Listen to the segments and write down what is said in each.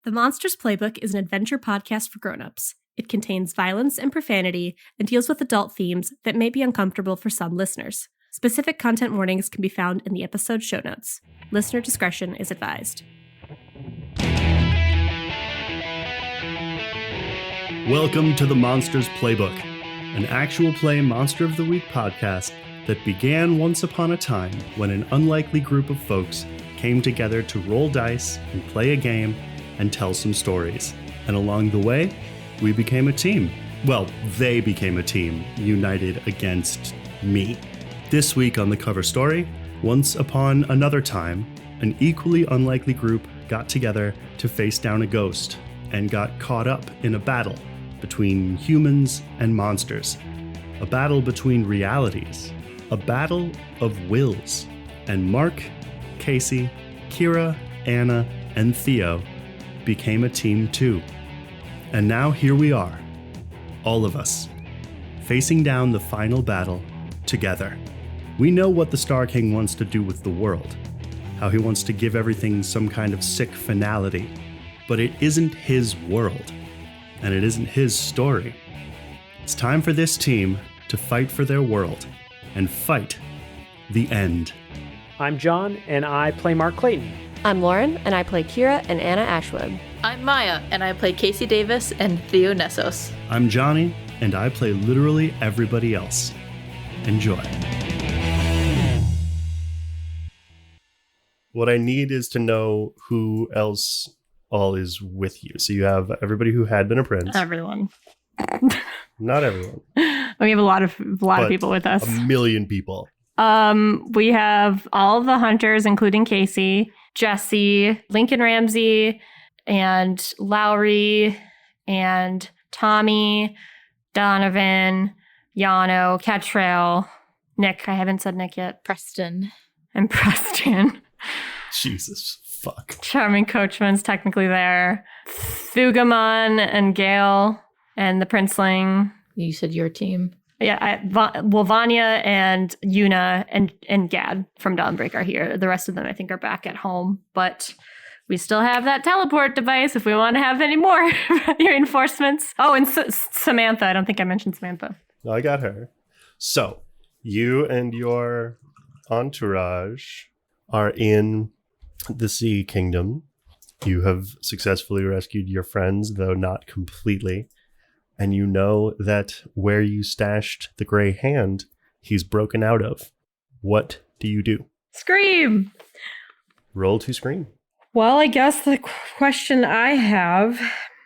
The Monsters Playbook is an adventure podcast for grown-ups. It contains violence and profanity and deals with adult themes that may be uncomfortable for some listeners. Specific content warnings can be found in the episode show notes. Listener discretion is advised. Welcome to the Monsters Playbook, an actual play Monster of the Week podcast that began once upon a time when an unlikely group of folks came together to roll dice and play a game and tell some stories. And along the way, we became a team. Well, they became a team, united against me. This week on the cover story, once upon another time, an equally unlikely group got together to face down a ghost and got caught up in a battle between humans and monsters. A battle between realities. A battle of wills. And Mark, Casey, Kira, Anna, and Theo became a team too. And now here we are, all of us, facing down the final battle together. We know what the Star King wants to do with the world, how he wants to give everything some kind of sick finality, but it isn't his world, and it isn't his story. It's time for this team to fight for their world, and fight the end. I'm John, and I play Mark Clayton. I'm Lauren, and I play Kira and Anna Ashwood. I'm Miah, and I play Casey Davis and Theo Nessos. I'm Jonny, and I play literally everybody else. Enjoy. What I need is to know who else all is with you. So you have everybody who had been a prince. Everyone. Not everyone. We have a lot of people with us. 1 million people. We have all of the hunters, including Casey, Jesse, Lincoln Ramsey, and Lowry, and Tommy, Donovan, Yano, Catrell, Nick. I haven't said Nick yet. Preston. And Preston. Jesus fuck. Charming Coachman's technically there. Thugamon and Gale and the Princeling. You said your team. Yeah, Vanya and Yuna and Gad from Dawnbreak are here. The rest of them, I think, are back at home. But we still have that teleport device if we want to have any more reinforcements. Oh, and Samantha. I don't think I mentioned Samantha. No, I got her. So, you and your entourage are in the Sea Kingdom. You have successfully rescued your friends, though not completely. And you know that where you stashed the gray hand, he's broken out of. What do you do? Scream! Roll to scream. Well, I guess the question I have,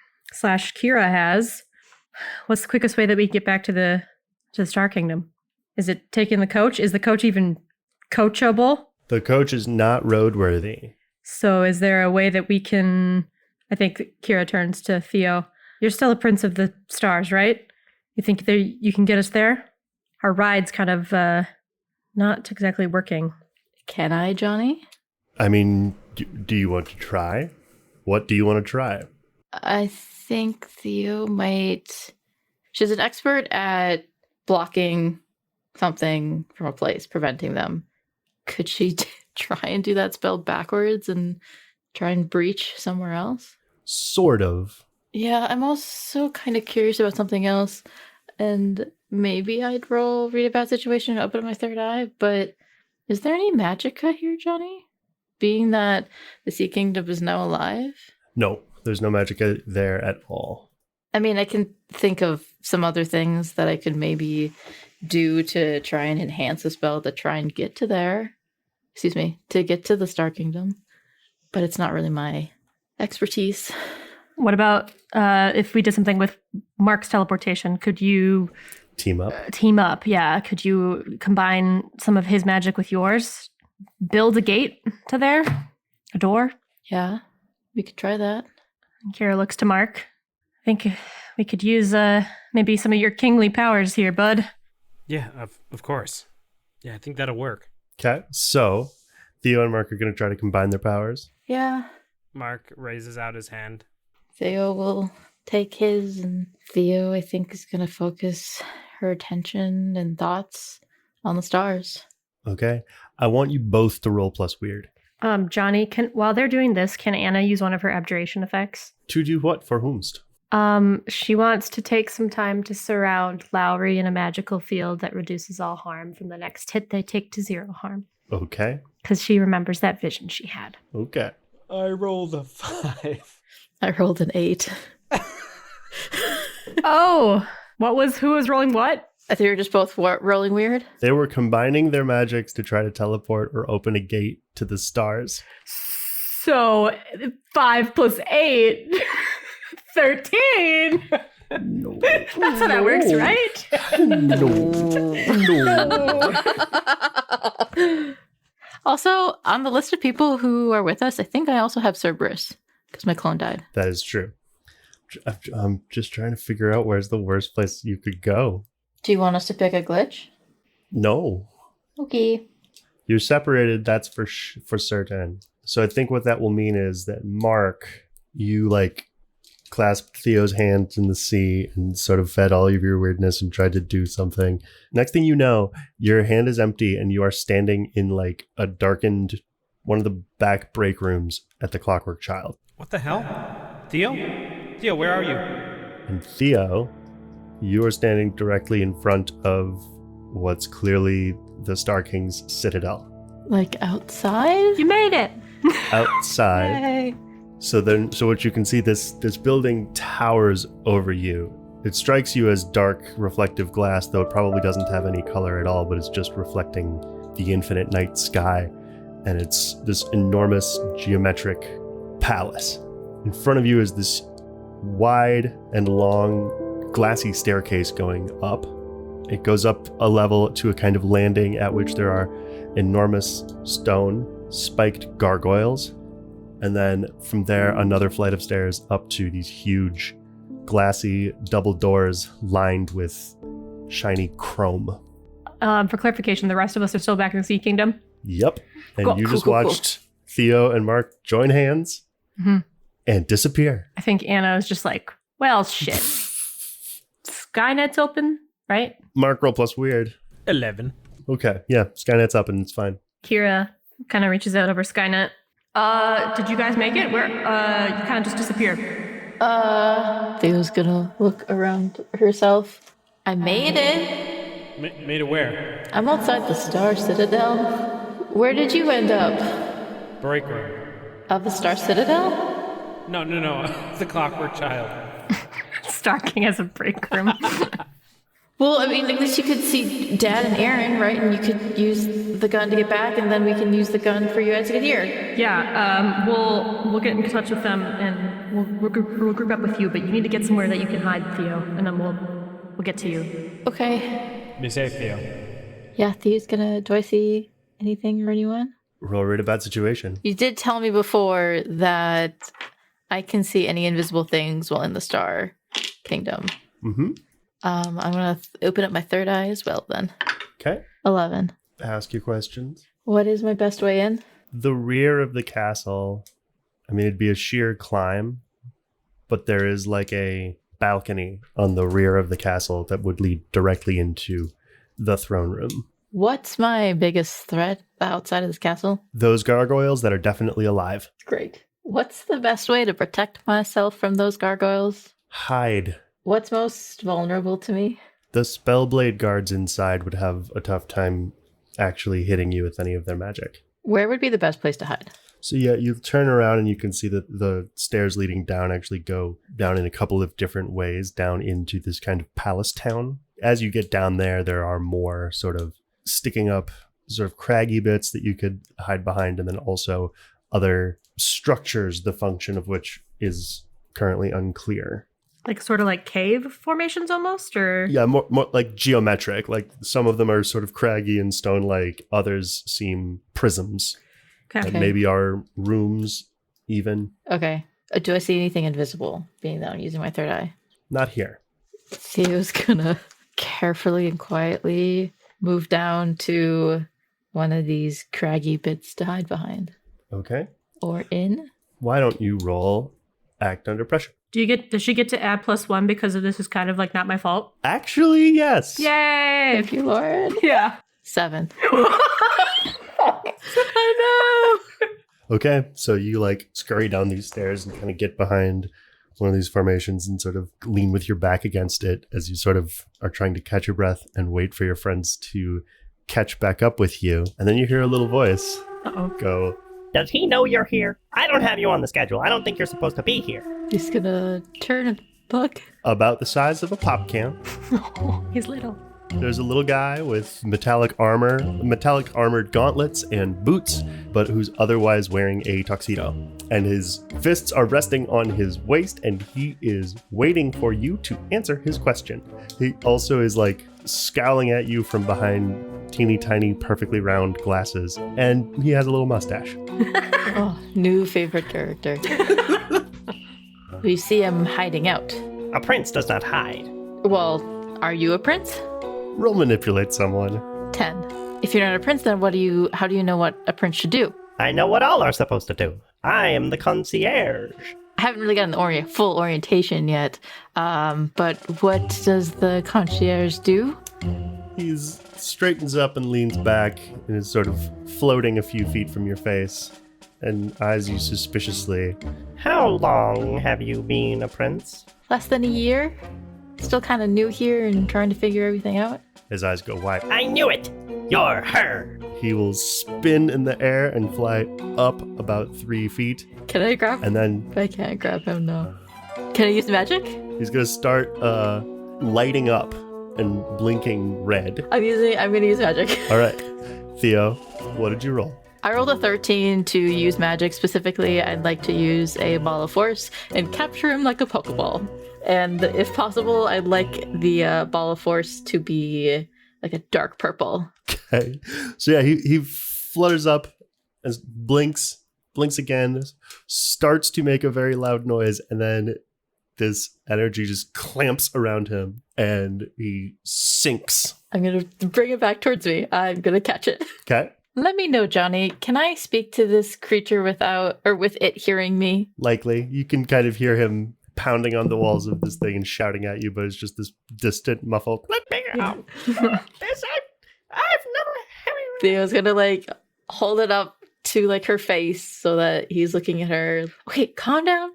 / Kira has, what's the quickest way that we get back to the Star Kingdom? Is it taking the coach? Is the coach even coachable? The coach is not roadworthy. So is there a way that we can... I think Kira turns to Theo. You're still a Prince of the Stars, right? You think you can get us there? Our ride's kind of not exactly working. Can I, Johnny? I mean, do you want to try? What do you want to try? I think Theo might... She's an expert at blocking something from a place, preventing them. Could she try and do that spell backwards and try and breach somewhere else? Sort of. Yeah, I'm also kind of curious about something else, and maybe I'd roll read a bad situation and open up my third eye, but is there any magicka here, Johnny? Being that the Sea Kingdom is now alive? No, there's no magicka there at all. I mean, I can think of some other things that I could maybe do to try and enhance the spell to try and get to to get to the Star Kingdom, but it's not really my expertise. What about if we did something with Mark's teleportation? Could you... Team up, yeah. Could you combine some of his magic with yours? Build a gate to there? A door? Yeah, we could try that. And Kira looks to Mark. I think we could use maybe some of your kingly powers here, bud. Yeah, of course. Yeah, I think that'll work. Okay, so Theo and Mark are going to try to combine their powers. Yeah. Mark raises out his hand. Theo will take his, and Theo, I think, is going to focus her attention and thoughts on the stars. Okay. I want you both to roll plus weird. Johnny, while they're doing this, can Anna use one of her abjuration effects? To do what for whomst? She wants to take some time to surround Lowry in a magical field that reduces all harm. From the next hit, they take to 0 harm. Okay. Because she remembers that vision she had. Okay. I rolled a 5. I rolled an 8. Oh, who was rolling what? I think we were just both rolling weird. They were combining their magics to try to teleport or open a gate to the stars. So 5 plus 8, 13. No. That's how that works, right? No. Also, on the list of people who are with us, I think I also have Cerberus because my clone died. That is true. I'm just trying to figure out where's the worst place you could go. Do you want us to pick a glitch? No. Okay. You're separated, that's for certain. So I think what that will mean is that Mark, you clasped Theo's hands in the sea and sort of fed all of your weirdness and tried to do something. Next thing you know, your hand is empty and you are standing in a darkened, one of the back break rooms at the Clockwork Child. What the hell? Theo? Theo, where are you? And Theo, you are standing directly in front of what's clearly the Star King's citadel. Like outside? You made it. Outside. Yay. So what you can see, this building towers over you. It strikes you as dark, reflective glass, though it probably doesn't have any color at all, but it's just reflecting the infinite night sky. And it's this enormous geometric palace. In front of you is this wide and long glassy staircase going up. It goes up a level to a kind of landing at which there are enormous stone spiked gargoyles. And then from there, another flight of stairs up to these huge glassy double doors lined with shiny chrome. For clarification, the rest of us are still back in the Sea Kingdom. Yep. And Cool, you cool, just cool, watched Theo and Mark join hands and disappear. I think Anna is just like, well, shit. Skynet's open, right? Mark, roll plus weird. 11. Okay. Yeah. Skynet's up and it's fine. Kira kind of reaches out over Skynet. Did you guys make it? Where? You kind of just disappeared. Theo's gonna look around herself. I made it. Made it where? I'm outside the Star Citadel. Where did you end up? Break room. Of the Star Citadel? No. The Clockwork Child. Star King has a break room. Well, I mean, at least you could see Dad and Aaron, right? And you could use the gun to get back, and then we can use the gun for you guys to get here. Yeah, we'll get in touch with them, and we'll group up with you. But you need to get somewhere that you can hide, Theo, and then we'll get to you. Okay. Be safe, Theo. Yeah, Theo's gonna. Do I see anything or anyone? Roll read a bad situation. You did tell me before that I can see any invisible things while in the Star Kingdom. Mm-hmm. I'm gonna open up my third eye as well then. Okay. 11. Ask your questions. What is my best way in? The rear of the castle, I mean, it'd be a sheer climb, but there is a balcony on the rear of the castle that would lead directly into the throne room. What's my biggest threat outside of this castle? Those gargoyles that are definitely alive. Great. What's the best way to protect myself from those gargoyles? Hide. What's most vulnerable to me? The Spellblade guards inside would have a tough time actually hitting you with any of their magic. Where would be the best place to hide? So yeah, you turn around and you can see that the stairs leading down actually go down in a couple of different ways down into this kind of palace town. As you get down there are more sort of sticking up sort of craggy bits that you could hide behind, and then also other structures, the function of which is currently unclear. Sort of like cave formations almost, or? Yeah, more like geometric. Some of them are sort of craggy and stone-like. Others seem prisms. Okay. And maybe are rooms even. Okay. Do I see anything invisible, being that I'm using my third eye? Not here. Theo's gonna carefully and quietly move down to one of these craggy bits to hide behind. Okay. Or in. Why don't you roll Act Under Pressure? Does she get to add +1 because of this is kind of not my fault? Actually, yes. Yay! Thank you, Lauren. Yeah. 7. I know. Okay, so you like scurry down these stairs and kind of get behind one of these formations and sort of lean with your back against it as you sort of are trying to catch your breath and wait for your friends to catch back up with you. And then you hear a little voice go, Does he know you're here? I don't have you on the schedule. I don't think you're supposed to be here. He's gonna turn and look. about the size of a pop can. He's little. There's a little guy with metallic armored gauntlets and boots, but who's otherwise wearing a tuxedo. And his fists are resting on his waist, and he is waiting for you to answer his question. He also is like scowling at you from behind teeny tiny, perfectly round glasses, and he has a little mustache. Oh, new favorite character. We see him hiding out. A prince does not hide. Well, are you a prince? Roll manipulate someone. 10. If you're not a prince, then how do you know what a prince should do? I know what all are supposed to do. I am the concierge. I haven't really gotten the full orientation yet, but what does the concierge do? He straightens up and leans back and is sort of floating a few feet from your face and eyes you suspiciously. How long have you been a prince? Less than a year? Still kind of new here and trying to figure everything out. His eyes go wide. I knew it! You're her! He will spin in the air and fly up about 3 feet. Can I grab him? And then I can't grab him, no. Can I use magic? he's going to start lighting up and blinking red. I'm going to use magic. All right. Theo, what did you roll? I rolled a 13 to use magic. Specifically, I'd like to use a ball of force and capture him like a Pokeball. And if possible, I'd like the ball of force to be like a dark purple. Okay. So yeah, he flutters up and blinks again, starts to make a very loud noise, and then this energy just clamps around him and he sinks. I'm going to bring it back towards me. I'm going to catch it. Okay. Let me know, Johnny. Can I speak to this creature with it hearing me? Likely. You can kind of hear him pounding on the walls of this thing and shouting at you, but it's just this distant, muffled. Let me out! I've never... Theo's gonna like hold it up to like her face so that he's looking at her. Okay, calm down.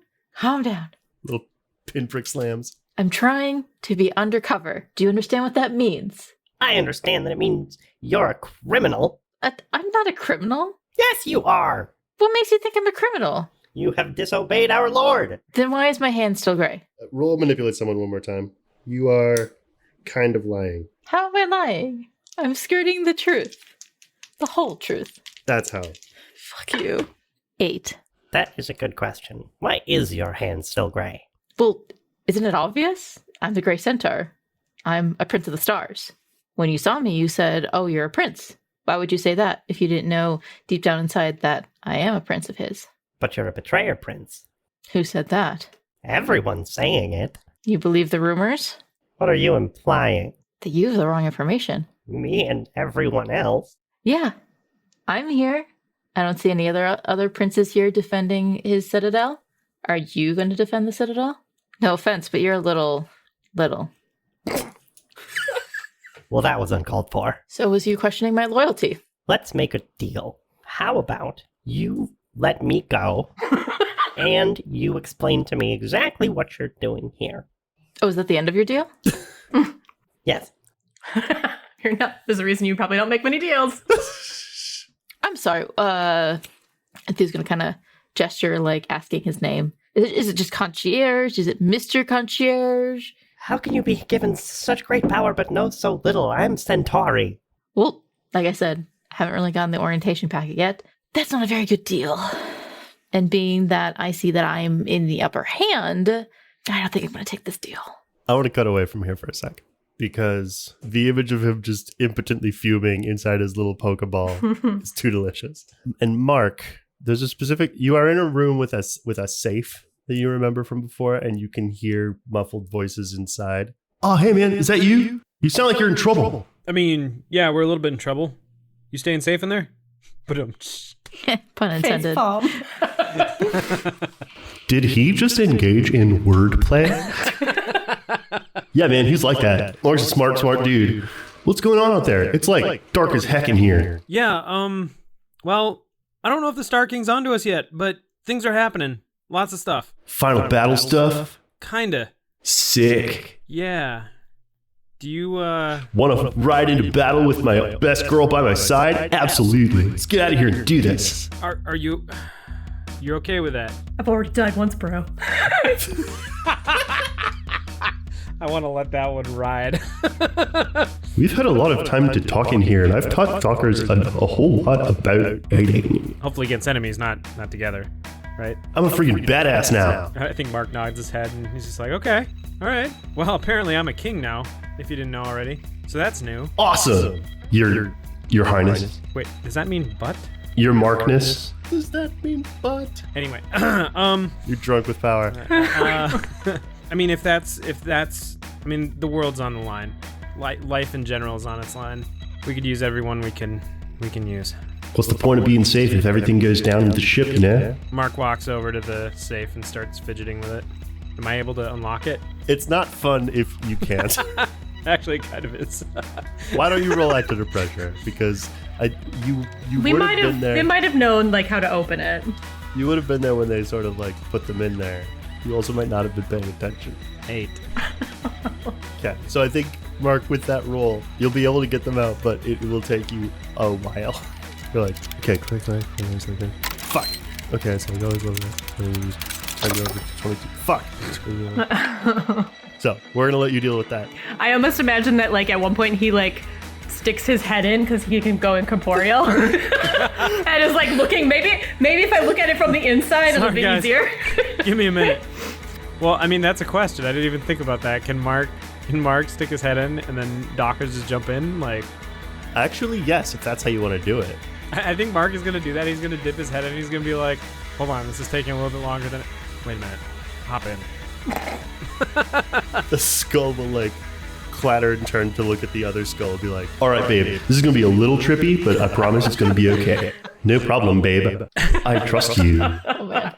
Little pinprick slams. I'm trying to be undercover. Do you understand what that means? I understand that it means you're a criminal. I'm not a criminal. Yes, you are! What makes you think I'm a criminal? You have disobeyed our lord. Then why is my hand still gray? Roll manipulate someone one more time. You are kind of lying. How am I lying? I'm skirting the truth. The whole truth. That's how. Fuck you. 8. That is a good question. Why is your hand still gray? Well, isn't it obvious? I'm the Grey Centaur. I'm a prince of the stars. When you saw me, you said, oh, you're a prince. Why would you say that if you didn't know deep down inside that I am a prince of his? But you're a betrayer, prince. Who said that? Everyone's saying it. You believe the rumors? What are you implying? That you have the wrong information. Me and everyone else? Yeah, I'm here. I don't see any other princes here defending his citadel. Are you going to defend the citadel? No offense, but you're a little. Well, that was uncalled for. So was you questioning my loyalty? Let's make a deal. How about you let me go and you explain to me exactly what you're doing here? Oh, is that the end of your deal? Yes. You're not. There's a reason you probably don't make many deals. I'm sorry. Theo's going to kind of gesture like asking his name. Is it just concierge? Is it Mr. Concierge? How can you be given such great power but know so little? I'm Centauri. Well, like I said, I haven't really gotten the orientation packet yet. That's not a very good deal. And being that I see that I'm in the upper hand, I don't think I'm going to take this deal. I want to cut away from here for a sec because the image of him just impotently fuming inside his little Pokeball is too delicious. And Mark, there's a specific, you are in a room with a safe that you remember from before, and you can hear muffled voices inside. Oh, hey man, is that you? You sound like you're in trouble. I mean, yeah, we're a little bit in trouble. You staying safe in there? But Pun intended. Did he just engage in wordplay? Yeah, man, he's like that. Mark's a smart dude. What's going on out there? It's like dark as heck in here. Yeah, well, I don't know if the Star King's onto us yet, but things are happening. Lots of stuff. Final battle stuff? Kinda. Sick. Yeah. Do you, Want to ride into battle with my best girl by my side? Absolutely. Let's get out of here and do this. Are you... You're okay with that? I've already died once, bro. I want to let that one ride. We've had a lot of time to talk in here, and I've taught talkers a whole lot about dating. Hopefully against enemies, not together, right? I'm a freaking badass now. I think Mark nods his head and he's just like, okay, all right. Well, apparently I'm a king now, if you didn't know already. So that's new. Awesome. Your Highness. Wait, does that mean butt? Your Markness. Does that mean butt? Anyway, You're drunk with power. I mean, if that's, I mean, the world's on the line. Life in general is on its line. We could use everyone we can use. What's the point of being safe if everything goes down with the ship, you know? Mark walks over to the safe and starts fidgeting with it. Am I able to unlock it? It's not fun if you can't. Actually, it kind of is. Why don't you roll Act Under Pressure? Because you We would might have been have. there. They might have known like how to open it. You would have been there when they sort of like put them in there. You also might not have been paying attention. 8. Okay, so I think, Mark, with that roll, you'll be able to get them out, but it will take you a while. You're like, okay, click. Fuck. Okay, so we always over there. I go over to 22. Fuck. So we're gonna let you deal with that. I almost imagine that like at one point he like sticks his head in because he can go incorporeal and is like looking. Maybe if I look at it from the inside, it'll Sorry, be guys. easier. Give me a minute. Well, I mean, that's a question. I didn't even think about that. Can Mark stick his head in and then Dockers just jump in? Like, Actually, yes, if that's how you want to do it. I think Mark is gonna do that. He's gonna dip his head in. He's gonna be like, "Hold on, this is taking a little bit longer than." Wait a minute. Hop in. The skull will like clatter and turn to look at the other skull and be like, all right, babe, this is gonna be a little trippy, but I promise it's gonna be okay. No problem, babe. I trust you. Oh, man.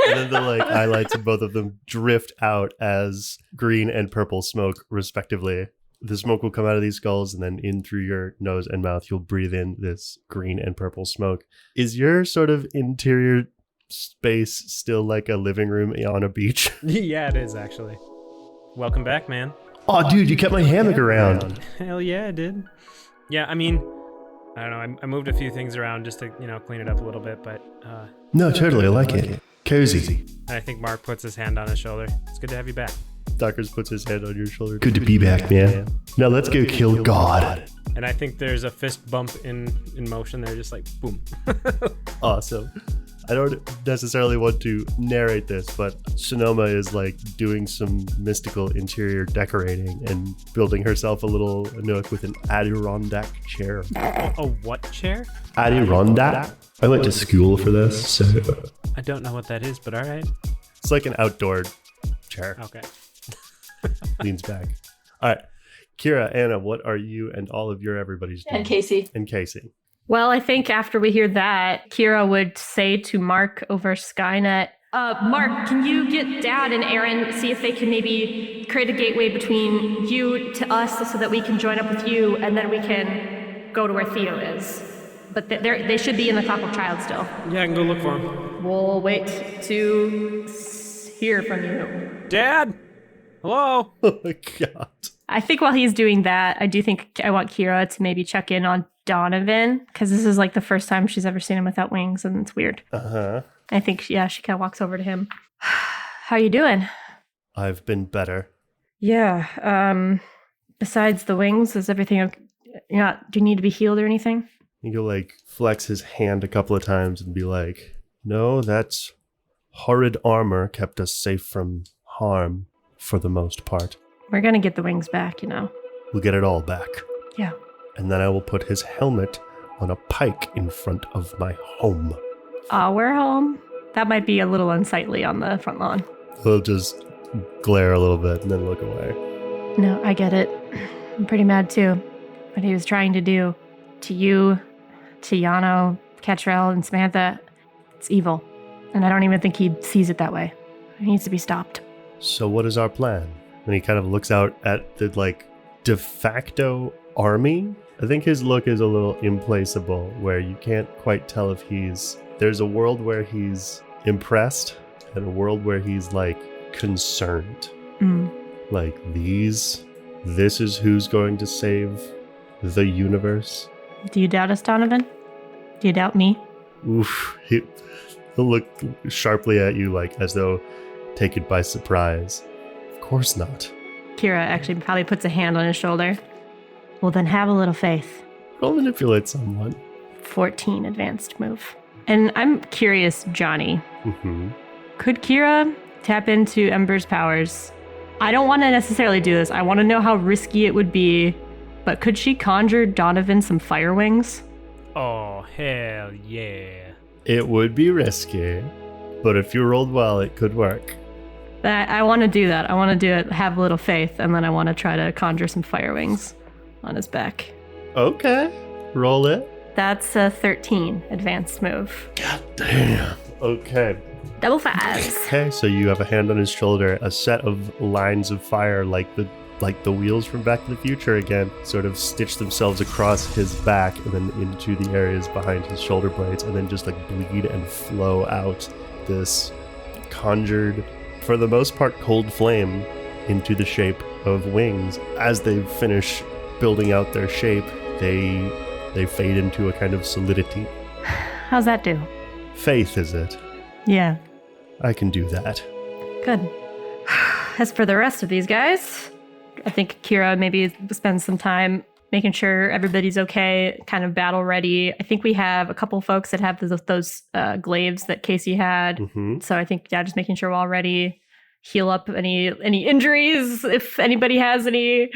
And then the like highlights of both of them drift out as green and purple smoke, respectively. The smoke will come out of these skulls, and then in through your nose and mouth, you'll breathe in this green and purple smoke. Is your sort of interior space still like a living room on a beach? Yeah, it is actually. Welcome back, man. Oh, dude, you kept my hammock around. Hell yeah, I did. Yeah, I mean, I don't know. I moved a few things around just to clean it up a little bit, but No, totally, I like it. Cozy. I think Mark puts his hand on his shoulder. It's good to have you back. Dockers puts his hand on your shoulder. Good to be back, man. Now let's go kill God. And I think there's a fist bump in motion there, just like boom. Awesome. I don't necessarily want to narrate this, but Sonoma is like doing some mystical interior decorating and building herself a little nook with an Adirondack chair. A what chair? Adirondack? I went to school for this, so I don't know what that is, but all right. it's like an outdoor chair. Okay. Leans back. All right. Kira, Anna, what are you and all of your everybody's doing? And Casey. And Casey. Well, I think after we hear that, Kira would say to Mark over Skynet, Mark, can you get Dad and Aaron, see if they can maybe create a gateway between you to us so that we can join up with you and then we can go to where Theo is. But they should be in the Clockwork Child still. Yeah, I can go look for him. We'll wait to hear from you. Dad? Hello? Oh my God. I think while he's doing that, I do think I want Kira to maybe check in on Donovan, because this is like the first time she's ever seen him without wings, and it's weird. Uh-huh. I think, she kind of walks over to him. How you doing? I've been better. Yeah. Besides the wings, is everything okay? Do you need to be healed or anything? He'll like flex his hand a couple of times and be like, no, that's horrid armor kept us safe from harm for the most part. We're going to get the wings back, We'll get it all back. Yeah. And then I will put his helmet on a pike in front of my home. We're home. That might be a little unsightly on the front lawn. He'll just glare a little bit and then look away. No, I get it. I'm pretty mad too. What he was trying to do to you, to Yano, Catrell, and Samantha, it's evil. And I don't even think he sees it that way. It needs to be stopped. So what is our plan? And he kind of looks out at the like de facto army I think his look is a little implaceable, where you can't quite tell if there's a world where he's impressed and a world where he's like concerned. Like this is who's going to save the universe. Do you doubt us, Donovan? Do you doubt me? Oof. He'll look sharply at you like as though taken by surprise. Of course not. Kira actually probably puts a hand on his shoulder. Well, then have a little faith. Roll manipulate someone. 14 advanced move. And I'm curious, Jonny. Mm-hmm. Could Kira tap into Ember's powers? I don't want to necessarily do this. I want to know how risky it would be. But could she conjure Donovan some fire wings? Oh, hell yeah. It would be risky, but if you rolled well, it could work. I want to do that. I want to do it, have a little faith, and then I want to try to conjure some fire wings on his back. Okay. Roll it. That's a 13 advanced move. God damn. Okay. Double fives. Okay, so you have a hand on his shoulder, a set of lines of fire like the wheels from Back to the Future again, sort of stitch themselves across his back and then into the areas behind his shoulder blades and then just like bleed and flow out this conjured, for the most part, cold flame into the shape of wings. As they finish building out their shape, they fade into a kind of solidity. How's that do? Faith, is it? Yeah. I can do that. Good. As for the rest of these guys, I think Kira maybe spends some time making sure everybody's okay, kind of battle ready. I think we have a couple folks that have those glaives that Casey had. Mm-hmm. So I think, yeah, just making sure we're all ready. Heal up any injuries if anybody has any.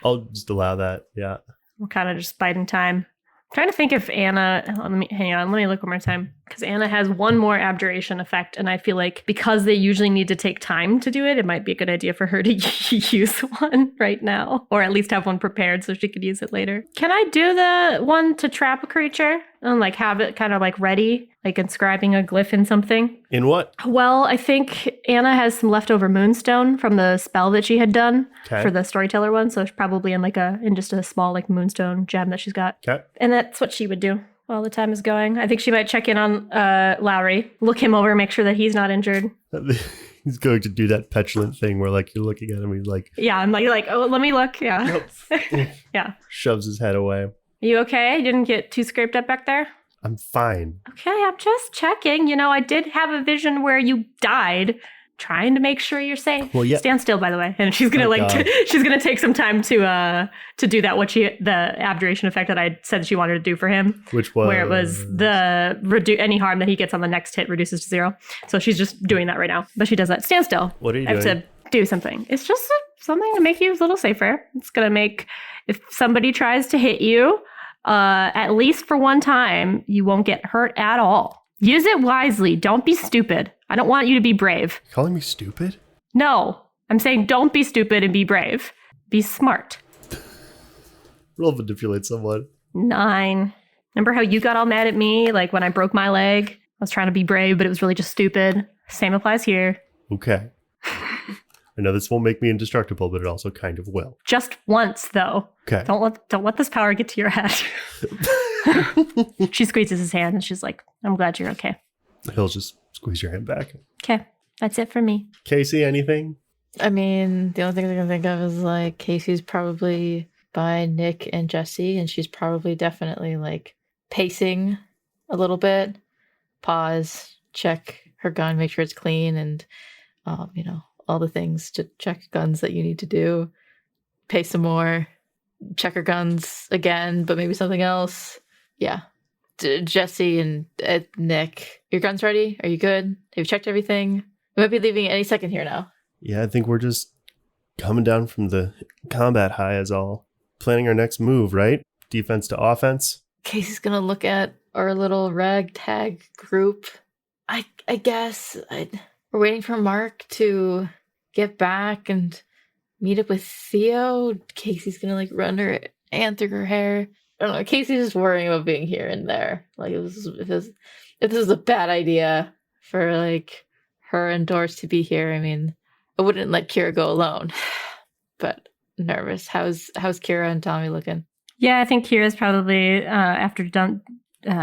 I'll just allow that, yeah. We're kind of just biding time. I'm trying to think if Anna, let me look one more time. Because Anna has one more abjuration effect, and I feel like because they usually need to take time to do it, it might be a good idea for her to use one right now. Or at least have one prepared so she could use it later. Can I do the one to trap a creature? And like have it kind of like ready? Like inscribing a glyph in something? In what? Well, I think Anna has some leftover moonstone from the spell that she had done for the storyteller one. So it's probably in just a small like moonstone gem that she's got. Okay. And that's what she would do while the time is going. I think she might check in on Lowry, look him over, make sure that he's not injured. He's going to do that petulant thing where like you're looking at him, he's like, yeah, I'm like, oh, let me look. Yeah. Nope. Yeah. Shoves his head away. You okay? You didn't get too scraped up back there? I'm fine. Okay, I'm just checking. You know, I did have a vision where you died. Trying to make sure you're safe. Well, yeah. Stand still, by the way. And she's gonna she's gonna take some time to do that. The abjuration effect that I said she wanted to do for him, which was where it was any harm that he gets on the next hit reduces to 0. So she's just doing that right now. But she does that. Stand still. What are you doing? I have to do something. It's just something to make you a little safer. It's gonna make if somebody tries to hit you, at least for one time, you won't get hurt at all. Use it wisely. Don't be stupid. I don't want you to be brave. Calling me stupid? No. I'm saying don't be stupid and be brave. Be smart. Roll manipulate someone. 9. Remember how you got all mad at me? Like when I broke my leg? I was trying to be brave, but it was really just stupid. Same applies here. Okay. I know this won't make me indestructible, but it also kind of will. Just once, though. Okay. Don't let this power get to your head. She squeezes his hand and she's like, I'm glad you're okay. He'll just squeeze your hand back. Okay. That's it for me. Casey, anything? I mean, the only thing I can think of is like Casey's probably by Nick and Jesse, and she's probably definitely like pacing a little bit. Pause, check her gun, make sure it's clean, and all the things to check guns that you need to do. Pace some more, check her guns again, but maybe something else. Yeah. Jesse and Nick, your guns ready? Are you good? Have you checked everything? We might be leaving any second here now. Yeah, I think we're just coming down from the combat high as all. Planning our next move, right? Defense to offense. Casey's gonna look at our little ragtag group. I guess we're waiting for Mark to get back and meet up with Theo. Casey's gonna like run her hand through her hair. I don't know. Casey's just worrying about being here and there. Like if this is a bad idea for like her and Doris to be here. I mean, I wouldn't let Kira go alone. But nervous. How's Kira and Tommy looking? Yeah, I think Kira's probably, after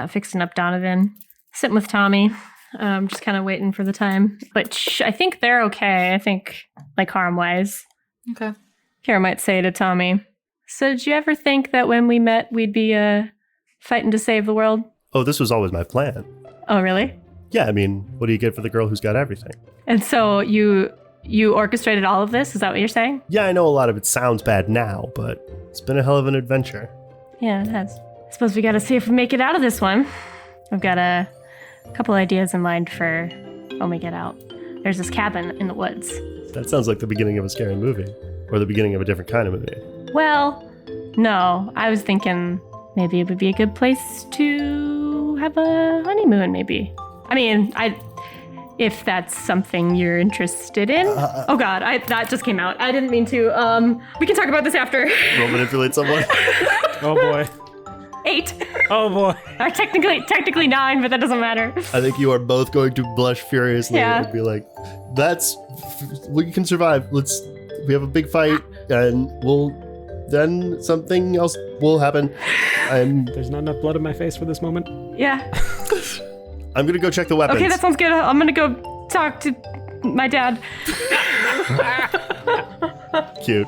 fixing up Donovan, sitting with Tommy, just kind of waiting for the time. But I think they're okay. I think, like, harm-wise. Okay. Kira might say to Tommy, so did you ever think that when we met, we'd be fighting to save the world? Oh, this was always my plan. Oh, really? Yeah, I mean, what do you get for the girl who's got everything? And so you orchestrated all of this? Is that what you're saying? Yeah, I know a lot of it sounds bad now, but it's been a hell of an adventure. Yeah, it has. I suppose we gotta see if we make it out of this one. I've got a couple ideas in mind for when we get out. There's this cabin in the woods. That sounds like the beginning of a scary movie. Or the beginning of a different kind of movie. Well, no. I was thinking maybe it would be a good place to have a honeymoon, maybe. I mean, if that's something you're interested in. Oh God, that just came out. I didn't mean to. We can talk about this after. Roll manipulate someone. Oh boy. 8. Oh boy. Or technically 9, but that doesn't matter. I think you are both going to blush furiously and be like, we can survive. We have a big fight and then something else will happen. There's not enough blood on my face for this moment. Yeah. I'm gonna go check the weapons. Okay, that sounds good. I'm gonna go talk to my dad. Cute.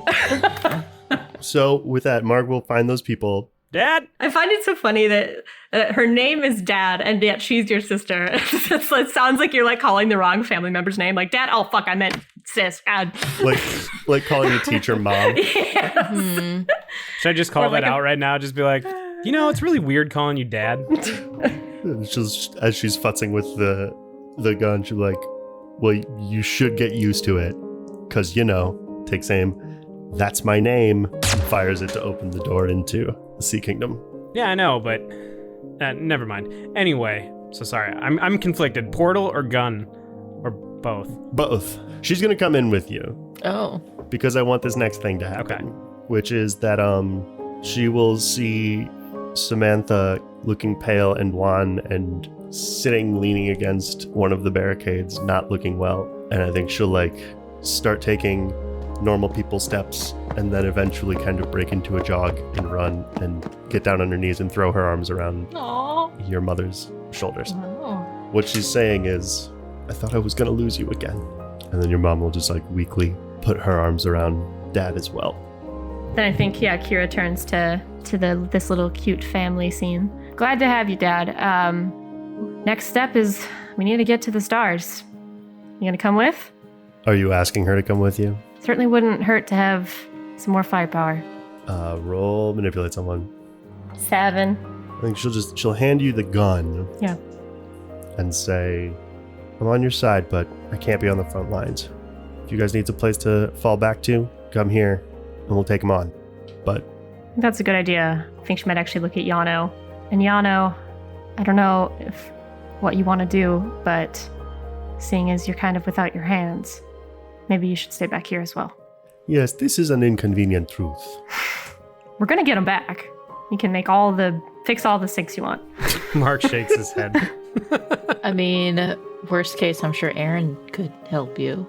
So with that, Marg will find those people. Dad? I find it so funny that her name is Dad, and yet she's your sister. It sounds like you're like calling the wrong family member's name. Like, Dad? Oh, fuck, I meant sis, Dad. Like calling a teacher mom. Yes. Should I just call that out right now? Just be like, it's really weird calling you Dad. As she's futzing with the gun, she's like, well, you should get used to it. Because, takes aim. That's my name. And fires it to open the door into the Sea Kingdom. Yeah, I know, but never mind. Anyway, so sorry. I'm conflicted. Portal or gun? Or both? Both. She's going to come in with you. Oh. Because I want this next thing to happen. Okay. Which is that she will see Samantha looking pale and wan and sitting leaning against one of the barricades, not looking well. And I think she'll start taking normal people steps and then eventually kind of break into a jog and run and get down on her knees and throw her arms around your mother's shoulders. Oh. What she's saying is, I thought I was going to lose you again. And then your mom will just weakly put her arms around Dad as well. Then I think, Kira turns to this little cute family scene. Glad to have you, Dad. Next step is we need to get to the stars. You gonna come with? Are you asking her to come with you? Certainly wouldn't hurt to have some more firepower. Roll manipulate someone. 7. I think she'll hand you the gun. Yeah. And say, I'm on your side, but I can't be on the front lines. If you guys need a place to fall back to, come here and we'll take them on. But That's a good idea. I think she might actually look at Yano. And Yano, I don't know what you want to do, but seeing as you're kind of without your hands, maybe you should stay back here as well. yes, this is an inconvenient truth. We're gonna get them back. You can fix all the sinks you want. Mark shakes his head. I mean, worst case, I'm sure Aaron could help you.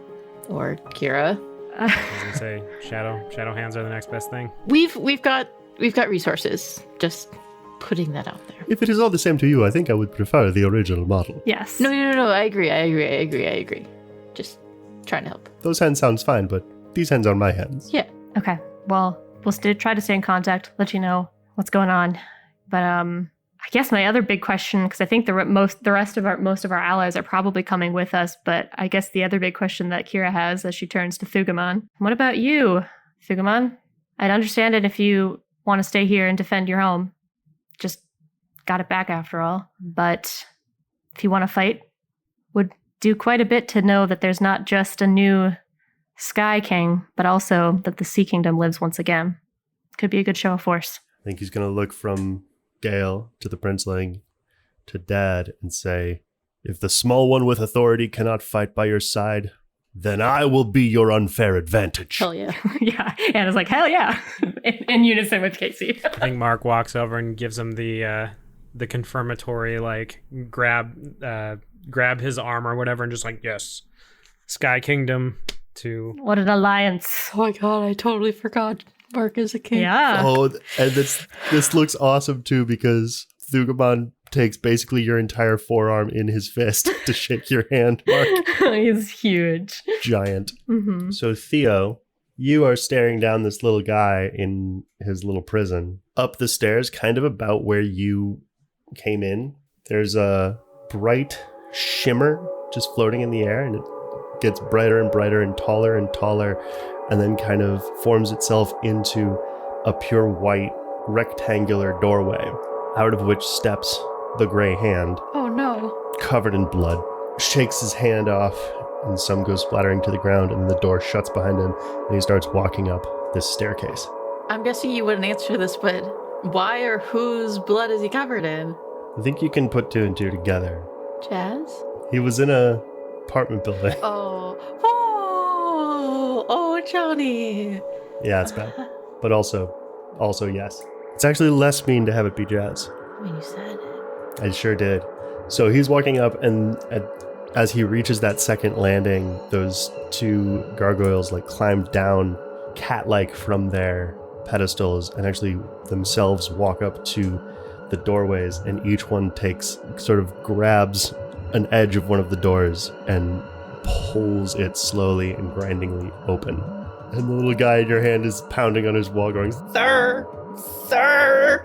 Or Kira. I was gonna say shadow hands are the next best thing. We've got resources. Just putting that out there. If it is all the same to you, I think I would prefer the original model. Yes. No. I agree. Just trying to help. Those hands sounds fine, but these hands are my hands. Yeah. Okay. Well, we'll try to stay in contact, let you know what's going on. But I guess my other big question, because I think most of our allies are probably coming with us, but I guess the other big question that Kira has as she turns to Thugamon, what about you, Thugamon? I'd understand it if you want to stay here and defend your home. Just got it back after all. But if you want to fight, would do quite a bit to know that there's not just a new Sky King, but also that the Sea Kingdom lives once again. Could be a good show of force. I think he's going to look from Gale to the Princeling to Dad and say, if the small one with authority cannot fight by your side, then I will be your unfair advantage. Hell yeah. Yeah. Anna's like, hell yeah. in unison with Casey. I think Mark walks over and gives him the confirmatory, grab his arm or whatever and just yes. Sky Kingdom to... What an alliance. Oh my god, I totally forgot. Mark is a king. Yeah. Oh, and this looks awesome too because Thugaman takes basically your entire forearm in his fist to shake your hand, Mark. He's huge. Giant. Mm-hmm. So Theo, you are staring down this little guy in his little prison. Up the stairs, kind of about where you came in, there's a bright shimmer just floating in the air, and it gets brighter and brighter and taller, and then kind of forms itself into a pure white rectangular doorway, out of which steps the gray hand, Oh no. covered in blood, shakes his hand off, and some goes splattering to the ground, and the door shuts behind him, and he starts walking up this staircase. I'm guessing you wouldn't answer this, but why or whose blood is he covered in? I think you can put two and two together. Jazz? He was in a apartment building. Oh, Johnny. Yeah, it's bad. But also yes. It's actually less mean to have it be Jazz. I mean, you said it. I sure did. So he's walking up, and as he reaches that second landing, those two gargoyles like climb down cat-like from their pedestals and actually themselves walk up to the doorways, and each one sort of grabs an edge of one of the doors and pulls it slowly and grindingly open. And the little guy in your hand is pounding on his wall going, "Sir! Sir!"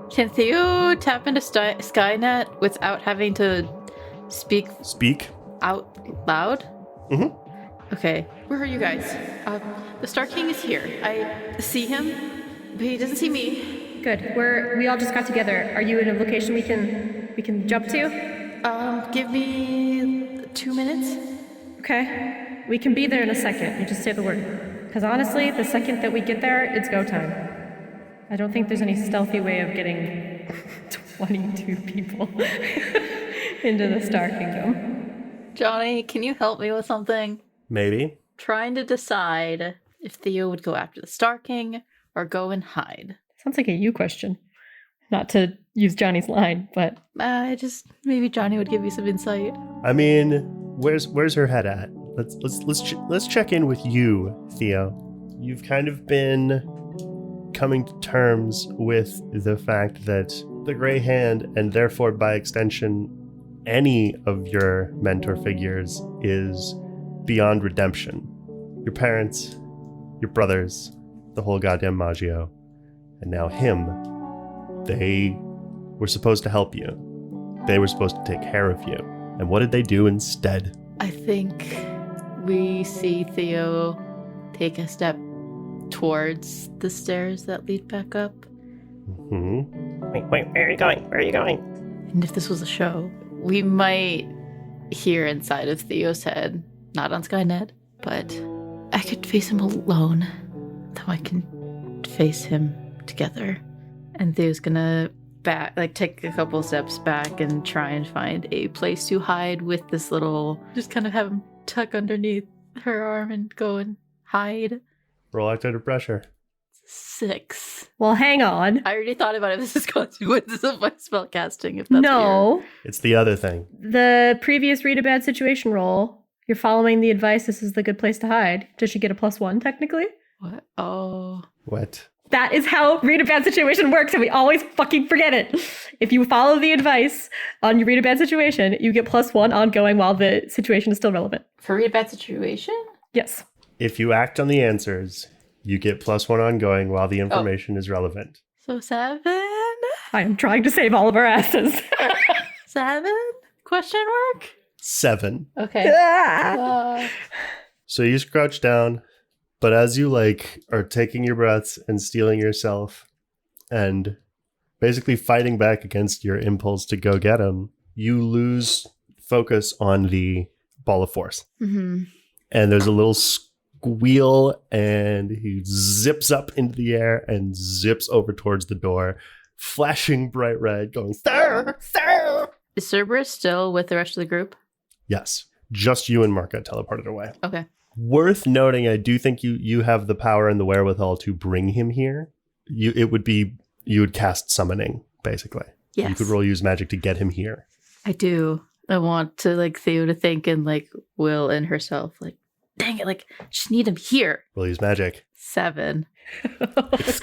Can Theo tap into Skynet without having to speak Speak? out loud? Mhm. Okay. Where are you guys? The Star King is here. I see him, but he doesn't see me. Good. We all just got together. Are you in a location we can jump to? Give me 2 minutes. Okay. We can be there in a second. You just say the word. Because honestly, the second that we get there, it's go time. I don't think there's any stealthy way of getting 22 people into the Star Kingdom. Johnny, can you help me with something? Maybe. Trying to decide if Theo would go after the Star King or go and hide. Sounds like a you question. Not to use Johnny's line, but Maybe Johnny would give you some insight. I mean, where's her head at? Let's check in with you, Theo. You've kind of been coming to terms with the fact that the Gray Hand, and therefore by extension any of your mentor figures, is beyond redemption. Your parents, your brothers, the whole goddamn Maggio, and now him. They were supposed to help you. They were supposed to take care of you. And what did they do instead? I think we see Theo take a step towards the stairs that lead back up. Mm-hmm. Wait, where are you going? Where are you going? And if this was a show, we might hear inside of Theo's head, not on Skynet, but I could face him alone, though I can face him together. And Theo's gonna take a couple steps back and try and find a place to hide with this little, just kind of have him tuck underneath her arm and go and hide. Roll act under pressure. 6. well, hang on. I already thought about if this is consequences of my spell casting, if that's No. It's the other thing. The previous read a bad situation roll, you're following the advice, this is the good place to hide. Does she get a +1 technically? weird. What? Oh. What? That is how read a bad situation works, and we always fucking forget it. If you follow the advice on your read a bad situation, you get +1 ongoing while the situation is still relevant. For read a bad situation? Yes. If you act on the answers, you get +1 ongoing while the information is relevant. So 7? I am trying to save all of our asses. 7? Question mark? 7. Okay. So you crouch down, but as you are taking your breaths and steeling yourself and basically fighting back against your impulse to go get him, you lose focus on the ball of force. Mm-hmm. And there's a little squeal, and he zips up into the air and zips over towards the door, flashing bright red, going, "Sir! Sir!" Is Cerberus still with the rest of the group? Yes. Just you and Mark got teleported away. Okay. Worth noting, I do think you have the power and the wherewithal to bring him here. You would cast summoning, basically. Yes. You could roll use magic to get him here. I do. I want to Theo to think and will in herself dang it, like, just need him here. We'll use magic. 7. Exquisite.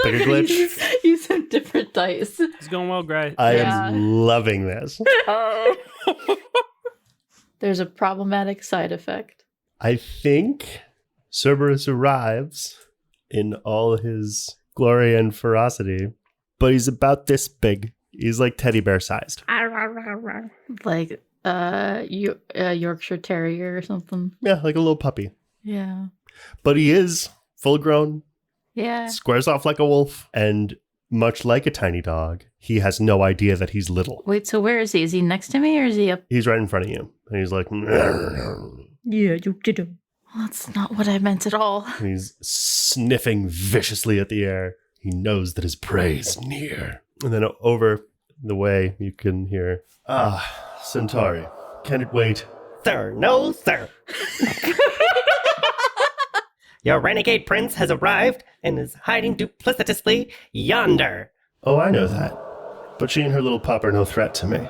Like a glitch. Use some different dice. It's going well, Gray. I Yeah. am loving this. There's a problematic side effect. I think Cerberus arrives in all his glory and ferocity, but he's about this big. He's like teddy bear sized. Like Yorkshire Terrier or something. Yeah, like a little puppy. Yeah. But he is full grown, Yeah. squares off like a wolf, and much like a tiny dog, he has no idea that he's little. Wait, so where is he? Is he next to me or is he up? He's right in front of you. And he's like, Yeah, you did it. Well, that's not what I meant at all. and he's sniffing viciously at the air. He knows that his prey is near. And then over the way, you can hear, Centauri, can it wait? Sir, no, sir. Your renegade prince has arrived and is hiding duplicitously yonder. Oh, I know that. But she and her little pup are no threat to me.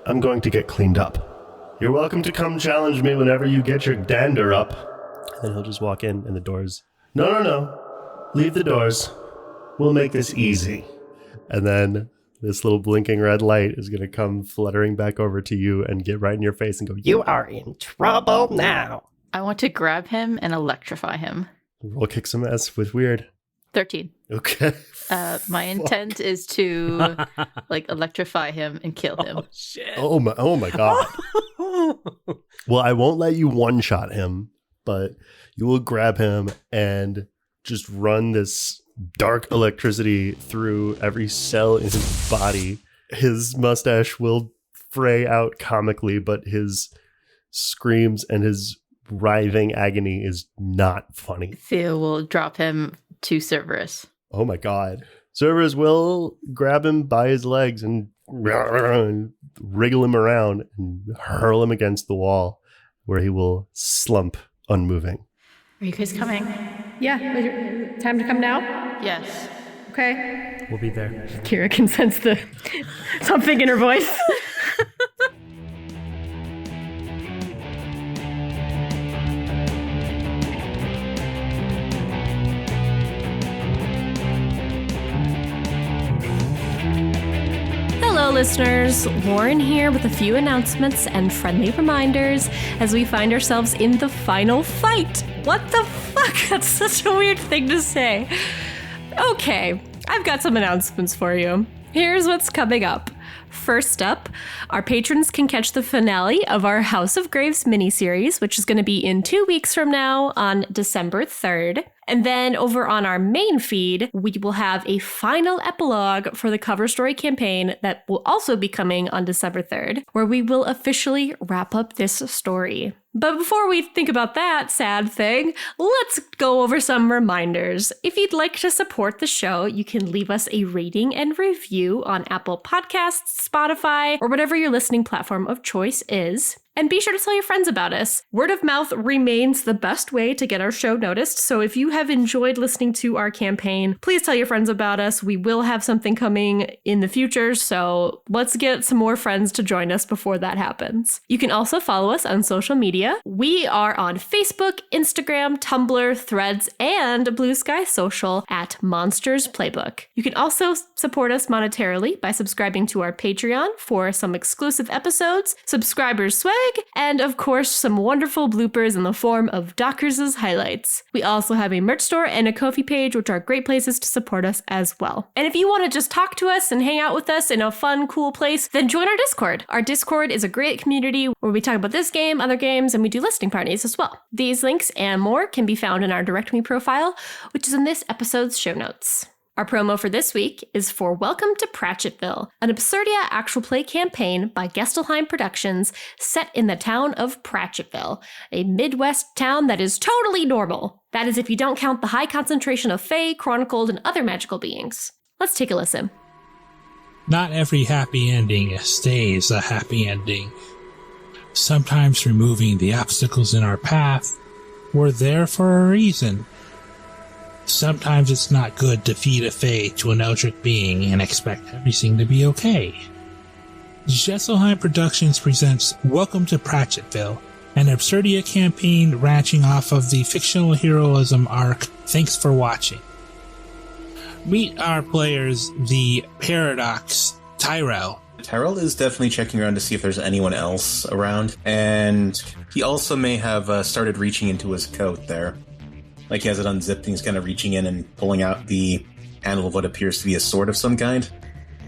I'm going to get cleaned up. You're welcome to come challenge me whenever you get your dander up. And then he'll just walk in and the doors. No. Leave the doors. We'll make this easy. And then this little blinking red light is going to come fluttering back over to you and get right in your face and go, You are in trouble now. I want to grab him and electrify him. Roll kick some ass with weird. 13. Okay. My intent is to like electrify him and kill him. Oh, shit. Oh my god. Well, I won't let you one-shot him, but you will grab him and just run this dark electricity through every cell in his body. His mustache will fray out comically, but his screams and his writhing agony is not funny. Theo will drop him to Cerberus. Oh my god. Cerberus will grab him by his legs and wriggle him around and hurl him against the wall, where he will slump unmoving. Are you guys coming? Yeah, time to come now? Yes. Okay. We'll be there. Kira can sense the something in her voice. Hello, listeners. Lauren here with a few announcements and friendly reminders as we find ourselves in the final fight. What the fuck? That's such a weird thing to say. Okay, I've got some announcements for you. Here's what's coming up. First up, our patrons can catch the finale of our House of Graves miniseries, which is going to be in 2 weeks from now on December 3rd. And then over on our main feed, we will have a final epilogue for the cover story campaign that will also be coming on December 3rd, where we will officially wrap up this story. But before we think about that sad thing, let's go over some reminders. If you'd like to support the show, you can leave us a rating and review on Apple Podcasts, Spotify, or whatever your listening platform of choice is. And be sure to tell your friends about us. Word of mouth remains the best way to get our show noticed, so if you have enjoyed listening to our campaign, please tell your friends about us. We will have something coming in the future, so let's get some more friends to join us before that happens. You can also follow us on social media. We are on Facebook, Instagram, Tumblr, Threads, and Blue Sky Social at Monsters Playbook. You can also support us monetarily by subscribing to our Patreon for some exclusive episodes, subscribers swag, and of course some wonderful bloopers in the form of Dockers' highlights. We also have a merch store and a Ko-fi page, which are great places to support us as well. And if you want to just talk to us and hang out with us in a fun, cool place, then join our Discord. Our Discord is a great community where we talk about this game, other games, and we do listening parties as well. These links and more can be found in our Direct Me profile, which is in this episode's show notes. Our promo for this week is for Welcome to Pratchettville, an Absurdia actual play campaign by Gestelheim Productions set in the town of Pratchettville, a Midwest town that is totally normal. That is if you don't count the high concentration of fae, chronicled, and other magical beings. Let's take a listen. Not every happy ending stays a happy ending. Sometimes removing the obstacles in our path, we're there for a reason. Sometimes it's not good to feed a fae to an eldritch being and expect everything to be okay. Gestelheim Productions presents Welcome to Pratchettville, an Absurdia campaign branching off of the fictional heroism arc. Thanks for watching. Meet our players, the Paradox, Tyrell. Tyrell is definitely checking around to see if there's anyone else around, and he also may have started reaching into his coat there. Like he has it unzipped and he's kind of reaching in and pulling out the handle of what appears to be a sword of some kind.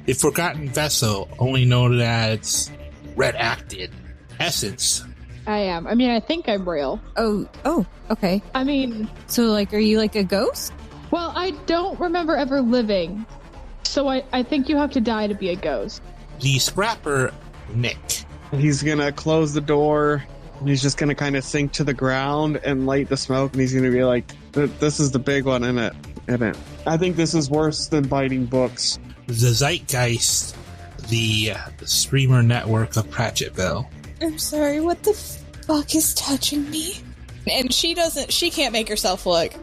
A forgotten vessel, only known as Redacted. Essence. I am. I mean, I think I'm real. Oh, okay. I mean... So, like, are you like a ghost? Well, I don't remember ever living, so I think you have to die to be a ghost. The Scrapper, Nick. He's gonna close the door, and he's just gonna kind of sink to the ground and light the smoke, and he's gonna be like, this is the big one, isn't it? I think this is worse than biting books. The Zeitgeist, the streamer network of Pratchettville. I'm sorry, what the fuck is touching me? And she can't make herself look.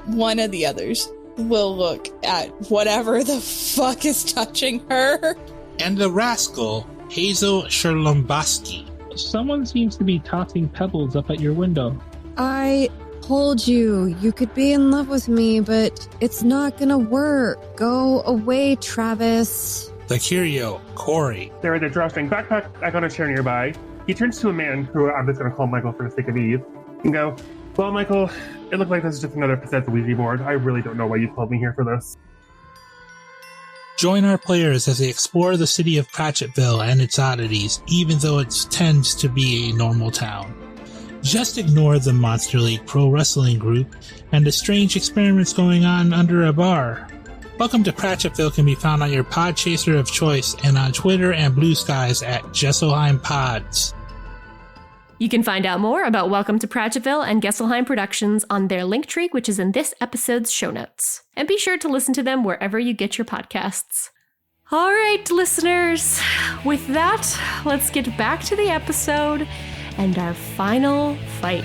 One of the others will look at whatever the fuck is touching her. And the Rascal, Hazel Sherlomboski. Someone seems to be tossing pebbles up at your window. I told you could be in love with me, but it's not gonna work. Go away, Travis. The Curio, Corey. They're at the drawstring backpack back on a chair nearby. He turns to a man who I'm just going to call Michael for the sake of ease and go, well, Michael, it looked like this is just another Possessed Ouija board. I really don't know why you called me here for this. Join our players as they explore the city of Pratchettville and its oddities, even though it tends to be a normal town. Just ignore the Monster League Pro Wrestling group and the strange experiments going on under a bar. Welcome to Pratchettville can be found on your Podchaser of choice and on Twitter and Blue Skies at Jesselheim Pods. You can find out more about Welcome to Pratchettville and Gesselheim Productions on their link tree, which is in this episode's show notes. And be sure to listen to them wherever you get your podcasts. All right, listeners. With that, let's get back to the episode and our final fight.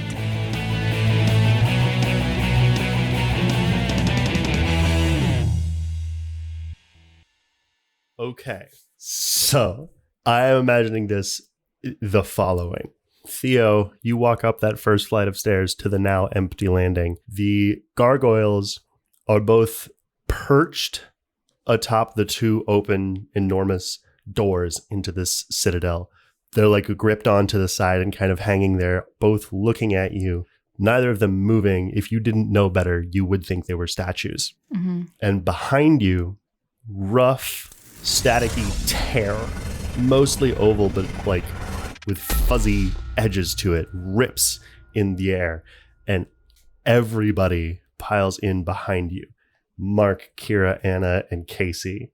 Okay, so I am imagining this the following. Theo, you walk up that first flight of stairs to the now empty landing. The gargoyles are both perched atop the two open, enormous doors into this citadel. They're like gripped onto the side and kind of hanging there, both looking at you. Neither of them moving. If you didn't know better, you would think they were statues. Mm-hmm. And behind you, rough, staticky terror, mostly oval, but like with fuzzy edges to it, rips in the air, and everybody piles in behind you. Mark, Kira, Anna, and Casey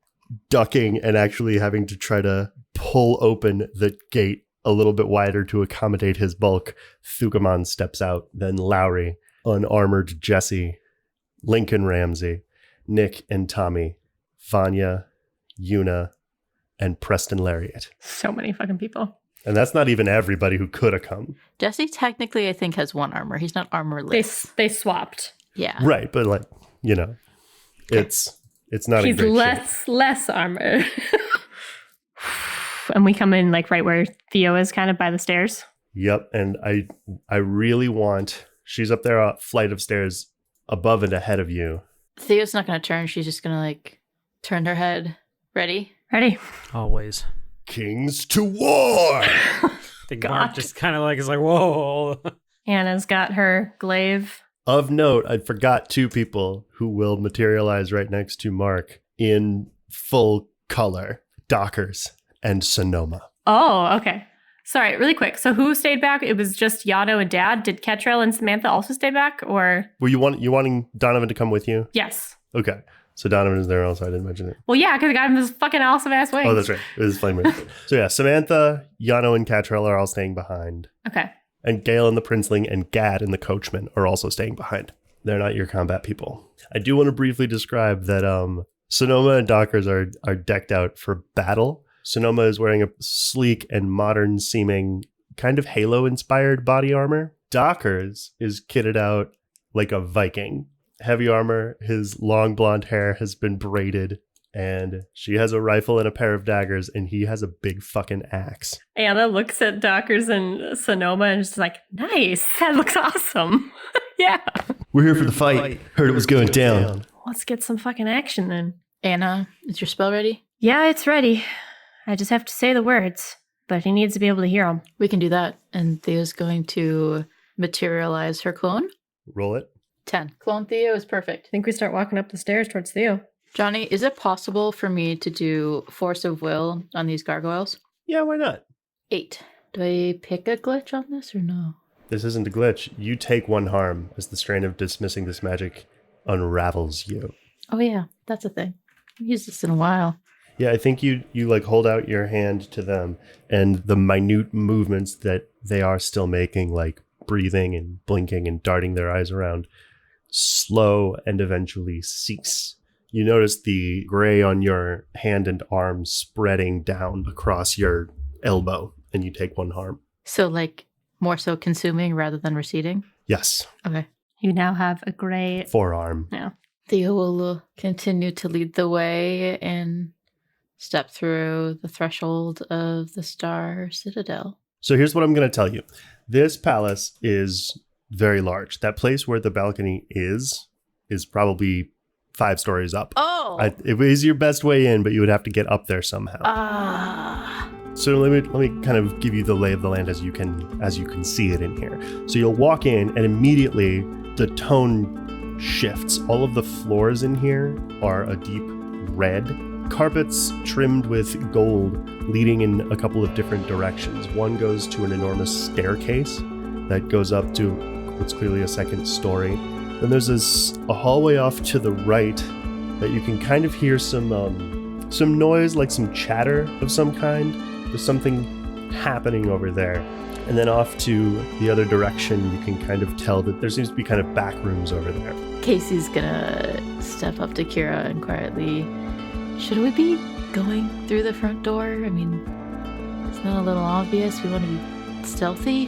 ducking and actually having to try to pull open the gate a little bit wider to accommodate his bulk. Thukaman steps out, then Lowry, unarmored Jesse, Lincoln Ramsey, Nick and Tommy, Vanya, Yuna, and Preston Lariat. So many fucking people. And that's not even everybody who could have come. Jesse technically, I think, has one armor. He's not armorless. They swapped. Yeah. Right, but like, you know, it's not a great He's less armor. And we come in like right where Theo is, kind of by the stairs. Yep, and I really want, she's up there a flight of stairs above and ahead of you. Theo's not going to turn. She's just going to like turn her head. Ready? Ready. Always. Kings to war! The Mark just kind of like is like, whoa. Anna's got her glaive. Of note, I forgot two people who will materialize right next to Mark in full color. Dockers and Sonoma. Oh, okay. Sorry, really quick. So who stayed back? It was just Yano and Dad. Did Ketrel and Samantha also stay back, or? Were you wanting Donovan to come with you? Yes. Okay. So Donovan is there also. I didn't mention it. Well, yeah, because I got him this fucking awesome ass wings. Oh, that's right. It was flame wings. So yeah, Samantha, Yano, and Catrell are all staying behind. Okay. And Gale and the Princeling and Gad and the Coachman are also staying behind. They're not your combat people. I do want to briefly describe that Sonoma and Dockers are decked out for battle. Sonoma is wearing a sleek and modern-seeming kind of Halo-inspired body armor. Dockers is kitted out like a Viking. Heavy armor, his long blonde hair has been braided And she has a rifle and a pair of daggers, and he has a big fucking axe. Anna looks at Dockers and Sonoma and is like, nice. That looks awesome. Yeah. We're here for the fight. Heard it was going down. Let's get some fucking action then. Anna, is your spell ready? Yeah, it's ready. I just have to say the words, but he needs to be able to hear them. We can do that. And Theo's going to materialize her clone. Roll it. 10. Clone Theo is perfect. I think we start walking up the stairs towards Theo. Johnny, is it possible for me to do Force of Will on these gargoyles? Yeah, why not? 8. Do I pick a glitch on this or no? This isn't a glitch. You take 1 harm as the strain of dismissing this magic unravels you. Oh yeah, that's a thing. I've used this in a while. Yeah, I think you like hold out your hand to them, and the minute movements that they are still making, like breathing and blinking and darting their eyes around, slow and eventually cease. You notice the gray on your hand and arm spreading down across your elbow, and you take 1 harm. So like more so consuming rather than receding? Yes. Okay. You now have a gray forearm. Yeah. Theo will continue to lead the way and step through the threshold of the Star Citadel. So here's what I'm going to tell you. This palace is very large. That place where the balcony is probably 5 stories up. Oh! It was your best way in, but you would have to get up there somehow. So let me kind of give you the lay of the land as you can see it in here. So you'll walk in, and immediately the tone shifts. All of the floors in here are a deep red. Carpets trimmed with gold leading in a couple of different directions. One goes to an enormous staircase that goes up to what's clearly a 2nd story. Then there's a hallway off to the right that you can kind of hear some noise, like some chatter of some kind. There's something happening over there. And then off to the other direction, you can kind of tell that there seems to be kind of back rooms over there. Casey's gonna step up to Kira and quietly, should we be going through the front door? I mean, it's not a little obvious. We want to be stealthy.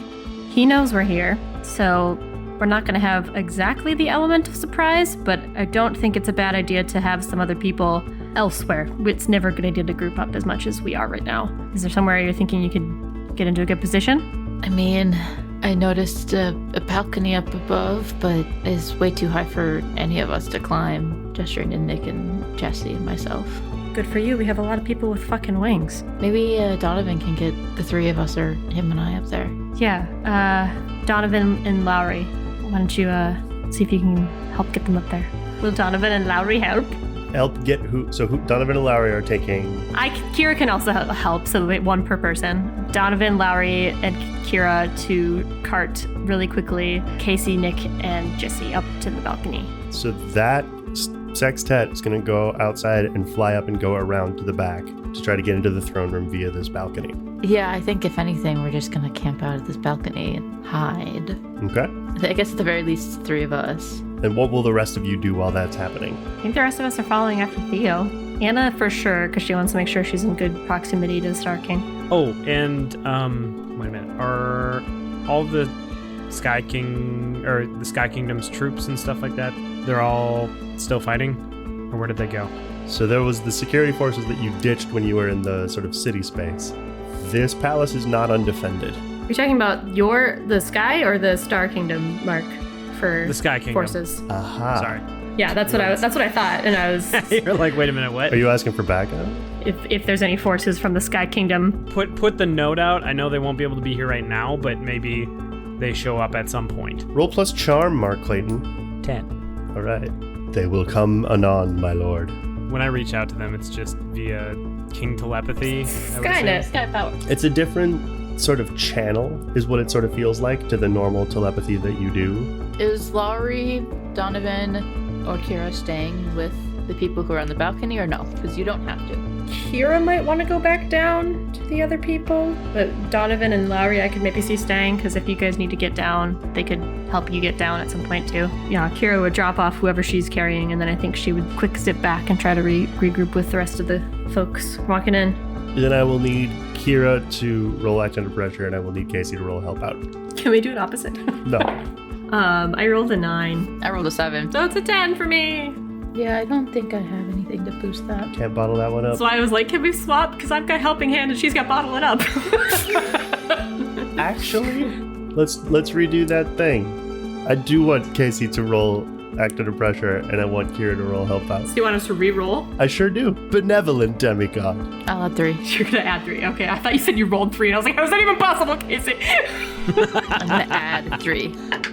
He knows we're here, so we're not going to have exactly the element of surprise, but I don't think it's a bad idea to have some other people elsewhere. It's never a good idea to group up as much as we are right now. Is there somewhere you're thinking you could get into a good position? I mean, I noticed a balcony up above, but it's way too high for any of us to climb, gesturing to Nick and Jesse and myself. Good for you. We have a lot of people with fucking wings. Maybe Donovan can get the 3 of us, or him and I, up there. Yeah, Donovan and Lowry. Why don't you see if you can help get them up there? Will Donovan and Lowry help? Help get who? So who? Donovan and Lowry are taking... Kira can also help, so 1 per person. Donovan, Lowry, and Kira to cart really quickly Casey, Nick, and Jesse up to the balcony. So that sextet is going to go outside and fly up and go around to the back to try to get into the throne room via this balcony. Yeah, I think if anything, we're just going to camp out at this balcony and hide. Okay. I guess at the very least 3 of us. And what will the rest of you do while that's happening? I think the rest of us are following after Theo. Anna for sure, because she wants to make sure she's in good proximity to the Star King. Oh, and wait a minute. Are all the Sky King or the Sky Kingdom's troops and stuff like that, they're all still fighting? Or where did they go? So there was the security forces that you ditched when you were in the sort of city space. This palace is not undefended. You're talking about the Sky or the Star Kingdom, Mark, for the Sky Kingdom forces? Aha. Sorry. Yeah, that's what I thought, and I was. You're like, wait a minute, what? Are you asking for backup? If there's any forces from the Sky Kingdom, put the note out. I know they won't be able to be here right now, but maybe they show up at some point. Roll plus charm, Mark Clayton. 10. All right. They will come anon, my lord. When I reach out to them, it's just via King telepathy. Skynet, Sky Power. It's a different sort of channel, is what it sort of feels like to the normal telepathy that you do. Is Lowry, Donovan, or Kira staying with the people who are on the balcony, or no? Because you don't have to. Kira might want to go back down to the other people, but Donovan and Lowry I could maybe see staying, because if you guys need to get down, they could help you get down at some point too. Yeah, Kira would drop off whoever she's carrying, and then I think she would quick step back and try to regroup with the rest of the folks walking in. Then I will need Kira to roll act under pressure, and I will need Casey to roll help out. Can we do it opposite? No. I rolled a 9. I rolled a 7. So it's a 10 for me. Yeah, I don't think I have anything to boost that. Can't bottle that one up. So I was like, can we swap? Because I've got helping hand and she's got bottle it up. Actually, let's redo that thing. I do want Casey to roll act under pressure, and I want Kira to roll help out. Do you want us to re-roll? I sure do. Benevolent demigod. I'll add 3. You're going to add 3. Okay, I thought you said you rolled 3. And I was like, how is that even possible, Casey? I'm going to add 3.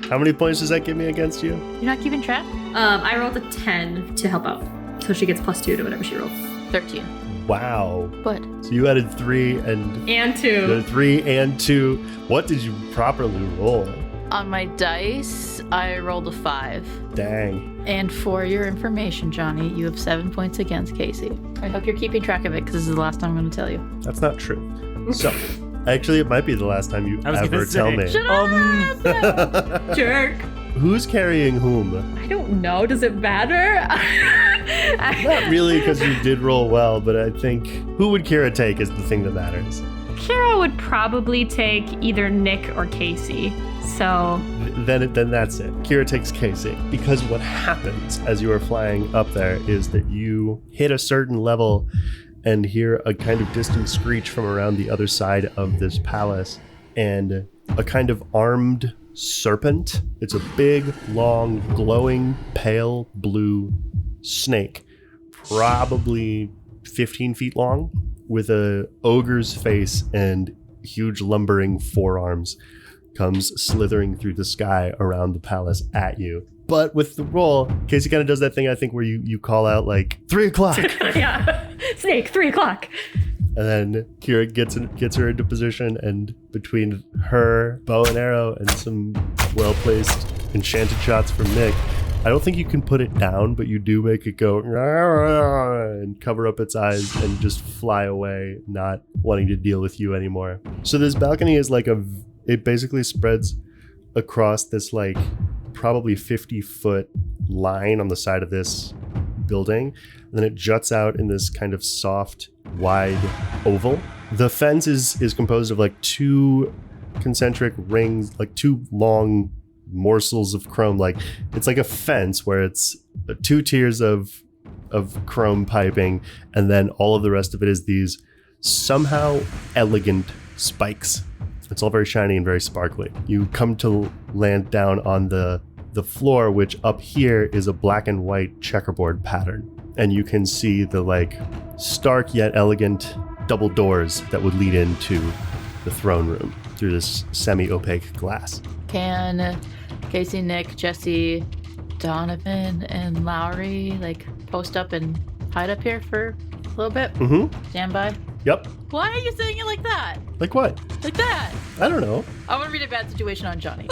How many points does that give me against you? You're not keeping track? I rolled a 10 to help out. So she gets +2 to whatever she rolled. 13. Wow. What? So you added 3 and... And 2. You added 3 and 2. What did you properly roll? On my dice, I rolled a 5. Dang. And for your information, Johnny, you have 7 points against Casey. I hope you're keeping track of it, because this is the last time I'm going to tell you. That's not true. So, actually, it might be the last time you ever tell me. Shut up! Jerk. Who's carrying whom? I don't know. Does it matter? Not really, because you did roll well, but I think who would Kira take is the thing that matters. Kira would probably take either Nick or Casey. So Then that's it. Kira takes Casey. Because what happens as you are flying up there is that you hit a certain level and hear a kind of distant screech from around the other side of this palace, and a kind of armed serpent. It's a big, long, glowing, pale blue snake, probably 15 feet long, with a ogre's face and huge lumbering forearms, comes slithering through the sky around the palace at you. But with the roll, Casey kind of does that thing, I think, where you call out like 3 o'clock. Yeah, snake, 3 o'clock. And then Kira gets her into position, and between her bow and arrow and some well-placed enchanted shots from Nick, I don't think you can put it down, but you do make it go and cover up its eyes and just fly away, not wanting to deal with you anymore. So this balcony is like it basically spreads across this like probably 50-foot line on the side of this building, and then it juts out in this kind of soft, wide oval. The fence is composed of like 2 concentric rings, like 2 long morsels of chrome. Like it's like a fence where it's 2 tiers of chrome piping, and then all of the rest of it is these somehow elegant spikes. It's all very shiny and very sparkly. You come to land down on the floor, which up here is a black and white checkerboard pattern. And you can see the like stark yet elegant double doors that would lead into the throne room through this semi-opaque glass. Can Casey, Nick, Jesse, Donovan, and Lowry like post up and hide up here for a little bit? Mm-hmm. Stand by? Yep. Why are you saying it like that? Like what? Like that? I don't know. I want to read a bad situation on Johnny.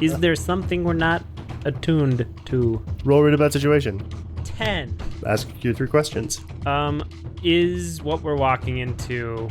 Is there something we're not attuned to? Roll read a bad situation. 10. Ask you 3 questions. Is what we're walking into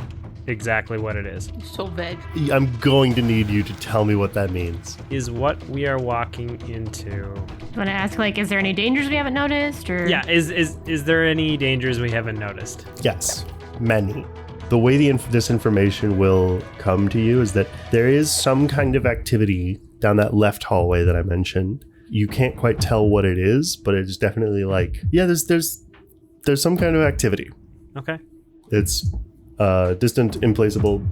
exactly what it is? So vague. I'm going to need you to tell me what that means. Is what we are walking into... I want to ask, like, is there any dangers we haven't noticed? Or Yeah, is there any dangers we haven't noticed? Yes, many. The way this information will come to you is that there is some kind of activity down that left hallway that I mentioned. You can't quite tell what it is, but it's definitely like, yeah, there's some kind of activity. Okay. It's distant, implacable,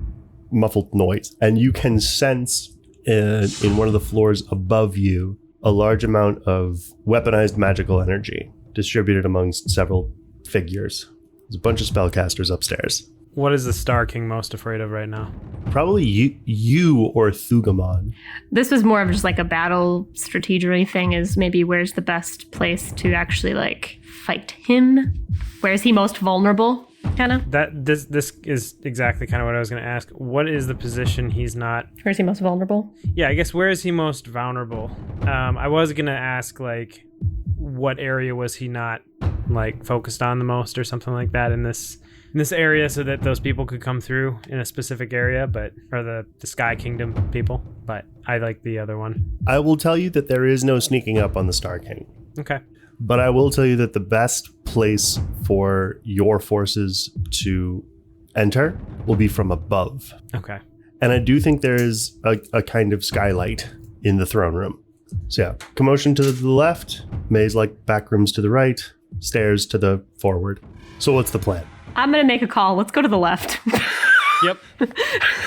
muffled noise. And you can sense in one of the floors above you a large amount of weaponized magical energy distributed amongst several figures. There's a bunch of spellcasters upstairs. What is the Star King most afraid of right now? Probably you or Thugamon. This was more of just like a battle strategy thing, is maybe where's the best place to actually like fight him? Where is he most vulnerable, kind of? This is exactly kind of what I was going to ask. What is the position he's not... Where's he most vulnerable? Yeah, I guess where is he most vulnerable? I was going to ask, like, what area was he not, like, focused on the most or something like that in this area, so that those people could come through in a specific area, or the Sky Kingdom people. But I like the other one. I will tell you that there is no sneaking up on the Star King. Okay. But I will tell you that the best place for your forces to enter will be from above. Okay. And I do think there is a kind of skylight in the throne room. So yeah, commotion to the left, maze-like back rooms to the right, stairs to the forward. So what's the plan? I'm going to make a call. Let's go to the left. Yep.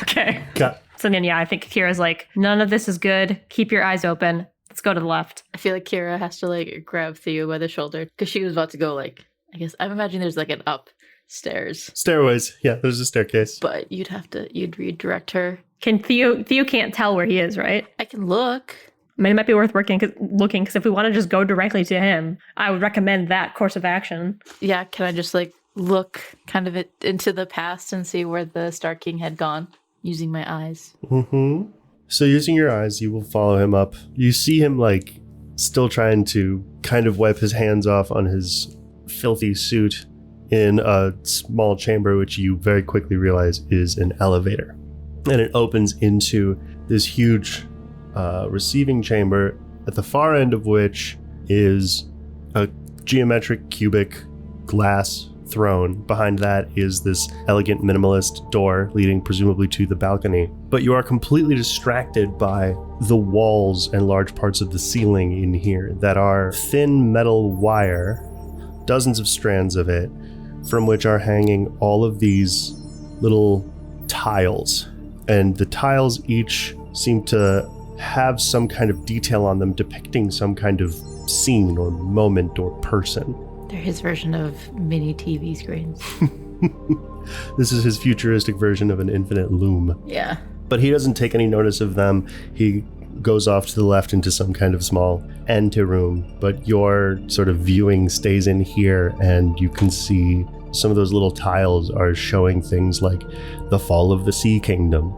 Okay. Got So then, yeah, I think Kira's like, none of this is good. Keep your eyes open. Let's go to the left. I feel like Kira has to like grab Theo by the shoulder because she was about to go like, I guess I'm imagining there's like an upstairs. Stairways. Yeah, there's a staircase. But you'd redirect her. Can Theo can't tell where he is, right? I can look. I mean, it might be worth looking because if we want to just go directly to him, I would recommend that course of action. Yeah, can I just like look kind of into the past and see where the Star King had gone using my eyes? Mm-hmm. So using your eyes, you will follow him up. You see him like still trying to kind of wipe his hands off on his filthy suit in a small chamber, which you very quickly realize is an elevator. And it opens into this huge receiving chamber, at the far end of which is a geometric cubic glass throne. Behind that is this elegant minimalist door leading presumably to the balcony. But you are completely distracted by the walls and large parts of the ceiling in here that are thin metal wire, dozens of strands of it, from which are hanging all of these little tiles. And the tiles each seem to have some kind of detail on them depicting some kind of scene or moment or person. They're his version of mini TV screens. This is his futuristic version of an infinite loom. Yeah. But he doesn't take any notice of them. He goes off to the left into some kind of small anteroom, but your sort of viewing stays in here, and you can see some of those little tiles are showing things like the fall of the Sea Kingdom,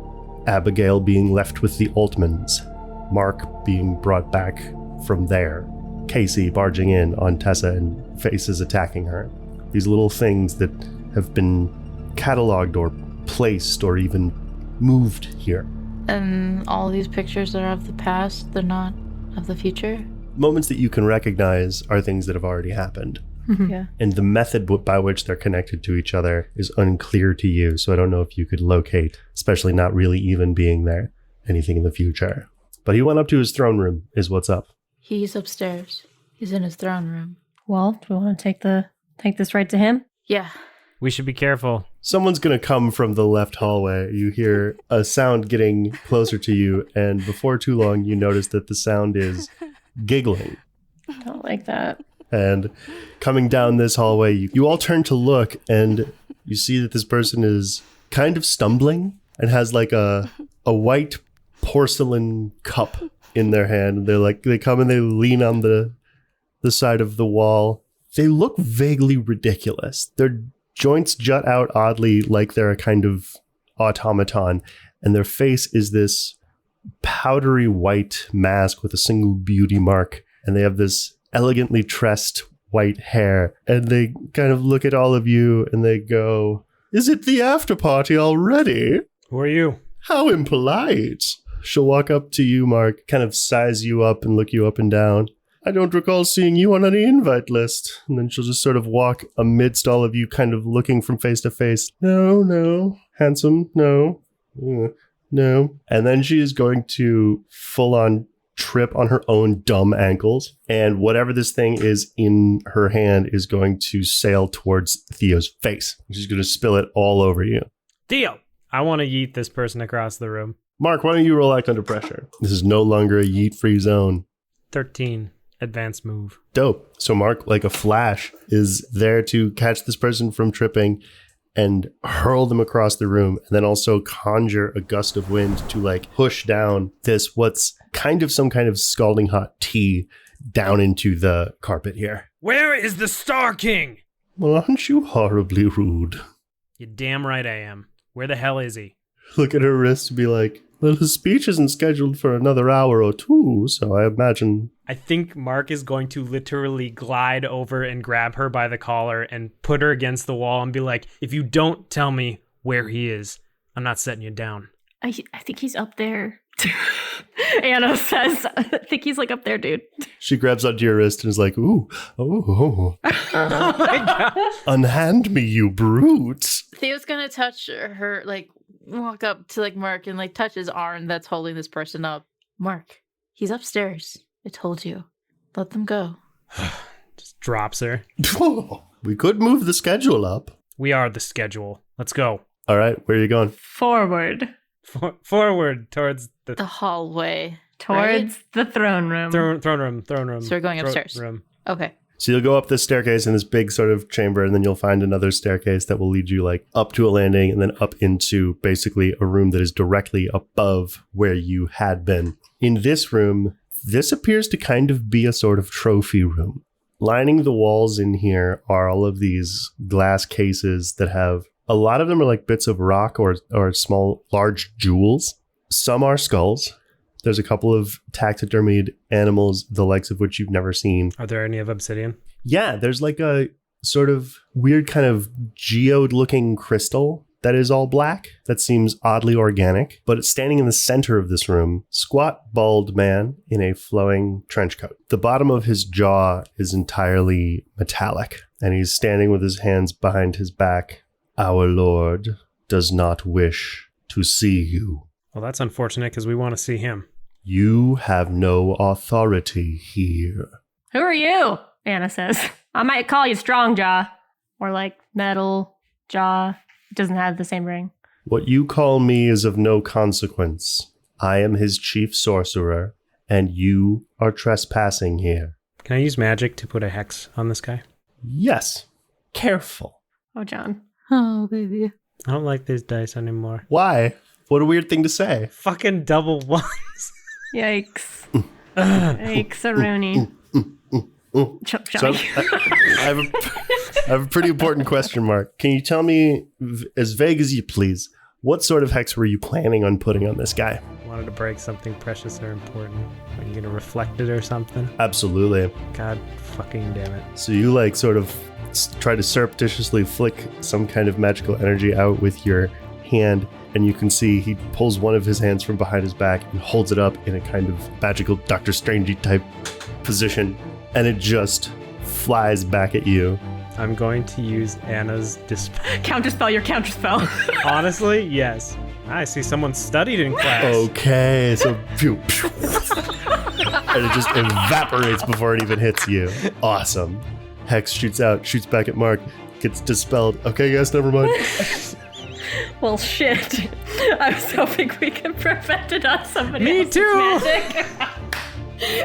Abigail being left with the Altmans, Mark being brought back from there, Casey barging in on Tessa and faces attacking her. These little things that have been cataloged or placed or even moved here. And all these pictures are of the past, they're not of the future? Moments that you can recognize are things that have already happened. Mm-hmm. Yeah. And the method by which they're connected to each other is unclear to you, so I don't know if you could locate, especially not really even being there, anything in the future. But he went up to his throne room, is what's up. He's upstairs. He's in his throne room. Well, do we want to take this right to him? Yeah. We should be careful. Someone's going to come from the left hallway. You hear a sound getting closer to you, and before too long, you notice that the sound is giggling. I don't like that. And coming down this hallway, you all turn to look, and you see that this person is kind of stumbling and has like a white porcelain cup in their hand. They come and they lean on the side of the wall. They look vaguely ridiculous. Their joints jut out oddly like they're a kind of automaton, and their face is this powdery white mask with a single beauty mark, and they have this elegantly tressed white hair, and they kind of look at all of you and they go, "Is it the after party already? Who are you?" How impolite." She'll walk up to you, Mark, kind of size you up and look you up and down. "I don't recall seeing you on any invite list." And then she'll just sort of walk amidst all of you, kind of looking from face to face. No. Handsome, no. No. And then she is going to full on trip on her own dumb ankles, and whatever this thing is in her hand is going to sail towards Theo's face. She's going to spill it all over you. Theo! I want to yeet this person across the room. Mark, why don't you roll act under pressure? This is no longer a yeet-free zone. 13. Advanced move. Dope. So Mark, like a flash, is there to catch this person from tripping and hurl them across the room, and then also conjure a gust of wind to like push down this what's kind of some kind of scalding hot tea down into the carpet here. Where is the Star King? Well, aren't you horribly rude? You're damn right I am. Where the hell is he? Look at her wrist and be like, well, his speech isn't scheduled for another hour or two, so I imagine... I think Mark is going to literally glide over and grab her by the collar and put her against the wall and be like, if you don't tell me where he is, I'm not setting you down. I think he's up there. Anna says, I think he's like up there, dude. She grabs onto your wrist and is like, ooh, oh my God. Unhand me, you brute. Theo's gonna touch her, like, walk up to, like, Mark and, like, touch his arm that's holding this person up. Mark, he's upstairs. I told you. Let them go. Just drops her. We could move the schedule up. We are the schedule. Let's go. All right, where are you going? Forward. Forward towards The hallway. Towards the throne room. throne room. So we're going upstairs. Room. Okay. So you'll go up this staircase in this big sort of chamber, and then you'll find another staircase that will lead you like up to a landing and then up into basically a room that is directly above where you had been. In this room, this appears to kind of be a sort of trophy room. Lining the walls in here are all of these glass cases that have, a lot of them are like bits of rock or small, large jewels. Some are skulls. There's a couple of taxidermied animals, the likes of which you've never seen. Are there any of obsidian? Yeah, there's like a sort of weird kind of geode-looking crystal that is all black. That seems oddly organic. But it's standing in the center of this room, squat, bald man in a flowing trench coat. The bottom of his jaw is entirely metallic, and he's standing with his hands behind his back. Our Lord does not wish to see you. Well, that's unfortunate because we want to see him. You have no authority here. Who are you? Anna says. I might call you Strong Jaw. Or like Metal Jaw. It doesn't have the same ring. What you call me is of no consequence. I am his chief sorcerer, and you are trespassing here. Can I use magic to put a hex on this guy? Yes. Careful. Oh, John. Oh, baby. I don't like these dice anymore. Why? What a weird thing to say. Fucking double ones. Yikes. Yikes, Rooney. So I have a pretty important question, Mark. Can you tell me, as vague as you please, what sort of hex were you planning on putting on this guy? Wanted to break something precious or important. Are you gonna reflect it or something? Absolutely. God fucking damn it. So you like sort of try to surreptitiously flick some kind of magical energy out with your hand, and you can see he pulls one of his hands from behind his back and holds it up in a kind of magical Doctor Strangey type position, and it just flies back at you. I'm going to use Anna's dispel. Counterspell your counterspell. Honestly, yes. I see someone studied in class. Okay, so pew, pew, and it just evaporates before it even hits you. Awesome. Hex shoots out, shoots back at Mark, gets dispelled. Okay, guys, never mind. Well, shit. I was hoping we could prevent it on somebody Me else's too. magic.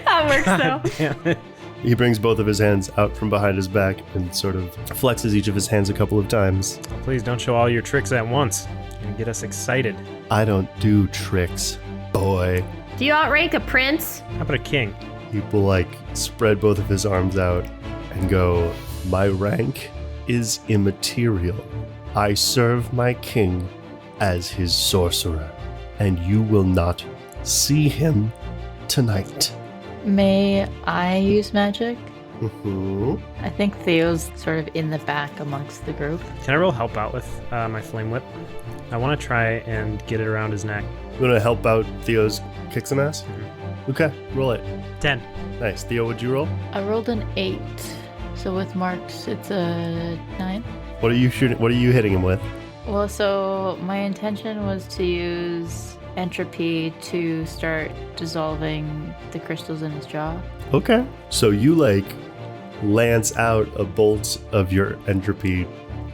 That works though. Damn it. He brings both of his hands out from behind his back and sort of flexes each of his hands a couple of times. Please don't show all your tricks at once and get us excited. I don't do tricks, boy. Do you outrank a prince? How about a king? He will like spread both of his arms out and go, my rank is immaterial. I serve my king as his sorcerer, and you will not see him tonight. May I use magic? Mm-hmm. I think Theo's sort of in the back amongst the group. Can I roll help out with my flame whip? I want to try and get it around his neck. You want to help out Theo's kick some ass? Mm-hmm. Okay, roll it. 10. Nice. Theo, what'd you roll? I rolled an 8. So with marks, it's a 9. What are you shooting? What are you hitting him with? Well, so my intention was to use entropy to start dissolving the crystals in his jaw. Okay. So you like lance out a bolt of your entropy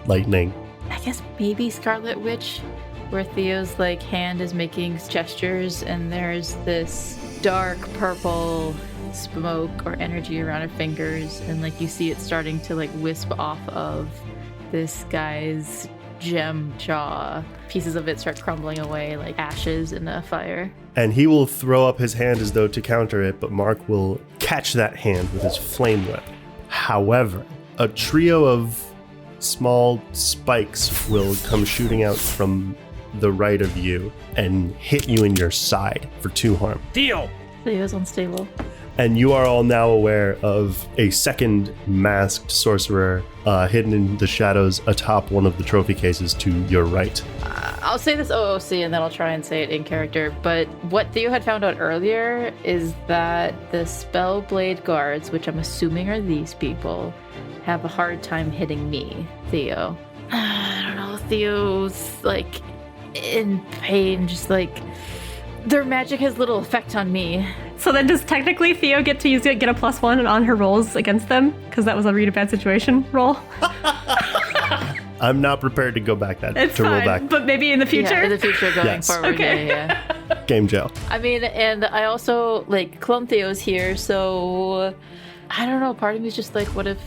lightning. I guess maybe Scarlet Witch, where Theo's like hand is making gestures and there's this dark purple smoke or energy around her fingers, and like you see it starting to like wisp off of this guy's gem jaw. Pieces of it start crumbling away like ashes in a fire. And he will throw up his hand as though to counter it, but Mark will catch that hand with his flame whip. However, a trio of small spikes will come shooting out from the right of you and hit you in your side for 2 harm. Theo! Theo's unstable. And you are all now aware of a second masked sorcerer hidden in the shadows atop one of the trophy cases to your right. I'll say this OOC and then I'll try and say it in character, but what Theo had found out earlier is that the Spellblade guards, which I'm assuming are these people, have a hard time hitting me, Theo. I don't know, Theo's like in pain, just like Their magic has little effect on me. So then does technically Theo get to get a +1 on her rolls against them? Because that was a read a bad situation roll. I'm not prepared to go back It's to roll fine, back. but maybe in the future? Yeah, in the future going Yes. forward. Okay. Yeah. Game jail. I mean, and I also, like, Clone Theo's here, so I don't know. Part of me is just like, what if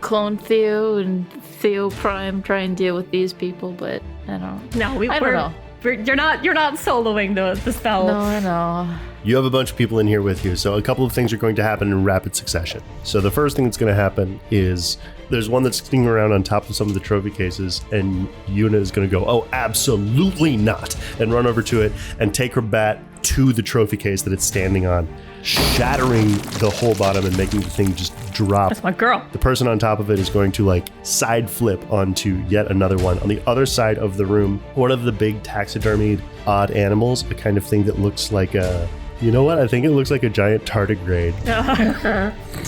Clone Theo and Theo Prime try and deal with these people? But I don't. No, I don't know. You're not soloing the spell. No, I know. You have a bunch of people in here with you, so a couple of things are going to happen in rapid succession. So the first thing that's going to happen is there's one that's sitting around on top of some of the trophy cases, and Yuna is going to go, oh, absolutely not, and run over to it and take her bat to the trophy case that it's standing on, shattering the whole bottom and making the thing just drop. That's my girl. The person on top of it is going to like side flip onto yet another one. On the other side of the room, one of the big taxidermied odd animals, a kind of thing that looks like a, you know what? I think it looks like a giant tardigrade.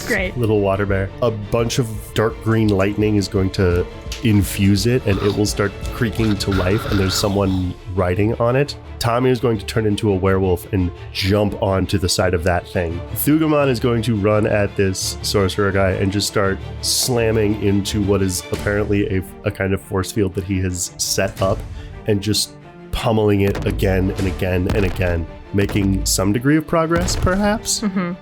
Great. Little water bear. A bunch of dark green lightning is going to infuse it and it will start creaking to life, and there's someone riding on it. Tommy is going to turn into a werewolf and jump onto the side of that thing. Thugaman is going to run at this sorcerer guy and just start slamming into what is apparently a kind of force field that he has set up, and just pummeling it again and again and again, making some degree of progress, perhaps. Mm-hmm.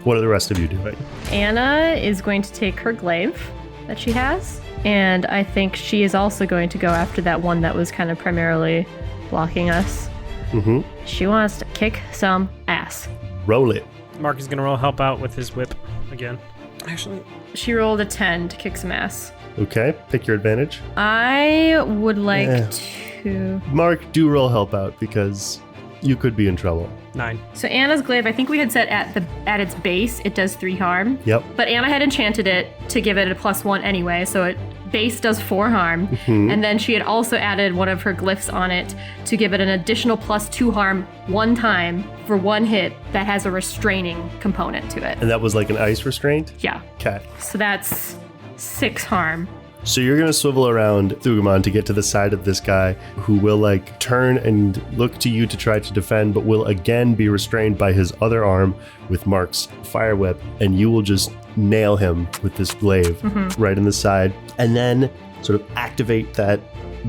What are the rest of you doing? Anna is going to take her glaive that she has, and I think she is also going to go after that one that was kind of primarily blocking us. Mm-hmm. She wants to kick some ass. Roll it. Mark is going to roll help out with his whip again. Actually, she rolled a 10 to kick some ass. Okay, pick your advantage. I would like Yeah. to... Mark, do roll help out because you could be in trouble. 9. So Anna's glaive, I think we had said at its base, it does 3 harm. Yep. But Anna had enchanted it to give it a +1 anyway, so it base does 4 harm. Mhm. And then she had also added one of her glyphs on it to give it an additional +2 harm one time for one hit that has a restraining component to it. And that was like an ice restraint? Yeah. Okay. So that's 6 harm. So you're going to swivel around Thugaman to get to the side of this guy who will like turn and look to you to try to defend, but will again be restrained by his other arm with Mark's fire whip, and you will just nail him with this glaive right in the side, and then sort of activate that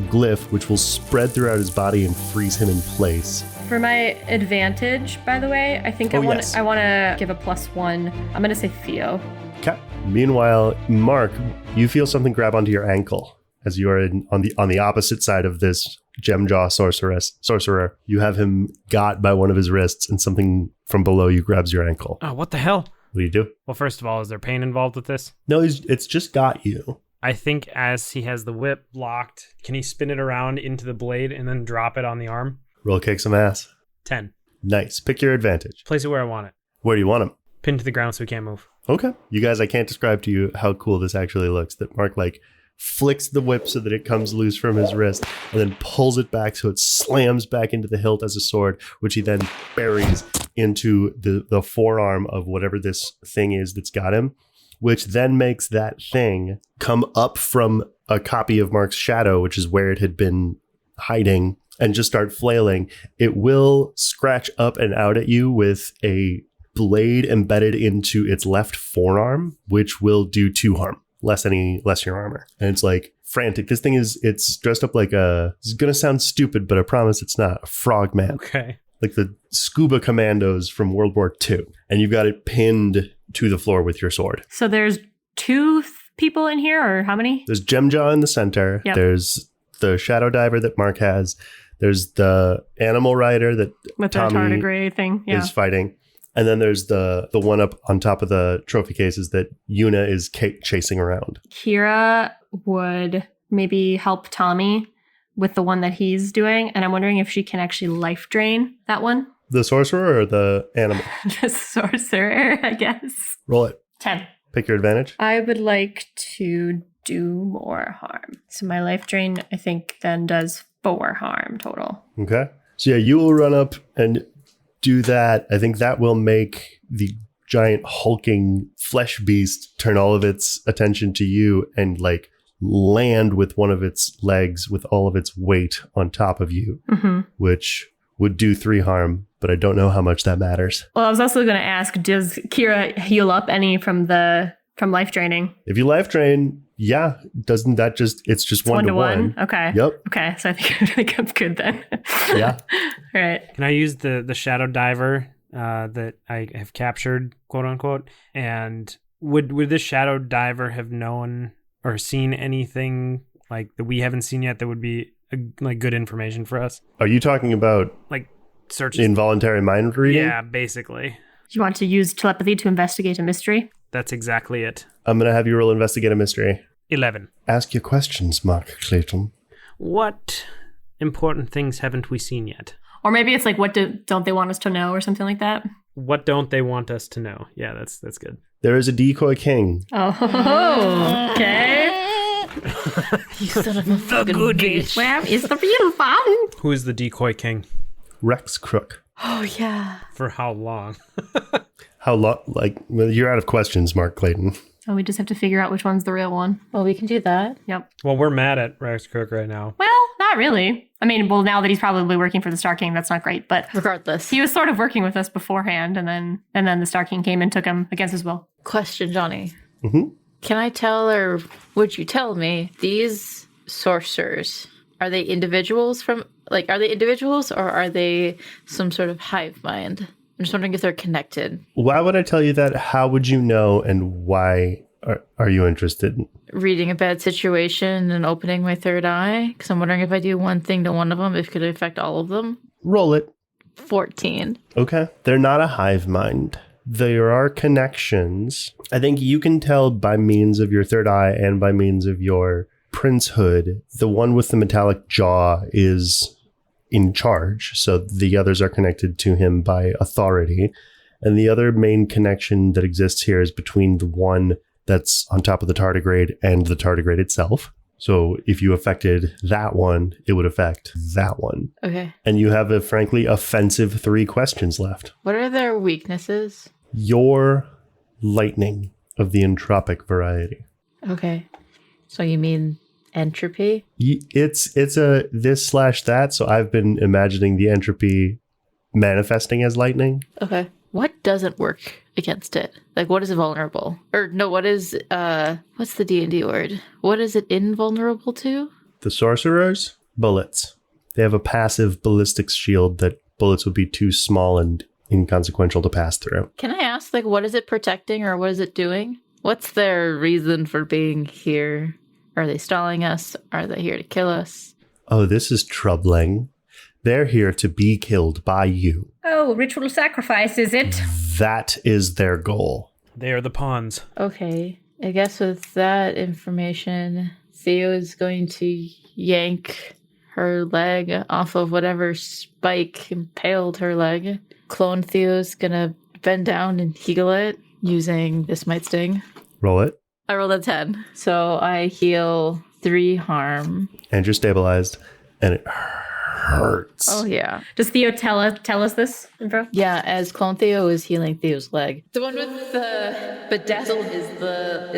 glyph, which will spread throughout his body and freeze him in place. For my advantage, by the way, I think I want to give a +1. I'm going to say Theo. Okay. Meanwhile, Mark, you feel something grab onto your ankle as you are on the opposite side of this Gemjaw sorcerer. You have him got by one of his wrists, and something from below you grabs your ankle. Oh, what the hell? What do you do? Well, first of all, is there pain involved with this? No, it's just got you. I think as he has the whip locked, can he spin it around into the blade and then drop it on the arm? Roll kick some ass. 10. Nice. Pick your advantage. Place it where I want it. Where do you want him? Pinned to the ground so he can't move. Okay. You guys, I can't describe to you how cool this actually looks. That Mark like flicks the whip so that it comes loose from his wrist and then pulls it back so it slams back into the hilt as a sword, which he then buries into the forearm of whatever this thing is that's got him, which then makes that thing come up from a copy of Mark's shadow, which is where it had been hiding, and just start flailing. It will scratch up and out at you with a blade embedded into its left forearm, which will do 2 harm, less your armor. And it's like frantic. This thing it's dressed up like it's gonna sound stupid, but I promise it's not, a frogman. Okay. Like the scuba commandos from World War II. And you've got it pinned to the floor with your sword. So there's 2 people in here, or how many? There's Gemjaw in the center. Yep. There's the shadow diver that Mark has. There's the animal rider that With the Tommy tardigrade thing. Yeah. is fighting. And then there's the one up on top of the trophy cases that Yuna is chasing around. Kira would maybe help Tommy with the one that he's doing, and I'm wondering if she can actually life drain that one. The sorcerer or the animal? The sorcerer, I guess. Roll it. 10. Pick your advantage. I would like to do more harm. So my life drain, I think, then does 4 harm total. Okay. So yeah, you will run up and do that. I think that will make the giant hulking flesh beast turn all of its attention to you and like land with one of its legs with all of its weight on top of you, which would do 3 harm, but I don't know how much that matters. Well, I was also going to ask, does Kira heal up any from life draining? If you life drain, yeah, doesn't that it's just 1-to-1? Okay. Yep. Okay, so I think I'm good then. Yeah. All right. Can I use the shadow diver that I have captured, quote unquote? And would this shadow diver have known or seen anything like that we haven't seen yet that would be like good information for us? Are you talking about like search involuntary mind reading? Yeah, basically. You want to use telepathy to investigate a mystery? That's exactly it. I'm going to have you roll investigate a mystery. 11. Ask your questions, Mark Clayton. What important things haven't we seen yet? Or maybe it's like, what don't they want us to know, or something like that? What don't they want us to know? Yeah, that's good. There is a decoy king. Oh, okay. You son of a fucking bitch. Where is the real fun? Who is the decoy king? Rex Crook. Oh, yeah. For how long? How long? You're out of questions, Mark Clayton. Oh, we just have to figure out which one's the real one. Well, we can do that. Yep. Well, we're mad at Rex Crook right now. Well, not really. I mean, well, now that he's probably working for the Star King, that's not great. But regardless, he was sort of working with us beforehand, and then the Star King came and took him against his will. Question, Johnny. Mm-hmm. Can I tell, or would you tell me, these sorcerers, are they individuals or are they some sort of hive mind? I'm just wondering if they're connected. Why would I tell you that? How would you know, and why are you interested? Reading a bad situation and opening my third eye? Because I'm wondering if I do one thing to one of them, if it could affect all of them. Roll it. 14. Okay. They're not a hive mind. There are connections. I think you can tell by means of your third eye and by means of your princehood. The one with the metallic jaw is in charge, so the others are connected to him by authority. And the other main connection that exists here is between the one that's on top of the tardigrade and the tardigrade itself. So if you affected that one, it would affect that one. Okay. And you have a frankly offensive 3 questions left. What are their weaknesses? Your lightning of the entropic variety. Okay. So you mean entropy? It's a this/that, so I've been imagining the entropy manifesting as lightning. Okay. What doesn't work against it? Like, what is vulnerable? Or no, what is, what's the D&D word? What is it invulnerable to? The sorcerers? Bullets. They have a passive ballistics shield that bullets would be too small and inconsequential to pass through. Can I ask, like, what is it protecting or what is it doing? What's their reason for being here? Are they stalling us? Are they here to kill us? Oh, this is troubling. They're here to be killed by you. Oh, ritual sacrifice, is it? That is their goal. They are the pawns. Okay. I guess with that information, Theo is going to yank her leg off of whatever spike impaled her leg. Clone Theo's gonna bend down and heal it using This Might Sting. Roll it. I rolled a 10. So I heal 3 harm. And you're stabilized. And it hurts. Oh, yeah. Does Theo tell us this info? Yeah, as Clone Theo is healing Theo's leg. The one with the bedazzled is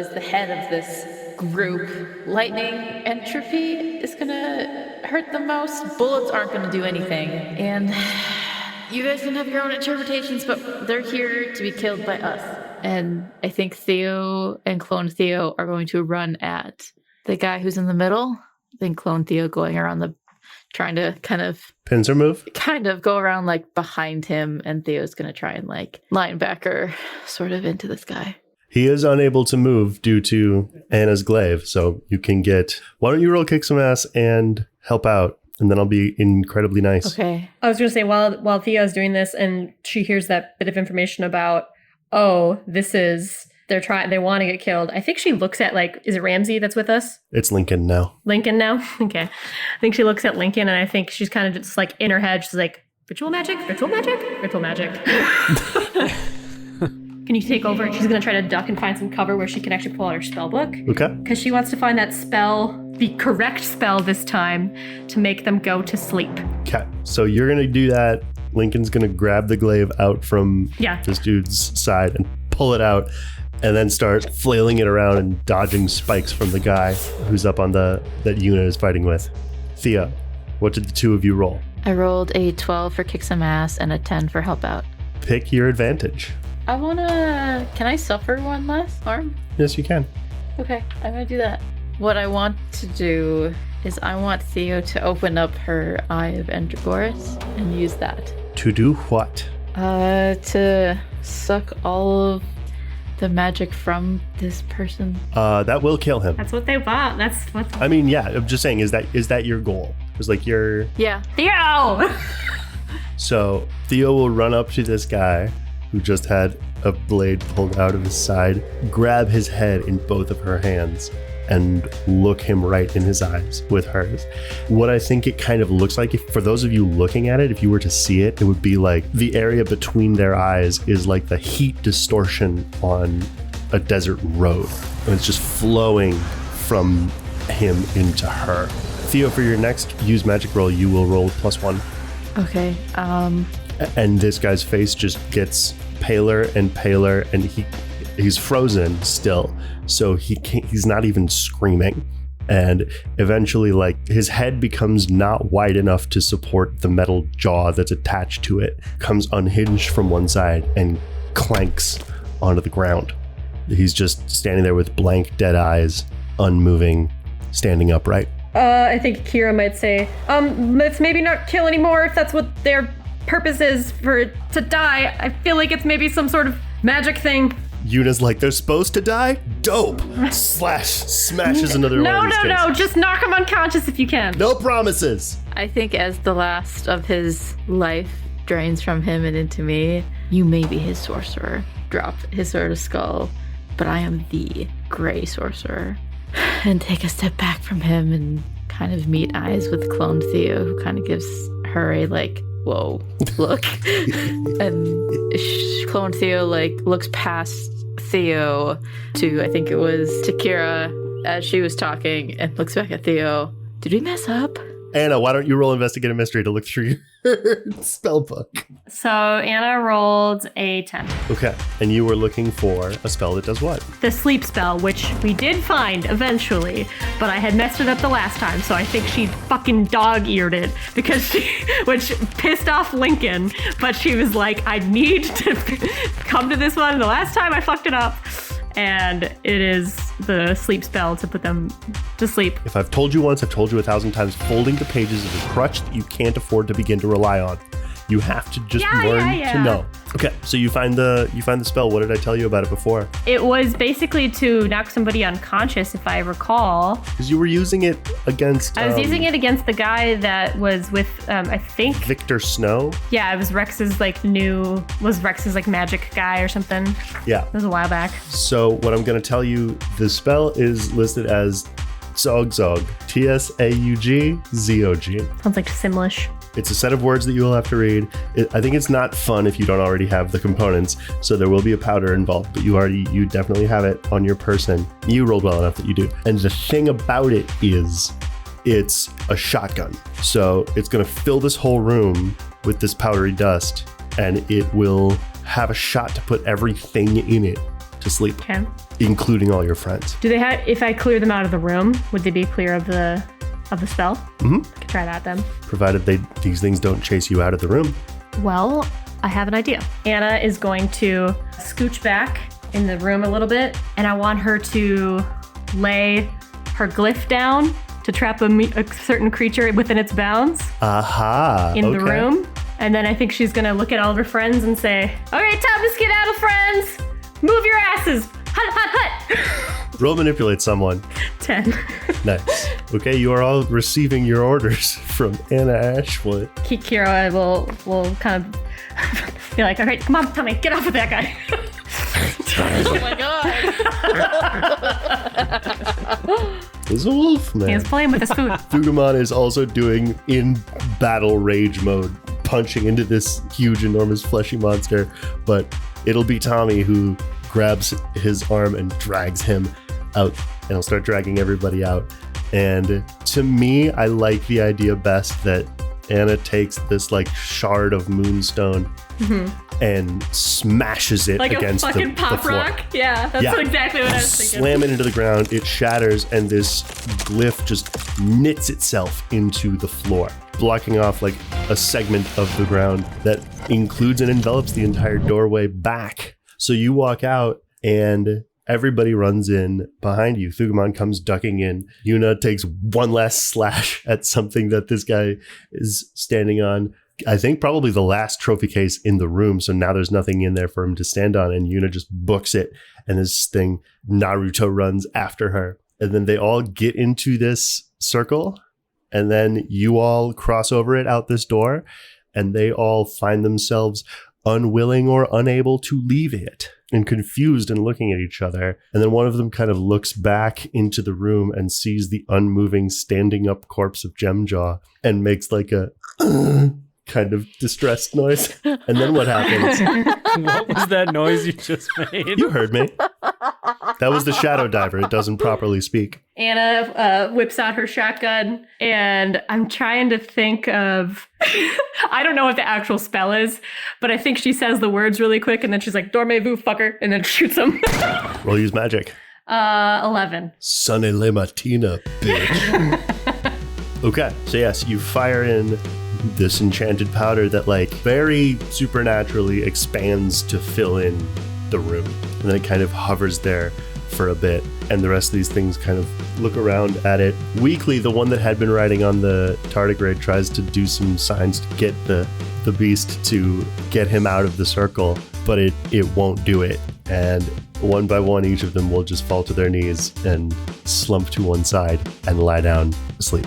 the head of this group. Lightning entropy is gonna hurt the most. Bullets aren't gonna do anything. And you guys can have your own interpretations, but they're here to be killed by us. And I think Theo and Clone Theo are going to run at the guy who's in the middle. I think Clone Theo going around trying to pincer move? Kind of go around like behind him, and Theo's going to try and like linebacker sort of into this guy. He is unable to move due to Anna's glaive, so you can why don't you roll kick some ass and help out, and then I'll be incredibly nice. Okay. I was going to say, while Theo's doing this and she hears that bit of information about, oh, they want to get killed. I think she looks at, is it Ramsey that's with us? It's Lincoln now. Lincoln now? Okay. I think she looks at Lincoln, and I think she's kind of just in her head, she's like, ritual magic, ritual magic, ritual magic. Can you take over? She's going to try to duck and find some cover where she can actually pull out her spell book. Okay. Because she wants to find that spell, the correct spell this time, to make them go to sleep. Okay. So you're going to do that. Lincoln's going to grab the glaive out from this dude's side and pull it out, and then start flailing it around and dodging spikes from the guy who's up on that unit is fighting with. Theo, what did the 2 of you roll? I rolled a 12 for kick some ass and a 10 for help out. Pick your advantage. I wanna... Can I suffer one less harm? Yes, you can. Okay, I'm gonna do that. What I want to do is I want Theo to open up her Eye of Endragoras and use that. To do what? To suck all of the magic from this person. That will kill him. That's what they want. That's what. I mean, yeah, I'm just saying, is that your goal? It's like your... Yeah. Theo! So Theo will run up to this guy who just had a blade pulled out of his side, grab his head in both of her hands, and look him right in his eyes with hers. What I think it kind of looks like, for those of you looking at it, if you were to see it, it would be like the area between their eyes is like the heat distortion on a desert road. And it's just flowing from him into her. Theo, for your next use magic roll, you will roll +1. Okay, And this guy's face just gets paler and paler, and he's frozen still, so he's not even screaming. And eventually, like, his head becomes not wide enough to support the metal jaw that's attached to it, comes unhinged from one side and clanks onto the ground. He's just standing there with blank, dead eyes, unmoving, standing upright. I think Kira might say, let's maybe not kill anymore if that's what their purpose is, for it to die. I feel like it's maybe some sort of magic thing. Yuna's like, they're supposed to die? Dope! Smashes another one. No, just knock him unconscious if you can. No promises! I think as the last of his life drains from him and into me, you may be his sorcerer. Drop his sword of skull, but I am the gray sorcerer. And take a step back from him and kind of meet eyes with cloned Theo, who kind of gives her a like, whoa look. And cloned Theo like looks past Theo to, I think it was to Kira as she was talking, and looks back at Theo. Did we mess up? Anna, why don't you roll Investigate a Mystery to look through your spell book? So Anna rolled a 10. Okay, and you were looking for a spell that does what? The sleep spell, which we did find eventually, but I had messed it up the last time, so I think she fucking dog-eared it, which pissed off Lincoln, but she was like, I need to come to this one. The last time I fucked it up. And it is the sleep spell to put them to sleep. If I've told you once, I've told you 1,000 times, folding the pages is a crutch that you can't afford to begin to rely on. You have to just learn to know. Okay, so you find the spell. What did I tell you about it before? It was basically to knock somebody unconscious, if I recall. Because you were using it against... I was using it against the guy that was with, I think... Victor Snow? Yeah, it was Rex's magic guy or something. Yeah. It was a while back. So what I'm going to tell you, the spell is listed as Zog Zog. T-S-A-U-G-Z-O-G. Sounds like Simlish. It's a set of words that you will have to read. I think it's not fun if you don't already have the components, so there will be a powder involved, but you definitely have it on your person. You rolled well enough that you do. And the thing about it is, it's a shotgun. So it's going to fill this whole room with this powdery dust, and it will have a shot to put everything in it to sleep, okay, including all your friends. Do they have? If I clear them out of the room, would they be clear of the spell? Mm-hmm. I could try that then. Provided these things don't chase you out of the room. Well, I have an idea. Anna is going to scooch back in the room a little bit, and I want her to lay her glyph down to trap a certain creature within its bounds. Aha! In the room. And then I think she's going to look at all of her friends and say, okay, time to skedaddle, friends! Move your asses! Hut, hut, hut! Roll manipulate someone. 10. Nice. Okay, you are all receiving your orders from Anna Ashwood. Kira will kind of be like, all right, come on, Tommy, get off with that guy. Oh my god. He's a wolf, man. He's playing with his food. Fugamon is also doing in battle rage mode, punching into this huge, enormous, fleshy monster, but it'll be Tommy who grabs his arm and drags him out, and he'll start dragging everybody out. And to me, I like the idea best that Anna takes this like shard of moonstone and smashes it like against a fucking the pop floor. rock. Yeah, that's exactly what I was thinking. Slam it into the ground, it shatters, and this glyph just knits itself into the floor. blocking off like a segment of the ground that includes and envelops the entire doorway back. So you walk out and everybody runs in behind you. Thugamon comes ducking in. Yuna takes one last slash at something that this guy is standing on. I think probably the last trophy case in the room. So now there's nothing in there for him to stand on. And Yuna just books it. And this thing, Naruto runs after her. And then they all get into this circle. And then you all cross over it out this door. And they all find themselves unwilling or unable to leave it and confused and looking at each other. And then one of them kind of looks back into the room and sees the unmoving standing up corpse of Gemjaw and makes like a kind of distressed noise. And then what happens? What was that noise you just made? You heard me. That was the shadow diver. It doesn't properly speak. Anna whips out her shotgun, and I'm trying to think of... I don't know what the actual spell is, but I think she says the words really quick, and then she's like, "Dormez-vous, fucker," and then shoots him. Roll use magic. 11. Sunny Le Matina, bitch. Okay, so yes, you fire in this enchanted powder that like very supernaturally expands to fill in the room. And then it kind of hovers there for a bit. And the rest of these things kind of look around at it. Weakly, the one that had been riding on the tardigrade tries to do some signs to get the beast to get him out of the circle, but it won't do it. And one by one, each of them will just fall to their knees and slump to one side and lie down asleep.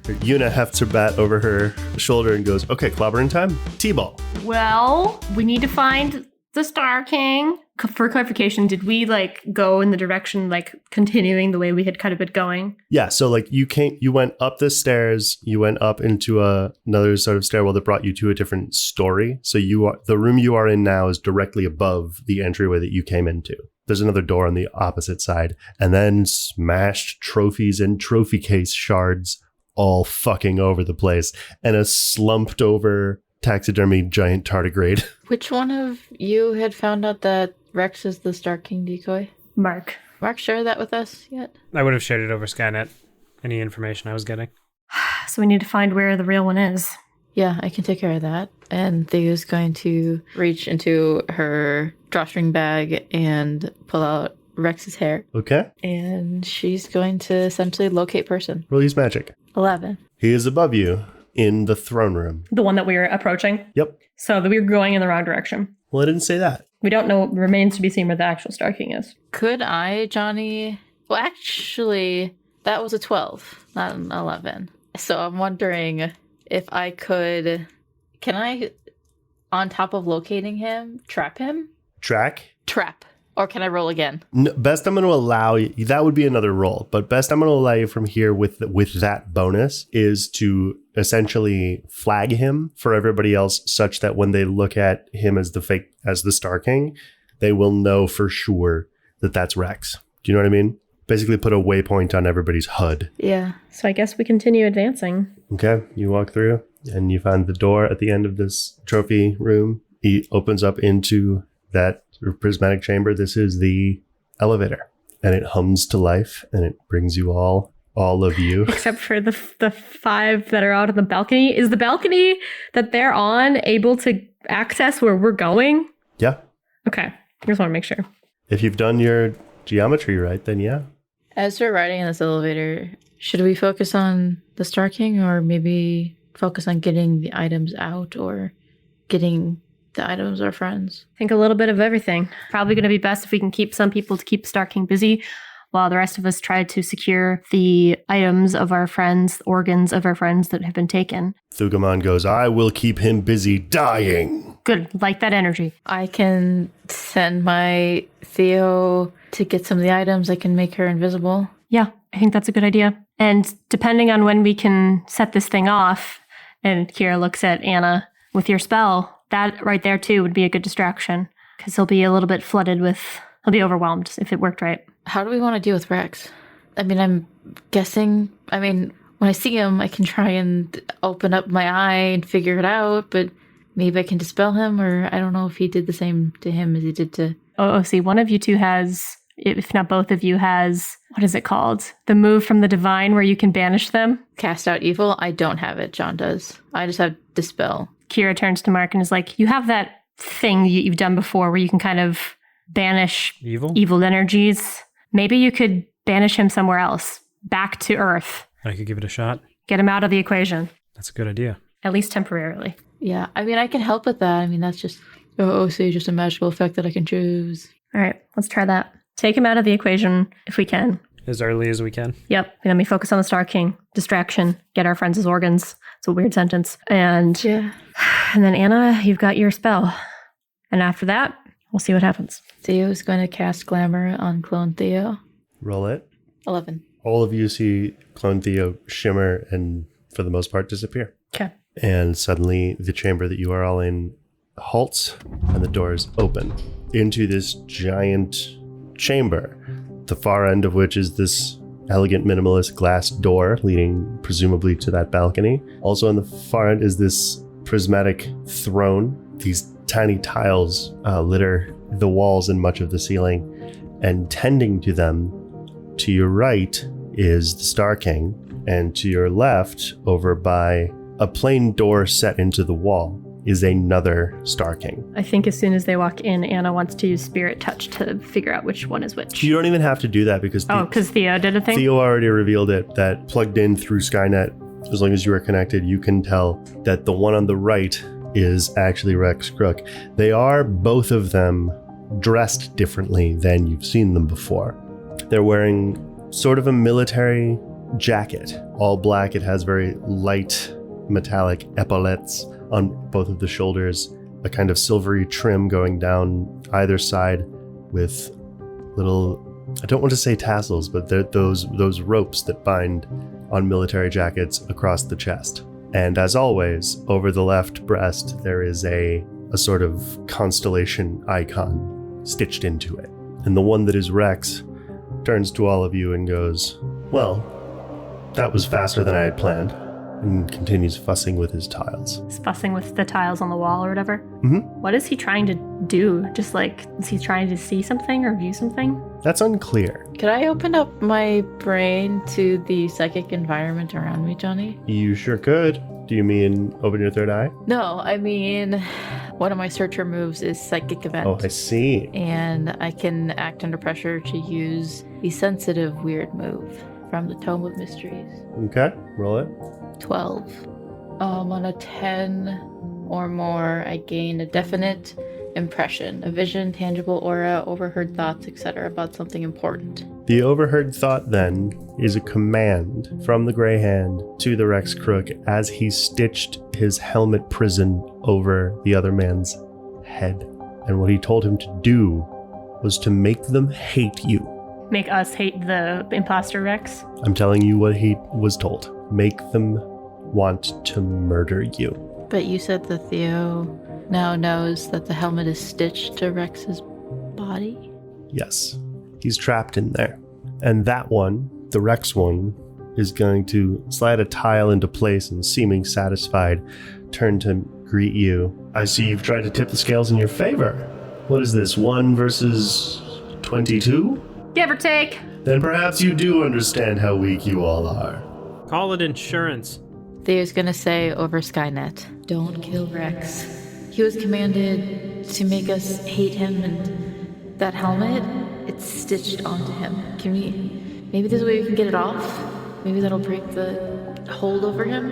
Yuna hefts her bat over her shoulder and goes, "Okay, clobbering time. T-ball." Well, we need to find the Star King. For clarification, did we like go in the direction, like continuing the way we had kind of been going? Yeah, so like you went up the stairs, you went up into another sort of stairwell that brought you to a different story. So the room you are in now is directly above the entryway that you came into. There's another door on the opposite side, and then smashed trophies and trophy case shards all fucking over the place, and a slumped over taxidermy giant tardigrade. Which one of you had found out that Rex is the Star King decoy? Mark. Mark shared that with us yet? I would have shared it over Skynet, any information I was getting. So we need to find where the real one is. Yeah, I can take care of that. And Theo's going to reach into her drawstring bag and pull out Rex's hair. Okay. And she's going to essentially locate person. Roll use magic. 11. He is above you in the throne room. The one that we were approaching? Yep. So that we were going in the wrong direction. Well, I didn't say that. We don't know. Remains to be seen where the actual Star King is. Could I, Johnny? Well, actually, that was a 12, not an 11. So I'm wondering if I could... Can I, on top of locating him, trap him? Track? Trap. Or can I roll again? No, best I'm going to allow you, that would be another roll, but best I'm going to allow you from here with that bonus is to essentially flag him for everybody else such that when they look at him as the Star King, they will know for sure that that's Rex. Do you know what I mean? Basically put a waypoint on everybody's HUD. Yeah. So I guess we continue advancing. Okay, you walk through and you find the door at the end of this trophy room. He opens up into that prismatic chamber. This is the elevator, and it hums to life, and it brings you all of you. Except for the 5 that are out on the balcony. Is the balcony that they're on able to access where we're going? Yeah. Okay. I just want to make sure. If you've done your geometry right, then yeah. As we're riding in this elevator, should we focus on the Star King or maybe focus on getting the items out or getting the items our friends? I think a little bit of everything. Probably going to be best if we can keep some people to keep Star King busy while the rest of us try to secure the items of our friends, organs of our friends that have been taken. Thugamon goes, "I will keep him busy dying." Good. Like that energy. I can send my Theo to get some of the items. I can make her invisible. Yeah, I think that's a good idea. And depending on when we can set this thing off, and Kira looks at Anna, with your spell, that right there too would be a good distraction because he'll be a little bit flooded with, he'll be overwhelmed if it worked right. How do we want to deal with Rex? I mean, I'm guessing, when I see him, I can try and open up my eye and figure it out, but maybe I can dispel him, or I don't know if he did the same to him as he did to... Oh, see, one of you two has if not both of you, has, what is it called? The move from the divine where you can banish them. Cast out evil? I don't have it. John does. I just have dispel. Kira turns to Mark and is like, you have that thing you've done before where you can kind of banish evil energies. Maybe you could banish him somewhere else, back to Earth. I could give it a shot. Get him out of the equation. That's a good idea. At least temporarily. Yeah, I mean, I can help with that. I mean, that's just, just a magical effect that I can choose. All right, let's try that. Take him out of the equation if we can. As early as we can. Yep. And then we focus on the Star King. Distraction. Get our friends as organs. It's a weird sentence. And then Anna, you've got your spell. And after that, we'll see what happens. Theo's going to cast Glamour on Clone Theo. Roll it. 11. All of you see Clone Theo shimmer and, for the most part, disappear. Okay. And suddenly, the chamber that you are all in halts, and the doors open into this giant chamber, the far end of which is this elegant minimalist glass door leading presumably to that balcony. Also on the far end is this prismatic throne. These tiny tiles litter the walls and much of the ceiling, and tending to them to your right is the Star King, and to your left, over by a plain door set into the wall, is another Star King. I think as soon as they walk in, Anna wants to use Spirit Touch to figure out which one is which. You don't even have to do that because because Theo did a thing? Theo already revealed it, that plugged in through Skynet, as long as you are connected, you can tell that the one on the right is actually Rex Crook. They are, both of them, dressed differently than you've seen them before. They're wearing sort of a military jacket, all black. It has very light metallic epaulettes on both of the shoulders, a kind of silvery trim going down either side with little, I don't want to say tassels, but they're those ropes that bind on military jackets across the chest. And as always, over the left breast, there is a sort of constellation icon stitched into it. And the one that is Rex turns to all of you and goes, well, that was faster than I had planned, and continues fussing with his tiles. He's fussing with the tiles on the wall or whatever? Mm-hmm. What is he trying to do? Just like, is he trying to see something or view something? That's unclear. Could I open up my brain to the psychic environment around me, Johnny? You sure could. Do you mean open your third eye? No, I mean, one of my searcher moves is Psychic Event. Oh, I see. And I can act under pressure to use the sensitive weird move from the Tome of Mysteries. Okay, roll it. 12. On a 10 or more, I gain a definite impression, a vision, tangible aura, overheard thoughts, etc. about something important. The overheard thought, then, is a command from the Grey Hand to the Rex Crook as he stitched his helmet prison over the other man's head. And what he told him to do was to make them hate you. Make us hate the imposter Rex? I'm telling you what he was told. Make them want to murder you. But you said that Theo now knows that the helmet is stitched to Rex's body? Yes. He's trapped in there. And that one, the Rex one, is going to slide a tile into place and, seeming satisfied, turn to greet you. I see you've tried to tip the scales in your favor. What is this, 1 versus 22? Give or take. Then perhaps you do understand how weak you all are. Call it insurance. Theo's gonna say over Skynet, don't kill Rex. He was commanded to make us hate him, and that helmet, it's stitched onto him. Can we, maybe there's a way we can get it off? Maybe that'll break the hold over him?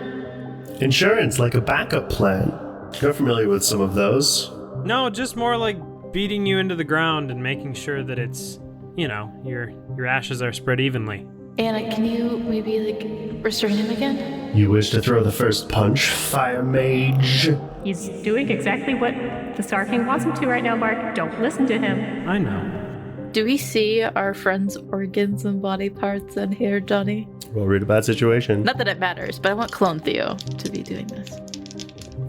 Insurance, like a backup plan. You're familiar with some of those. No, just more like beating you into the ground and making sure that it's, you know, your ashes are spread evenly. Anna, can you maybe, like, restrain him again? You wish to throw the first punch, Fire Mage? He's doing exactly what the Star King wants him to right now, Mark. Don't listen to him. I know. Do we see our friend's organs and body parts in here, Johnny? Roll read a bad situation. Not that it matters, but I want Clone Theo to be doing this.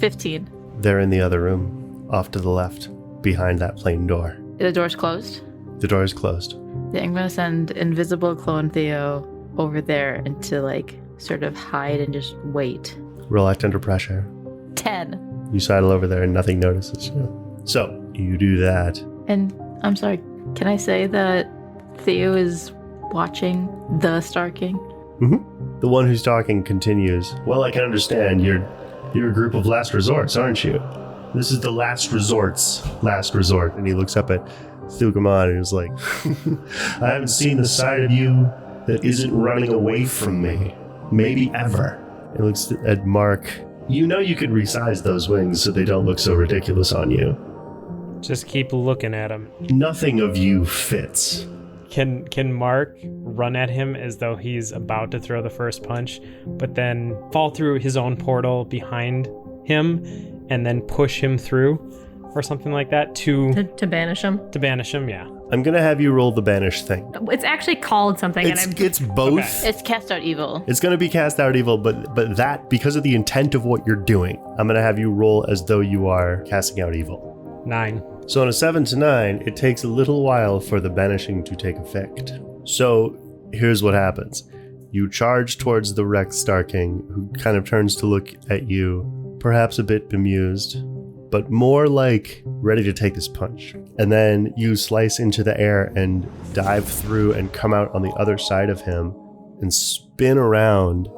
15. They're in the other room, off to the left, behind that plain door. The door's closed? The door is closed. Yeah, I'm gonna send invisible Clone Theo over there and to, like, sort of hide and just wait. Roll act under pressure. 10. You sidle over there and nothing notices you. So, you do that. And I'm sorry, can I say that Theo is watching the Star King. Mm-hmm. The one who's talking continues. Well, I can understand. You're a group of last resorts, aren't you? This is the last resort's last resort. And he looks up at Thukumon and is like, I haven't seen the side of you that isn't running away from me. Maybe ever. He looks at Mark. You know you could resize those wings so they don't look so ridiculous on you. Just keep looking at him. Nothing of you fits. Can Mark run at him as though he's about to throw the first punch, but then fall through his own portal behind him and then push him through or something like that to banish him? To banish him, yeah. I'm going to have you roll the banish thing. It's actually called something. It's both. Okay. It's cast out evil. It's going to be cast out evil, but that, because of the intent of what you're doing, I'm going to have you roll as though you are casting out evil. 9. So on a 7 to 9, it takes a little while for the banishing to take effect. So here's what happens. You charge towards the Rex Star King, who kind of turns to look at you, perhaps a bit bemused, but more like ready to take this punch. And then you slice into the air and dive through and come out on the other side of him and spin around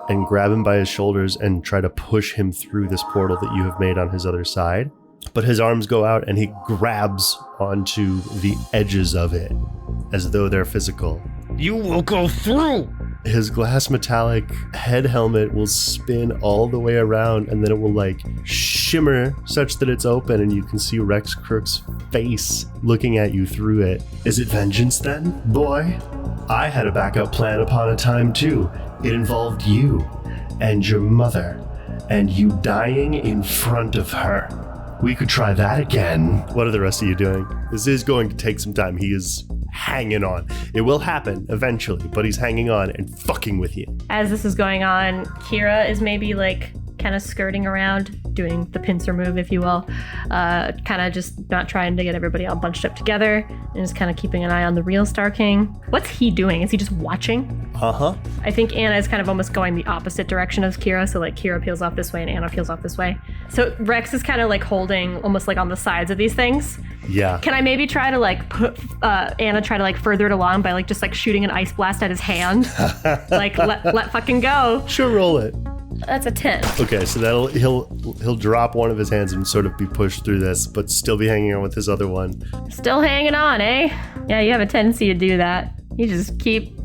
and grab him by his shoulders and try to push him through this portal that you have made on his other side. But his arms go out and he grabs onto the edges of it as though they're physical. You will go through! His glass metallic head helmet will spin all the way around and then it will like shimmer such that it's open and you can see Rex Crook's face looking at you through it. Is it vengeance then, boy? I had a backup plan upon a time too. It involved you and your mother and you dying in front of her. We could try that again. What are the rest of you doing? This is going to take some time. He is hanging on. It will happen eventually, but he's hanging on and fucking with you. As this is going on, Kira is maybe like kind of skirting around, doing the pincer move, if you will. Kind of just not trying to get everybody all bunched up together and just kind of keeping an eye on the real Star King. What's he doing? Is he just watching? Uh-huh. I think Anna is kind of almost going the opposite direction of Kira. So like Kira peels off this way and Anna peels off this way. So Rex is kind of like holding almost like on the sides of these things. Yeah. Can I maybe try to like put Anna try to like further it along by like just like shooting an ice blast at his hand? Like let fucking go. Sure, roll it. That's a 10. Okay, so he'll drop one of his hands and sort of be pushed through this, but still be hanging on with his other one. Still hanging on, eh? Yeah, you have a tendency to do that. You just keep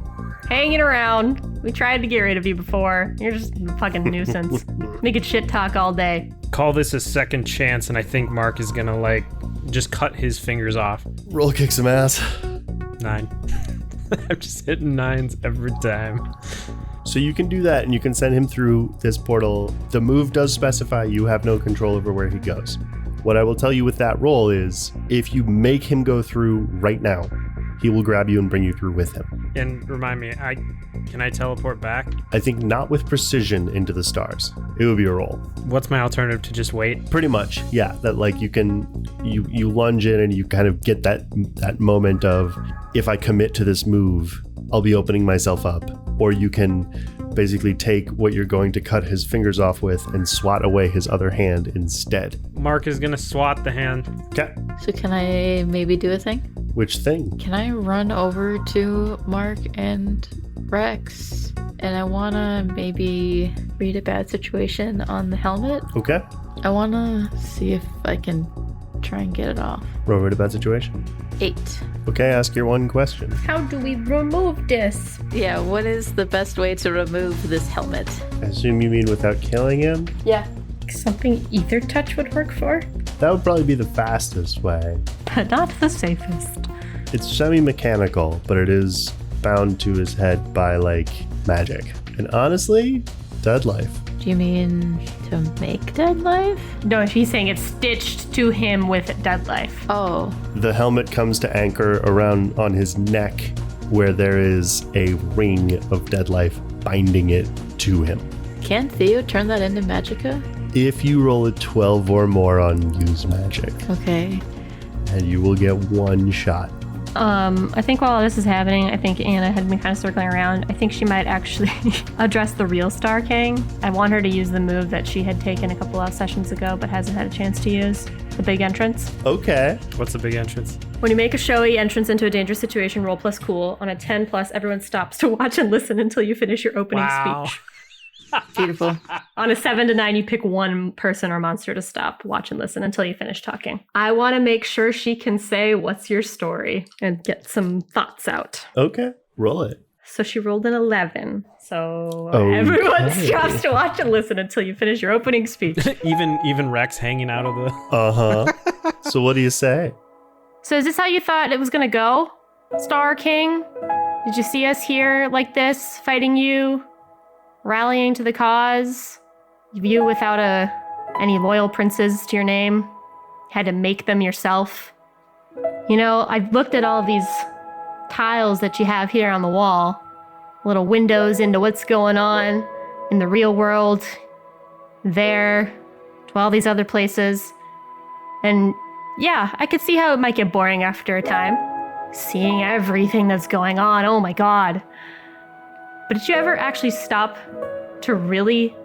hanging around. We tried to get rid of you before. You're just a fucking nuisance. Making shit talk all day. Call this a second chance, and I think Mark is gonna like just cut his fingers off. Roll kick some ass. 9. I'm just hitting 9s every time. So you can do that and you can send him through this portal. The move does specify you have no control over where he goes. What I will tell you with that roll is if you make him go through right now, he will grab you and bring you through with him. And remind me, can I teleport back? I think not with precision into the stars. It would be a roll. What's my alternative to just wait? Pretty much, yeah. That like you lunge in and you kind of get that moment of if I commit to this move, I'll be opening myself up. Or you can basically take what you're going to cut his fingers off with and swat away his other hand instead. Mark is gonna swat the hand. Okay. So can I maybe do a thing? Which thing? Can I run over to Mark and Rex? And I want to maybe read a bad situation on the helmet. Okay. I want to see if I can try and get it off. Roll rid a bad situation. 8. Okay, ask your one question. How do we remove this? Yeah, what is the best way to remove this helmet? I assume you mean without killing him? Yeah. Something ether touch would work for? That would probably be the fastest way. But not the safest. It's semi-mechanical, but it is bound to his head by, like, magic. And honestly, dead life. Do you mean to make dead life? No, she's saying it's stitched to him with dead life. Oh. The helmet comes to anchor around on his neck where there is a ring of dead life binding it to him. Can Theo turn that into magicka? If you roll a 12 or more on use magic. Okay. And you will get one shot. I think while this is happening, I think Anna had been kind of circling around. I think she might actually address the real Star King. I want her to use the move that she had taken a couple of sessions ago, but hasn't had a chance to use. The big entrance. Okay. What's the big entrance? When you make a showy entrance into a dangerous situation, roll plus cool. On a 10 plus, everyone stops to watch and listen until you finish your opening speech. Beautiful. On a 7 to 9, you pick one person or monster to stop, watch, and listen until you finish talking. I want to make sure she can say, "What's your story?" and get some thoughts out. Okay. Roll it. So she rolled an 11. So Okay. everyone stops to watch and listen until you finish your opening speech. even Rex hanging out of the... Uh-huh. So what do you say? So is this how you thought it was going to go, Star King? Did you see us here like this, fighting you? Rallying to the cause, you without any loyal princes to your name, had to make them yourself. You know, I've looked at all these tiles that you have here on the wall, little windows into what's going on in the real world, there, to all these other places. And yeah, I could see how it might get boring after a time, seeing everything that's going on. Oh my God. But did you ever actually stop to really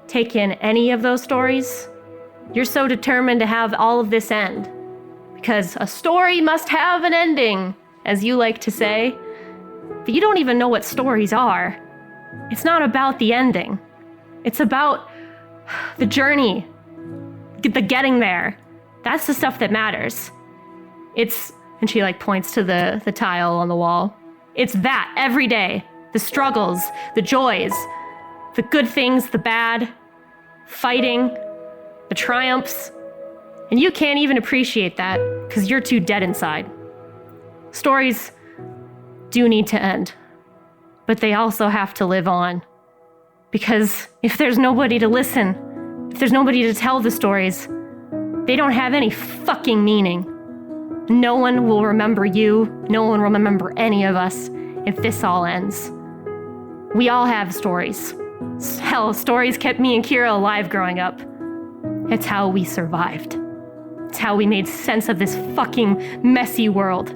take in any of those stories? You're so determined to have all of this end. Because a story must have an ending, as you like to say. But you don't even know what stories are. It's not about the ending. It's about the journey, the getting there. That's the stuff that matters. And she points to the tile on the wall. It's that every day. The struggles, the joys, the good things, the bad, fighting, the triumphs. And you can't even appreciate that because you're too dead inside. Stories do need to end, but they also have to live on. Because if there's nobody to listen, if there's nobody to tell the stories, they don't have any fucking meaning. No one will remember you. No one will remember any of us if this all ends. We all have stories. Hell, stories kept me and Kira alive growing up. It's how we survived. It's how we made sense of this fucking messy world.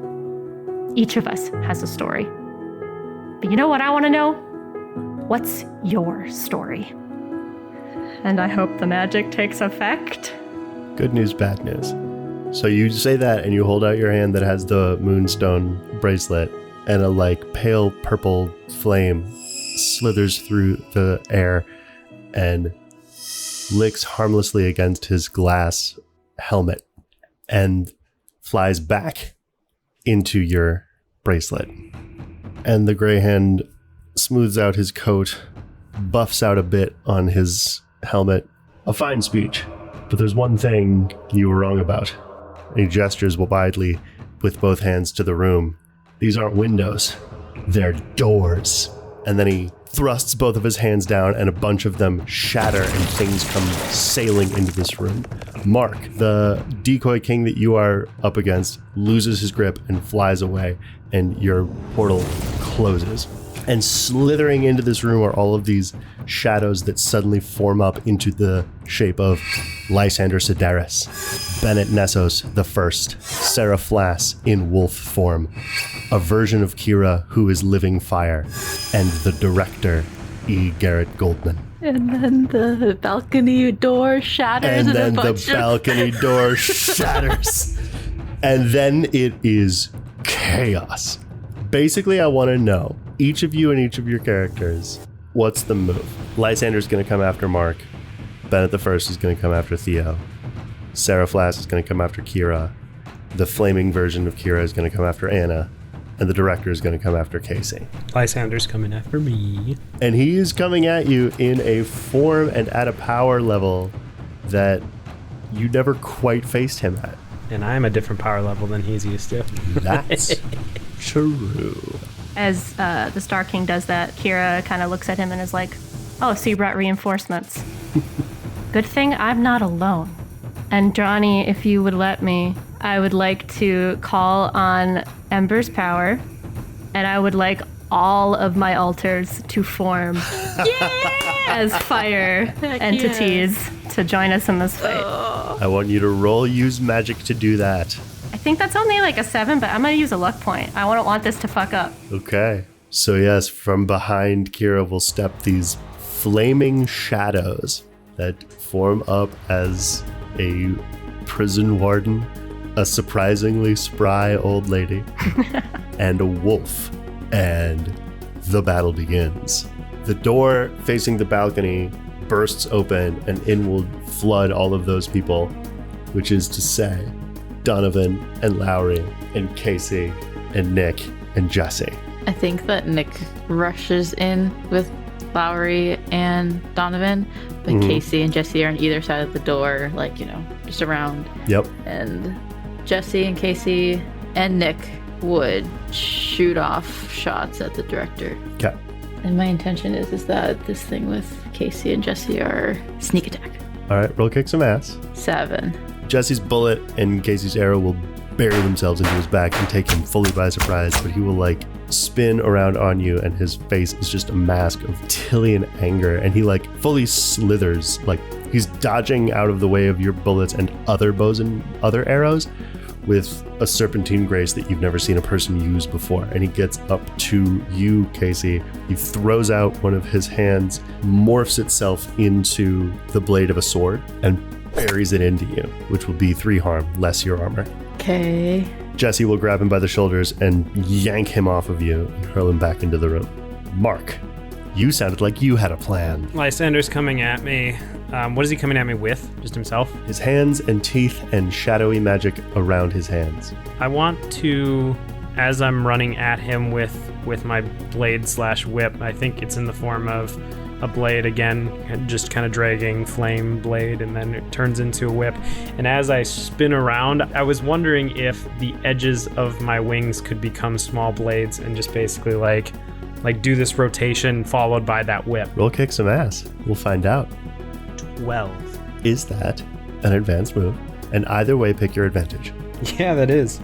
Each of us has a story. But you know what I want to know? What's your story? And I hope the magic takes effect. Good news, bad news. So you say that and you hold out your hand that has the moonstone bracelet, and a pale purple flame slithers through the air and licks harmlessly against his glass helmet and flies back into your bracelet. And the gray hand smooths out his coat, buffs out a bit on his helmet. A fine speech, but there's one thing you were wrong about. And he gestures widely with both hands to the room. These aren't windows, they're doors. And then he thrusts both of his hands down and a bunch of them shatter and things come sailing into this room. Mark, the decoy king that you are up against, loses his grip and flies away, and your portal closes. And slithering into this room are all of these shadows that suddenly form up into the shape of Lysander Sedaris, Bennett Nessos the First, Sarah Flass in wolf form, a version of Kira who is living fire, and the director, E. Garrett Goldman. And then the balcony door shatters. And then the balcony door shatters. And then it is chaos. Basically, I want to know, each of you and each of your characters, what's the move? Lysander's going to come after Mark. Bennett the First is going to come after Theo. Sarah Flass is going to come after Kira. The flaming version of Kira is going to come after Anna. And the director is going to come after Casey. Lysander's coming after me. And he is coming at you in a form and at a power level that you never quite faced him at. And I'm a different power level than he's used to. That's true. As the Star King does that, Kira kind of looks at him and is like, "Oh, so you brought reinforcements. Good thing I'm not alone." And Jonny, if you would let me, I would like to call on Ember's power, and I would like all of my altars to form as fire entities to join us in this fight. I want you to roll use magic to do that. I think that's only like a 7, but I'm going to use a luck point. I don't want this to fuck up. Okay. So yes, from behind Kira will step these flaming shadows that form up as a prison warden, a surprisingly spry old lady, and a wolf. And the battle begins. The door facing the balcony bursts open and in will flood all of those people, which is to say Donovan and Lowry and Casey and Nick and Jesse. I think that Nick rushes in with Lowry and Donovan, but Casey and Jesse are on either side of the door, like, just around. Yep. And Jesse and Casey and Nick would shoot off shots at the director. Okay. And my intention is that this thing with Casey and Jesse are sneak attack. All right, roll kick some ass. 7. Jesse's bullet and Casey's arrow will bury themselves into his back and take him fully by surprise, but he will spin around on you and his face is just a mask of Tillian anger, and he fully slithers, he's dodging out of the way of your bullets and other bows and other arrows with a serpentine grace that you've never seen a person use before. And he gets up to you, Casey. He throws out one of his hands, morphs itself into the blade of a sword, and buries it into you, which will be 3 harm, less your armor. Okay. Jesse will grab him by the shoulders and yank him off of you and hurl him back into the room. Mark, you sounded like you had a plan. Lysander's coming at me. What is he coming at me with? Just himself? His hands and teeth and shadowy magic around his hands. I want to, as I'm running at him with my blade/whip, I think it's in the form of a blade again, just kind of dragging flame blade, and then it turns into a whip. And as I spin around, I was wondering if the edges of my wings could become small blades and just basically do this rotation followed by that whip. Roll kick some ass. We'll find out. 12. Is that an advanced move? And either way, pick your advantage. Yeah, that is.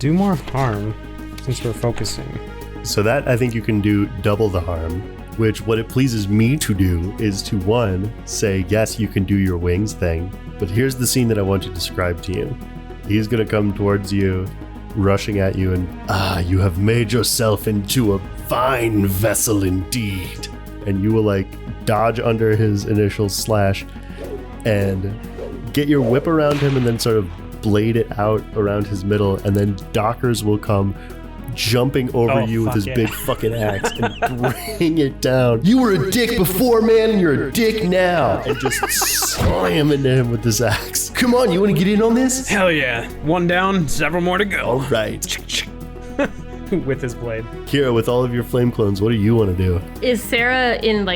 Do more harm since we're focusing. So that, I think you can do double the harm, which what it pleases me to do is to, 1, say, yes, you can do your wings thing, but here's the scene that I want to describe to you. He's going to come towards you, rushing at you, and, you have made yourself into a fine vessel indeed. And you will dodge under his initial slash and get your whip around him and then sort of blade it out around his middle, and then Dockers will come jumping over you with his big fucking axe and bring it down. You were a dick before, man, and you're a dick now. And just slam into him with this axe. Come on, you want to get in on this? Hell yeah. 1 down, several more to go. All right. With his blade. Kira, with all of your flame clones, what do you want to do? Is Sarah in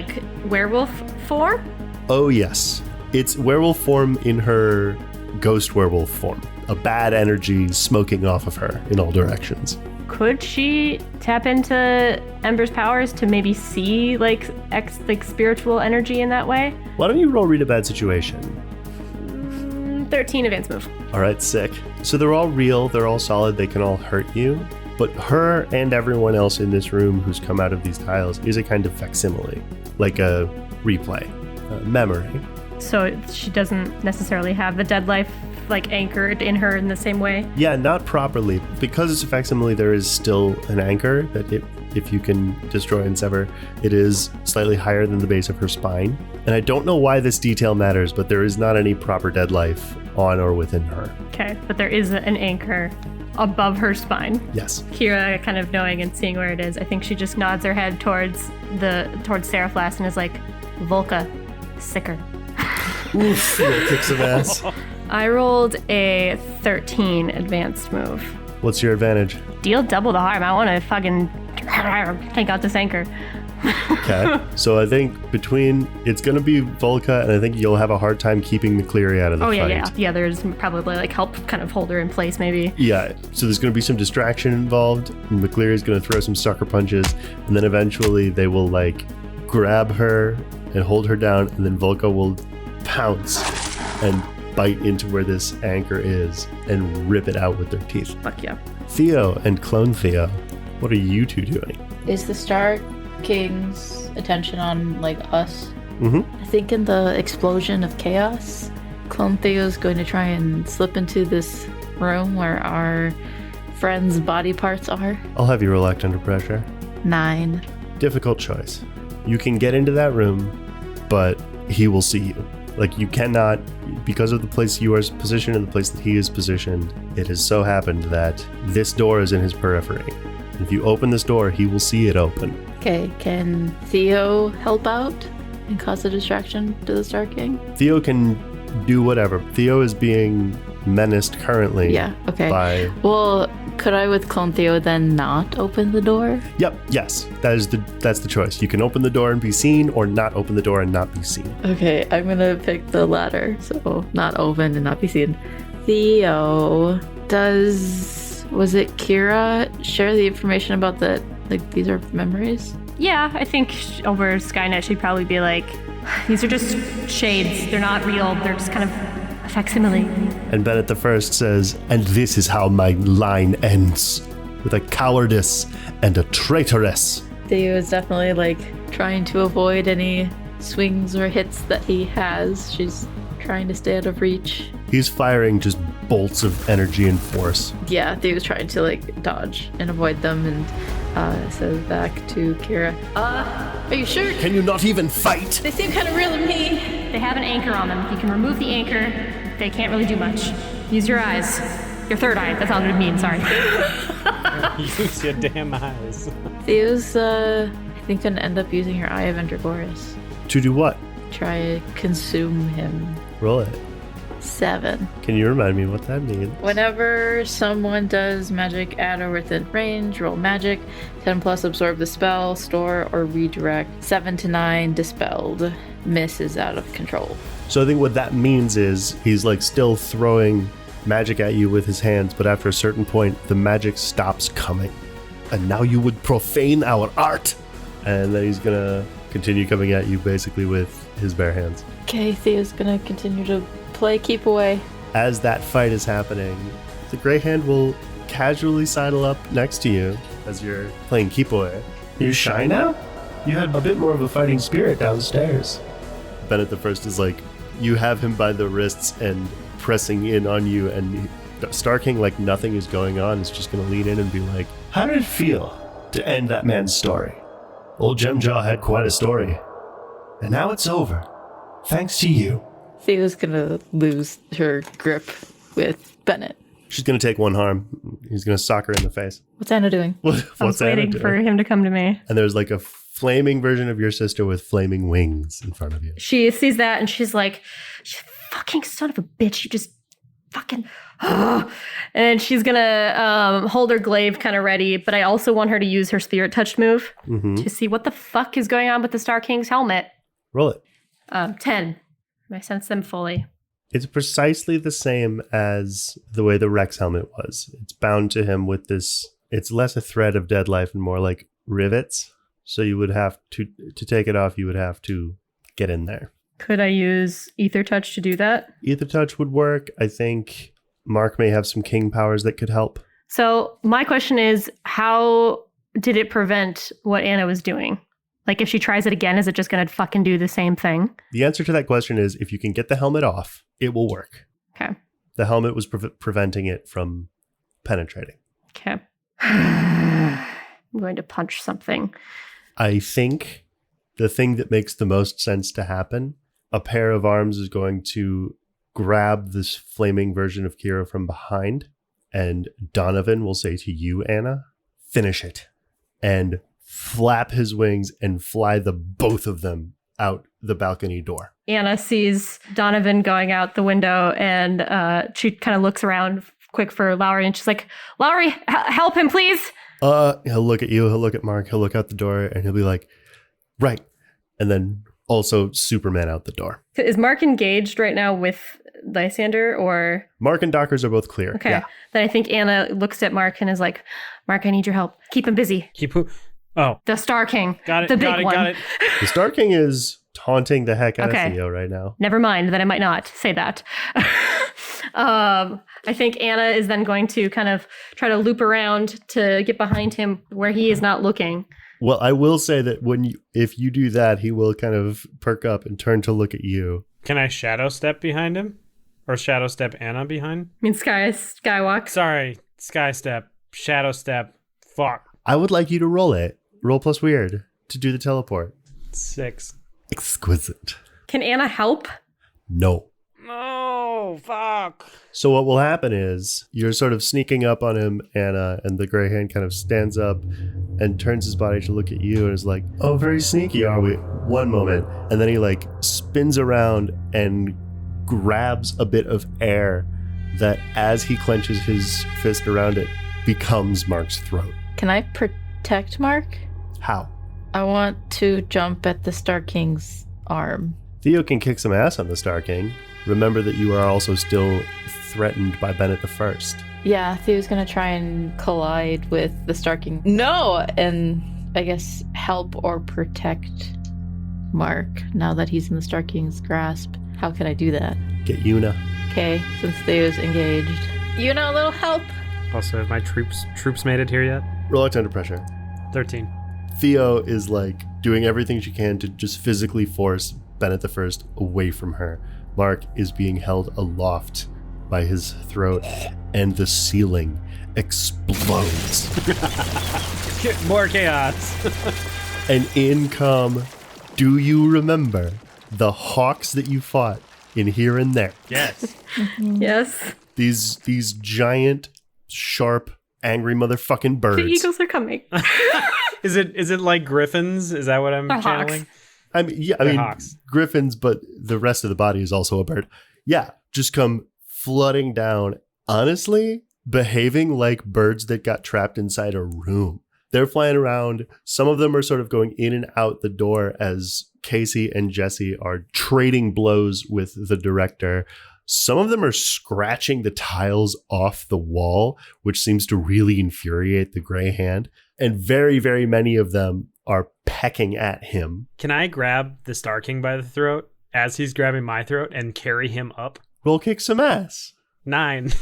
werewolf form? Oh, yes. It's werewolf form in her ghost werewolf form. A bad energy smoking off of her in all directions. Could she tap into Ember's powers to maybe see spiritual energy in that way? Why don't you roll read a bad situation? 13 advanced move. All right, sick. So they're all real, they're all solid, they can all hurt you. But her and everyone else in this room who's come out of these tiles is a kind of facsimile, like a replay, a memory. So she doesn't necessarily have the dead life anchored in her in the same way? Yeah, not properly. Because it's a facsimile, there is still an anchor that if you can destroy and sever, it is slightly higher than the base of her spine. And I don't know why this detail matters, but there is not any proper dead life on or within her. Okay, but there is an anchor above her spine. Yes. Kira, kind of knowing and seeing where it is, I think she just nods her head towards Seraphlast and is like, Volca, sicker. Oof, kick some ass. I rolled a 13 advanced move. What's your advantage? Deal double the harm. I want to fucking take out this anchor. Okay, so I think it's going to be Volca, and I think you'll have a hard time keeping the Cleary out of the fight. Yeah, there's probably help kind of hold her in place maybe. Yeah, so there's going to be some distraction involved, and McCleary's going to throw some sucker punches, and then eventually they will grab her and hold her down, and then Volca will pounce and bite into where this anchor is and rip it out with their teeth. Fuck yeah. Theo and Clone Theo, what are you two doing? Is the Star King's attention on us? Mm-hmm. I think in the explosion of chaos, Clone Theo's going to try and slip into this room where our friends' body parts are? I'll have you roll act under pressure. 9. Difficult choice. You can get into that room, but he will see you. Like, you cannot, because of the place you are positioned and the place that he is positioned, it has so happened that this door is in his periphery. If you open this door, he will see it open. Okay, can Theo help out and cause a distraction to the Star King? Theo can do whatever. Theo is being menaced currently. Yeah, okay. By... Well, could I with Clone Theo then not open the door? Yep, yes. That's the choice. You can open the door and be seen, or not open the door and not be seen. Okay, I'm gonna pick the latter. So not open and not be seen. Theo, was it Kira share the information about the, like, these are memories? Yeah, I think over Skynet she'd probably be like, these are just shades. They're not real. They're just kind of a facsimile. And Bennett the First says, and this is how my line ends, with a cowardice and a traitoress. Theo is definitely like trying to avoid any swings or hits that he has. She's trying to stay out of reach. He's firing just bolts of energy and force. Yeah, Theo's trying to like dodge and avoid them, and says back to Kira, are you sure? Can you not even fight? They seem kind of real to me. They have an anchor on them. If you can remove the anchor, they can't really do much. Use your eyes. Your third eye. That sounded mean, sorry. Use your damn eyes. Theo's, I think, gonna end up using her Eye of Endragoras. To do what? Try to consume him. Roll it. 7. Can you remind me what that means? Whenever someone does magic at or within range, roll magic. 10 plus absorb the spell, store, or redirect. 7 to 9 dispelled. Miss is out of control. So I think what that means is he's like still throwing magic at you with his hands, but after a certain point, the magic stops coming. And now you would profane our art. And then he's gonna continue coming at you basically with his bare hands. Okay, Theo's gonna continue to play keep away. As that fight is happening, the Grey Hand will casually sidle up next to you as you're playing keep away. You're shy now? You had a bit more of a fighting spirit downstairs. Bennett the First is like, you have him by the wrists and pressing in on you, and Star King, like nothing is going on, is just going to lean in and be like, how did it feel to end that man's story? Old Gemjaw had quite a story. And now it's over. Thanks to you. Theo's gonna lose her grip with Bennett. She's going to take one harm. He's going to sock her in the face. What's Anna doing? I was waiting for him to come to me. And there's like a flaming version of your sister with flaming wings in front of you. She sees that and she's like, you fucking son of a bitch, you just fucking... And she's gonna hold her glaive kind of ready, but I also want her to use her spirit touch move to see what the fuck is going on with the Star King's helmet. Roll it. 10. I sense them fully. It's precisely the same as the way the Rex helmet was. It's bound to him with this, it's less a thread of dead life and more like rivets. So you would have to take it off, you would have to get in there. Could I use Ether Touch to do that? Ether Touch would work. I think Mark may have some king powers that could help. So my question is, how did it prevent what Anna was doing? Like, if she tries it again, is it just going to fucking do the same thing? The answer to that question is, if you can get the helmet off, it will work. Okay. The helmet was preventing it from penetrating. Okay. I'm going to punch something. I think the thing that makes the most sense to happen, a pair of arms is going to grab this flaming version of Kira from behind, and Donovan will say to you, Anna, finish it. And flap his wings and fly the both of them out the balcony door. Anna sees Donovan going out the window, and she kind of looks around quick for Lowry, and she's like, Lowry, help him, please. He'll look at you, he'll look at Mark, he'll look out the door, and he'll be like, right. And then also Superman out the door. Is Mark engaged right now with Lysander, or? Mark and Dockers are both clear. Okay. Yeah. Then I think Anna looks at Mark and is like, Mark, I need your help. Keep him busy. Oh. The Star King. Got it. The big one. Got it. The Star King is taunting the heck out Okay. of Theo right now. Never mind, then I might not say that. I think Anna is then going to kind of try to loop around to get behind him where he is not looking. Well, I will say that if you do that, he will kind of perk up and turn to look at you. Can I shadow step behind him? Or shadow step Anna behind? I mean, skywalk. Sorry, sky step, shadow step. Fuck. I would like you to roll it. Roll plus weird to do the teleport. 6. Exquisite. Can Anna help? No. No, fuck. So what will happen is you're sort of sneaking up on him, Anna, and the gray hand kind of stands up and turns his body to look at you and is like, oh, very sneaky, are we? One moment. And then he like spins around and grabs a bit of air that, as he clenches his fist around it, becomes Mark's throat. Can I protect Mark? How? I want to jump at the Star King's arm. Theo can kick some ass on the Star King. Remember that you are also still threatened by Bennett the First. Yeah, Theo's gonna try and collide with the Star King. No! And I guess help or protect Mark now that he's in the Star King's grasp. How can I do that? Get Yuna. Okay, since Theo's engaged. Yuna, a little help! Also, have my troops made it here yet? Roll act under pressure. 13. Theo is like doing everything she can to just physically force Bennett the First away from her. Mark is being held aloft by his throat, and the ceiling explodes. More chaos. And in come, do you remember the hawks that you fought in Here and There? Yes. Yes. These giant, sharp, angry motherfucking birds. The eagles are coming. Is it like griffins? Is that what I'm They're channeling? hawks. I mean, hawks. griffins, but the rest of the body is also a bird. Yeah, just come flooding down. Honestly, behaving like birds that got trapped inside a room. They're flying around. Some of them are sort of going in and out the door as Casey and Jesse are trading blows with the director. Some of them are scratching the tiles off the wall, which seems to really infuriate the gray hand. And very, very many of them are pecking at him. Can I grab the Star King by the throat as he's grabbing my throat and carry him up? Roll kick some ass. 9.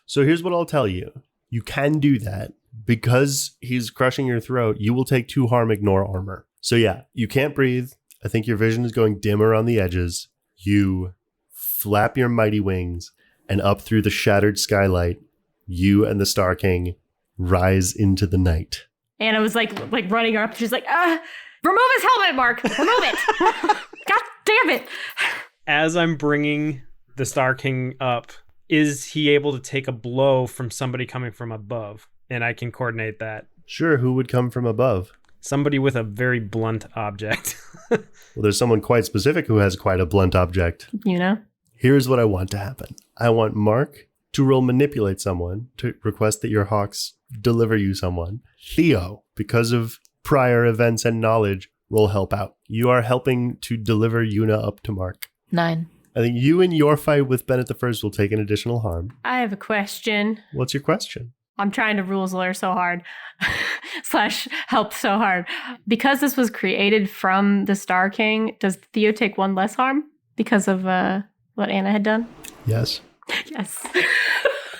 So here's what I'll tell you. You can do that. Because he's crushing your throat, you will take 2 harm, ignore armor. So yeah, you can't breathe. I think your vision is going dimmer on the edges. You flap your mighty wings, and up through the shattered skylight, you and the Star King rise into the night. Anna was like running her up. She's like, remove his helmet, Mark. Remove it. God damn it. As I'm bringing the Star King up, is he able to take a blow from somebody coming from above? And I can coordinate that. Sure, who would come from above? Somebody with a very blunt object. Well, there's someone quite specific who has quite a blunt object. You know? Here's what I want to happen. I want Mark to roll manipulate someone, to request that your hawks deliver you someone. Theo, because of prior events and knowledge, roll help out. You are helping to deliver Yuna up to Mark. 9. I think you in your fight with Bennett the First will take an additional harm. I have a question. What's your question? I'm trying to rules lawyer so hard / help so hard. Because this was created from the Star King, does Theo take 1 less harm because of what Anna had done? Yes. Yes.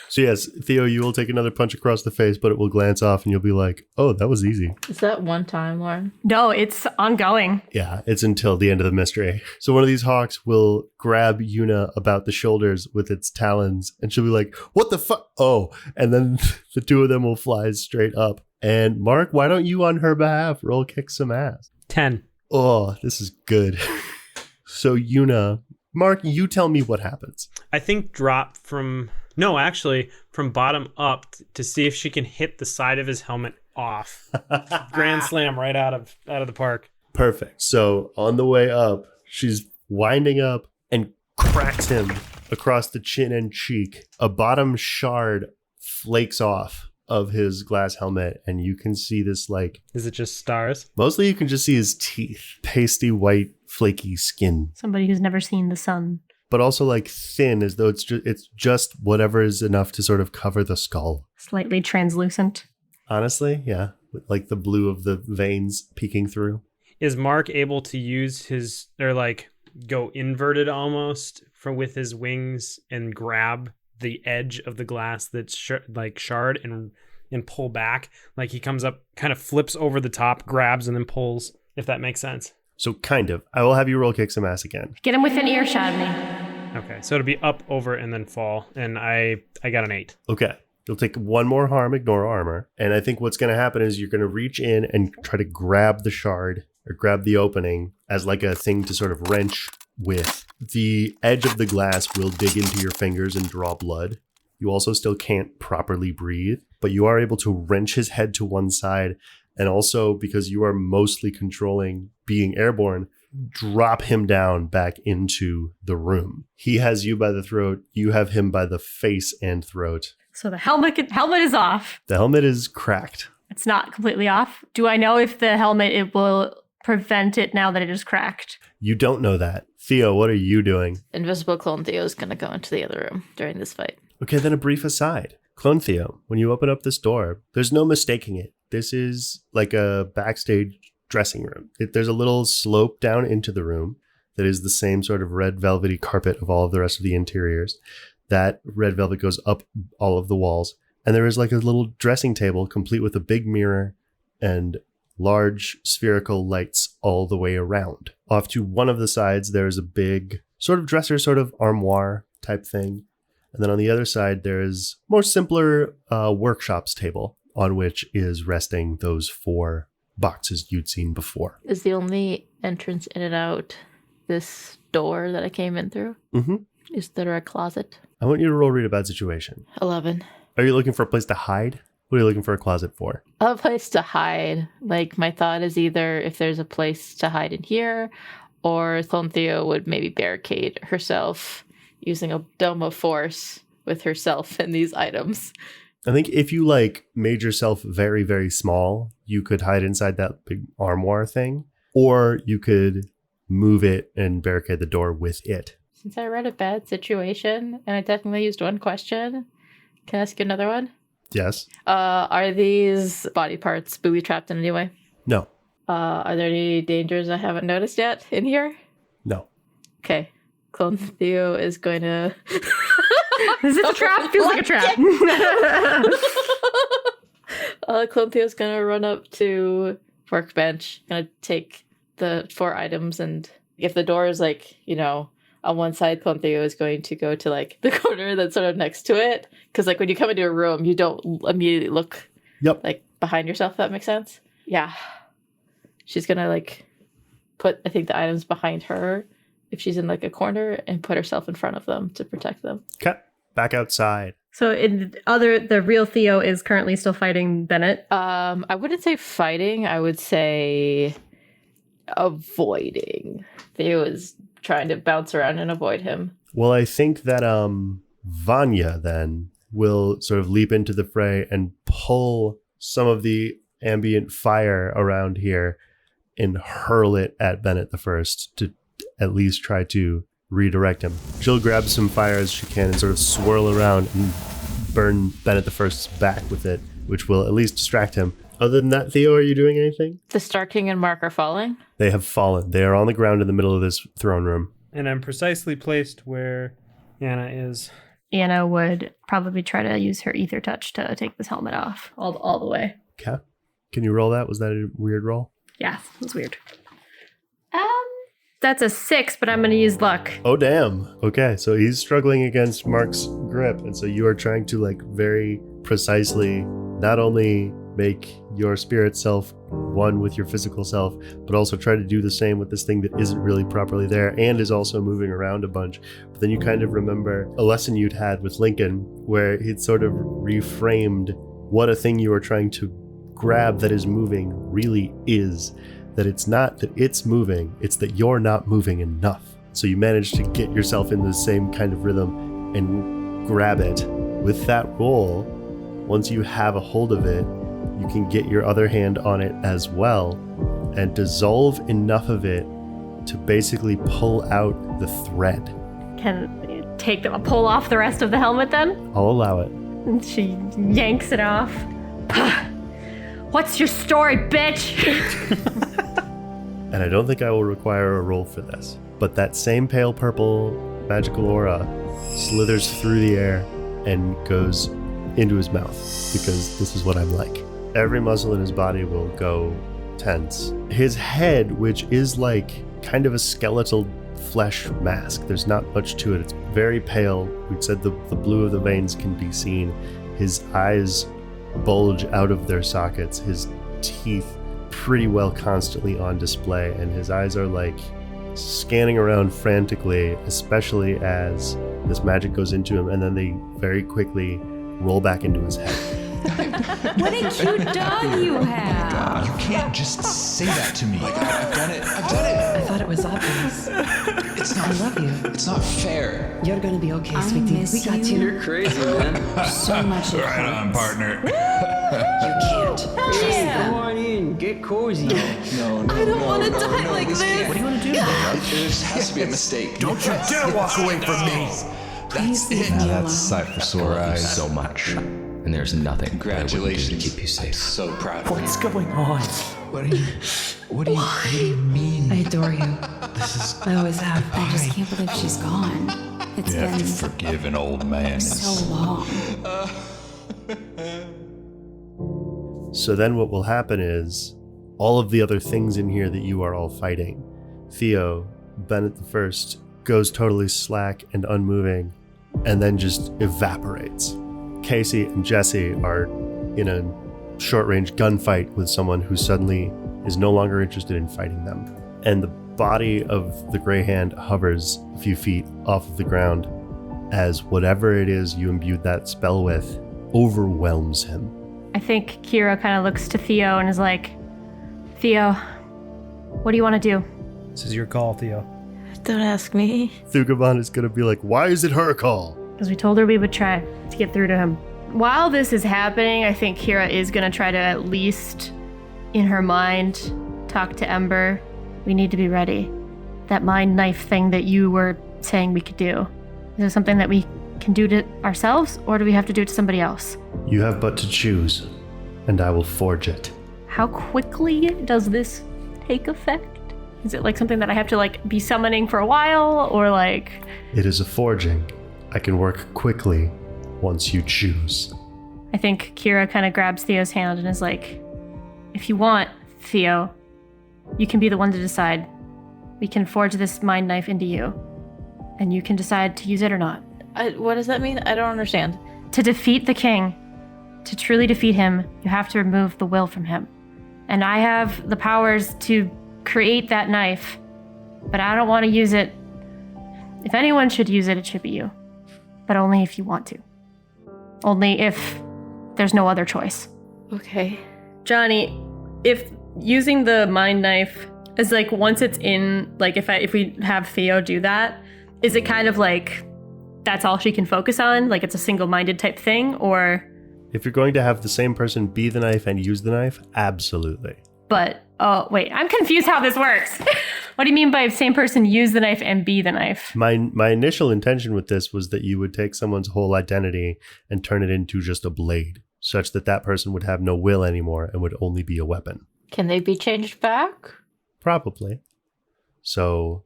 So yes, Theo, you will take another punch across the face, but it will glance off and you'll be like, oh, that was easy. Is that one time, Lauren? No, it's ongoing. Yeah, it's until the end of the mystery. So one of these hawks will grab Yuna about the shoulders with its talons, and she'll be like, what the fuck? Oh, and then the 2 of them will fly straight up. And Mark, why don't you on her behalf roll kick some ass? 10. Oh, this is good. So Yuna, Mark, you tell me what happens. I think drop from... No, actually, from bottom up to see if she can hit the side of his helmet off. Grand slam right out of the park. Perfect. So on the way up, she's winding up and cracks him across the chin and cheek. A bottom shard flakes off of his glass helmet, and you can see this like... Is it just stars? Mostly you can just see his teeth. Pasty, white, flaky skin. Somebody who's never seen the sun. But also like thin, as though it's just whatever is enough to sort of cover the skull. Slightly translucent. Honestly, yeah. With like the blue of the veins peeking through. Is Mark able to use his, or like go inverted almost with his wings and grab the edge of the glass that's shard and pull back? Like he comes up, kind of flips over the top, grabs, and then pulls, if that makes sense. So kind of. I will have you roll kick some ass again. Get him within earshot of me. Okay, so it'll be up, over, and then fall. And I got an 8. Okay. You'll take one more harm, ignore armor. And I think what's going to happen is you're going to reach in and try to grab the shard or grab the opening as like a thing to sort of wrench with. The edge of the glass will dig into your fingers and draw blood. You also still can't properly breathe, but you are able to wrench his head to one side. And also, because you are mostly controlling being airborne, drop him down back into the room. He has you by the throat. You have him by the face and throat. So the helmet is off. The helmet is cracked. It's not completely off. Do I know if the helmet, it will prevent it now that it is cracked? You don't know that. Theo, what are you doing? Invisible Clone Theo is going to go into the other room during this fight. Okay, then a brief aside. Clone Theo, when you open up this door, there's no mistaking it. This is like a backstage dressing room. There's a little slope down into the room that is the same sort of red velvety carpet of all of the rest of the interiors. That red velvet goes up all of the walls. And there is like a little dressing table complete with a big mirror and large spherical lights all the way around. Off to one of the sides, there's a big sort of dresser, sort of armoire type thing. And then on the other side, there's more simpler workshops table on which is resting those 4 boxes you'd seen before. Is the only entrance in and out this door that I came in through? Mm-hmm. Is there a closet? I want you to roll read a bad situation. 11. Are you looking for a place to hide? What are you looking for a closet for? A place to hide. Like, my thought is either if there's a place to hide in here, or Clone Theo would maybe barricade herself using a dome of force with herself and these items. I think if you made yourself very, very small, you could hide inside that big armoire thing, or you could move it and barricade the door with it. Since I read a bad situation and I technically used one question, can I ask you another one? Yes. Are these body parts booby trapped in any way? No. Are there any dangers I haven't noticed yet in here? No. Okay. Clone Theo is going to... Is it a trap? Feels like a trap. Clone Theo's going to run up to workbench, going to take the 4 items, and if the door is on one side, Clone Theo is going to go to the corner that's sort of next to it. Because when you come into a room, you don't immediately look behind yourself, if that makes sense. Yeah. She's going to put, I think, the items behind her if she's in a corner and put herself in front of them to protect them. Okay. Back outside. So the real Theo is currently still fighting Bennett? I wouldn't say fighting. I would say avoiding. Theo is trying to bounce around and avoid him. Well, I think that Vanya then will sort of leap into the fray and pull some of the ambient fire around here and hurl it at Bennett the First to at least try to redirect him. She'll grab some fire as she can and sort of swirl around and burn Bennett the First's back with it, which will at least distract him. Other than that, Theo, are you doing anything? The Star King and Mark are falling? They have fallen. They are on the ground in the middle of this throne room. And I'm precisely placed where Anna is. Anna would probably try to use her ether touch to take this helmet off all the way. Okay. Can you roll that? Was that a weird roll? Yeah, it was weird. That's a 6, but I'm going to use luck. Oh, damn. Okay, so he's struggling against Mark's grip, and so you are trying to very precisely not only make your spirit self one with your physical self, but also try to do the same with this thing that isn't really properly there and is also moving around a bunch. But then you kind of remember a lesson you'd had with Lincoln where he'd sort of reframed what a thing you are trying to grab that is moving really is. That it's not that it's moving, it's that you're not moving enough. So you manage to get yourself in the same kind of rhythm and grab it. With that roll, once you have a hold of it, you can get your other hand on it as well and dissolve enough of it to basically pull out the thread. Can pull off the rest of the helmet then? I'll allow it. And she yanks it off. What's your story, bitch? And I don't think I will require a roll for this, but that same pale purple magical aura slithers through the air and goes into his mouth, because this is what I'm like. Every muscle in his body will go tense. His head, which is kind of a skeletal flesh mask, there's not much to it, it's very pale. We said the blue of the veins can be seen. His eyes bulge out of their sockets. His teeth pretty well constantly on display, and his eyes are like scanning around frantically, especially as this magic goes into him, and then they very quickly roll back into his head. What a cute dog you have! God, you can't just say that to me. Like, I've done it. I thought it was obvious. It's not. I love you. It's not fair. You're gonna be okay, sweetie. We got you. You're crazy, man. So much. Right on, partner. You can't. Come on in, get cozy. No, I don't want to die like this. What do you want to do? This has to be a mistake. Don't you dare walk away from me. That's it. That's a sight for sore eyes. So much. And there's nothing. Congratulations. To keep you safe. I'm so proud of you. What's going on? What do you mean? I adore you. This is. I always have. I just can't believe she's gone. It's You have been to forgive an old man. so long. So then what will happen is all of the other things in here that you are all fighting. Theo, Bennett the First, goes totally slack and unmoving and then just evaporates. Casey and Jesse are in a short-range gunfight with someone who suddenly is no longer interested in fighting them. And the body of the Grey Hand hovers a few feet off of the ground as whatever it is you imbued that spell with overwhelms him. I think Kira kind of looks to Theo and is like, Theo, what do you want to do? This is your call, Theo. Don't ask me. Thugaban is going to be like, why is it her call? Because we told her we would try to get through to him. While this is happening, I think Kira is going to try to at least, in her mind, talk to Ember. We need to be ready. That mind knife thing that you were saying we could do. Is it something that we can do to ourselves, or do we have to do it to somebody else? You have but to choose, and I will forge it. How quickly does this take effect? Is it like something that I have to like be summoning for a while, or like... It is a forging. I can work quickly once you choose. I think Kira kind of grabs Theo's hand and is like, if you want, Theo, you can be the one to decide. We can forge this mind knife into you, and you can decide to use it or not. What does that mean? I don't understand. To defeat the king, to truly defeat him, you have to remove the will from him. And I have the powers to create that knife, but I don't want to use it. If anyone should use it, it should be you. But only if you want to. Only if there's no other choice. Okay. Jonny, if using the mind knife is like once it's in, like if we have Theo do that, is it kind of like that's all she can focus on? Like it's a single-minded type thing, or? If you're going to have the same person be the knife and use the knife, absolutely. But, oh, wait, I'm confused how this works. What do you mean by same person use the knife and be the knife? My initial intention with this was that you would take someone's whole identity and turn it into just a blade, such that that person would have no will anymore and would only be a weapon. Can they be changed back? Probably. So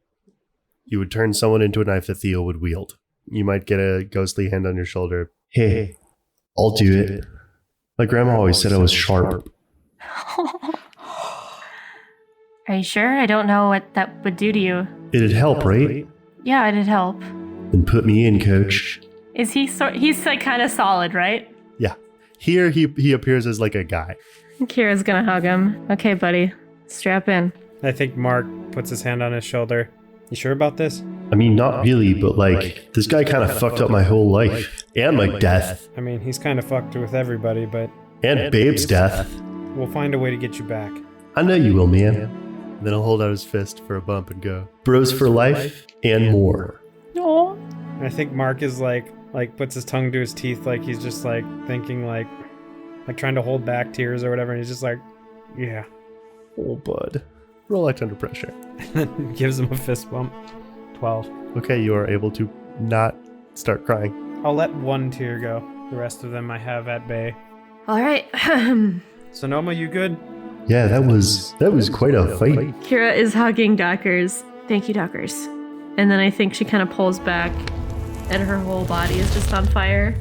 you would turn someone into a knife that Theo would wield. You might get a ghostly hand on your shoulder. Hey, I'll do it. My grandma always said I was sharp. Are you sure? I don't know what that would do to you. It'd help, right? Yeah, it'd help. Then put me in, coach. Is he he's like kind of solid, right? Yeah. Here he appears as like a guy. Kira's gonna hug him. Okay, buddy. Strap in. I think Mark puts his hand on his shoulder. You sure about this? I mean, not really, but like, this guy kind of fucked up my whole life. And my death. I mean, he's kind of fucked with everybody, but... And Babe's death. We'll find a way to get you back. I know you will, man. Then he'll hold out his fist for a bump and go, bros for life and more. Aww. And I think Mark is like puts his tongue to his teeth, like he's just like thinking like trying to hold back tears or whatever. And he's just like, yeah. Oh, bud. Relax under pressure. Gives him a fist bump. 12. Okay, you are able to not start crying. I'll let one tear go. The rest of them I have at bay. All right. Sonoma, you good? Yeah, that was quite a fight. Kira is hugging Dockers. Thank you, Dockers. And then I think she kind of pulls back and her whole body is just on fire.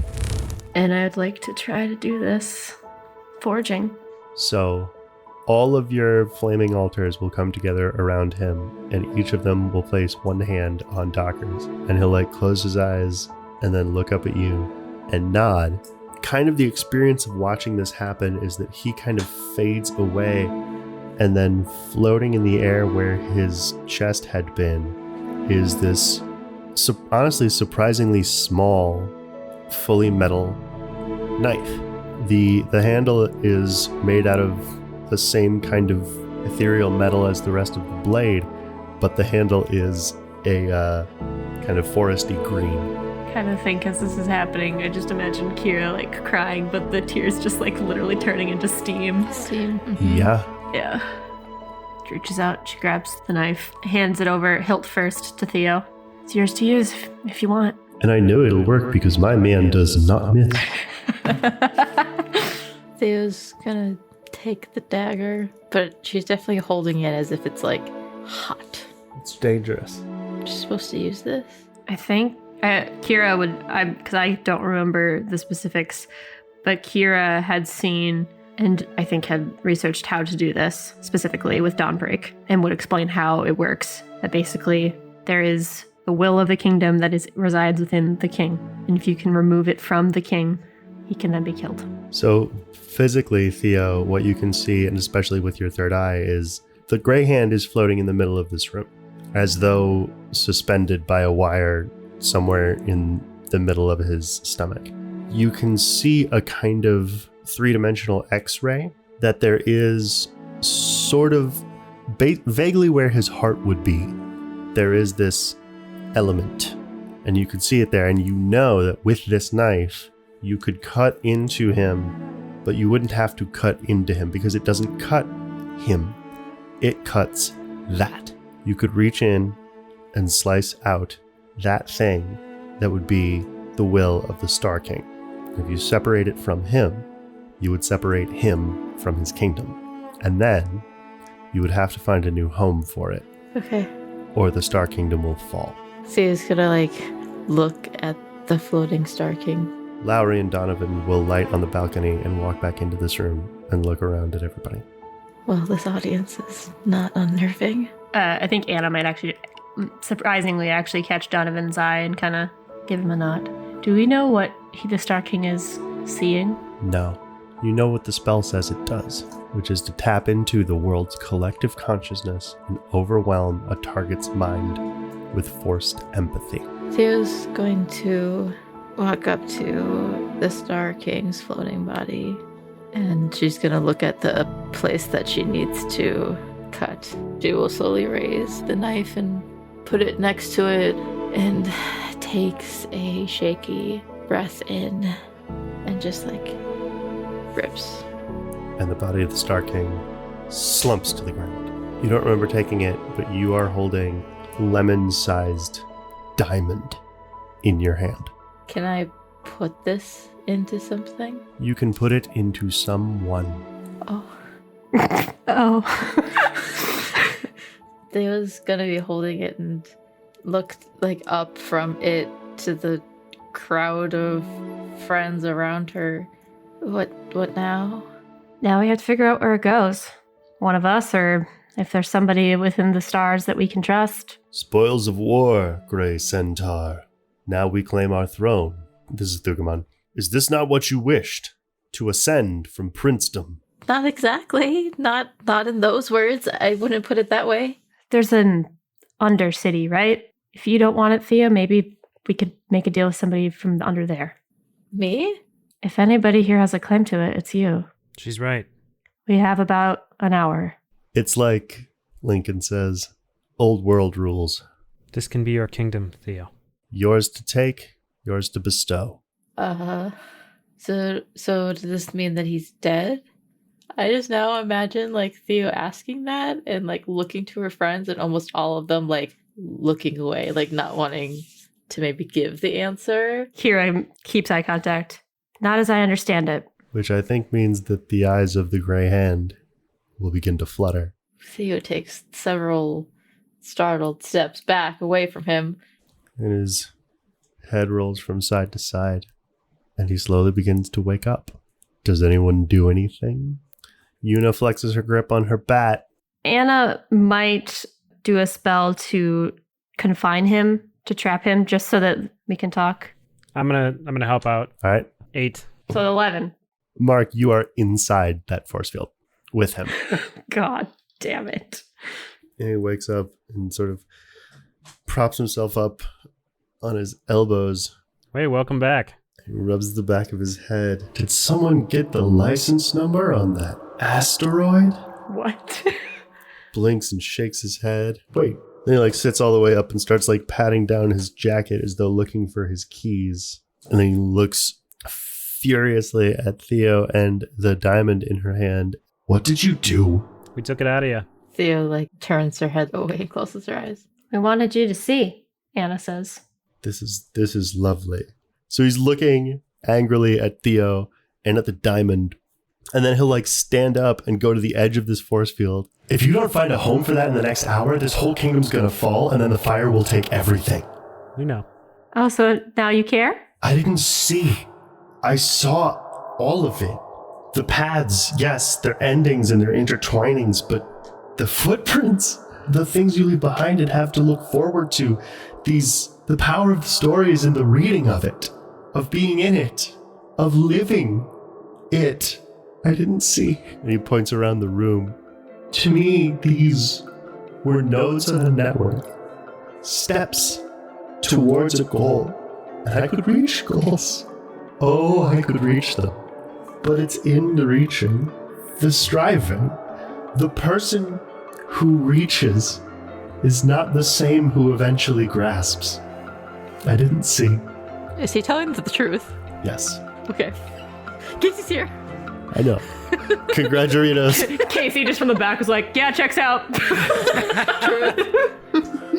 And I'd like to try to do this forging. So, all of your flaming altars will come together around him, and each of them will place one hand on Docker's, and he'll like close his eyes and then look up at you and nod. Kind of the experience of watching this happen is that he kind of fades away, and then floating in the air where his chest had been is this honestly surprisingly small, fully metal knife. The handle is made out of the same kind of ethereal metal as the rest of the blade, but the handle is a kind of foresty green. Kind of think as this is happening, I just imagine Kira like crying, but the tears just like literally turning into steam. Yeah. Yeah. She reaches out, she grabs the knife, hands it over, hilt first, to Theo. It's yours to use if you want. And I know it'll work because my man does not miss. Theo's gonna take the dagger, but she's definitely holding it as if it's like hot. It's dangerous. She's supposed to use this? I think Kira would, because I don't remember the specifics, but Kira had seen and I think had researched how to do this specifically with Dawnbreak and would explain how it works. That basically there is the will of the kingdom that resides within the king. And if you can remove it from the king, he can then be killed. So physically, Theo, what you can see, and especially with your third eye, is the gray hand is floating in the middle of this room, as though suspended by a wire somewhere in the middle of his stomach. You can see a kind of three-dimensional X-ray that there is sort of vaguely where his heart would be. There is this element, and you could see it there, and you know that with this knife, you could cut into him, but you wouldn't have to cut into him because it doesn't cut him. It cuts that. You could reach in and slice out that thing that would be the will of the Star King. If you separate it from him, you would separate him from his kingdom. And then you would have to find a new home for it. Okay. Or the Star Kingdom will fall. Theo's gonna like look at the floating Star King. Lowry and Donovan will light on the balcony and walk back into this room and look around at everybody. Well, this audience is not unnerving. I think Anna might actually, surprisingly, actually catch Donovan's eye and kind of give him a nod. Do we know what the Star King is seeing? No. You know what the spell says it does, which is to tap into the world's collective consciousness and overwhelm a target's mind with forced empathy. Theo's going to walk up to the Star King's floating body, and she's going to look at the place that she needs to cut. She will slowly raise the knife and put it next to it and takes a shaky breath in and just like rips. And the body of the Star King slumps to the ground. You don't remember taking it, but you are holding lemon-sized diamond in your hand. Can I put this into something? You can put it into someone. Oh. Oh. Theo's gonna be holding it and look like up from it to the crowd of friends around her. What now? Now we have to figure out where it goes. One of us, or if there's somebody within the stars that we can trust. Spoils of war, Grey Centaur. Now we claim our throne. This is Thugaman. Is this not what you wished? To ascend from princedom? Not exactly. Not in those words. I wouldn't put it that way. There's an Undercity, right? If you don't want it, Theo, maybe we could make a deal with somebody from under there. Me? If anybody here has a claim to it, it's you. She's right. We have about an hour. It's like Lincoln says, old world rules. This can be your kingdom, Theo. Yours to take, yours to bestow. So does this mean that he's dead? I just now imagine like Theo asking that and like looking to her friends and almost all of them like looking away, like not wanting to maybe give the answer. Kira keeps eye contact. Not as I understand it. Which I think means that the eyes of the gray hand will begin to flutter. Theo takes several startled steps back away from him. And his head rolls from side to side. And he slowly begins to wake up. Does anyone do anything? Yuna flexes her grip on her bat. Anna might do a spell to confine him, to trap him, just so that we can talk. I'm gonna help out. All right. 8. So 11. Mark, you are inside that force field with him. God damn it. And he wakes up and sort of props himself up on his elbows. Hey, welcome back. He rubs the back of his head. Did someone get the license number on that asteroid? What? Blinks and shakes his head. Wait. Then he sits all the way up and starts patting down his jacket as though looking for his keys. And then he looks furiously at Theo and the diamond in her hand. What did you do? We took it out of you. Theo turns her head away and closes her eyes. We wanted you to see, Anna says. This is lovely. So he's looking angrily at Theo and at the diamond. And then he'll stand up and go to the edge of this force field. If you don't find a home for that in the next hour, this whole kingdom's gonna fall and then the fire will take everything. We know. Oh, so now you care? I didn't see. I saw all of it. The paths, yes, their endings and their intertwinings, but the footprints, the things you leave behind and have to look forward to, the power of the stories and the reading of it, of being in it, of living it. I didn't see. And he points around the room. To me, these were nodes on a network, steps towards a goal. And I could reach goals. Oh, I could reach them. But it's in the reaching, the striving. The person who reaches is not the same who eventually grasps. I didn't see. Is he telling the truth? Yes. Okay. Casey's here. I know. Congratulations. Casey just from the back was like, yeah, checks out.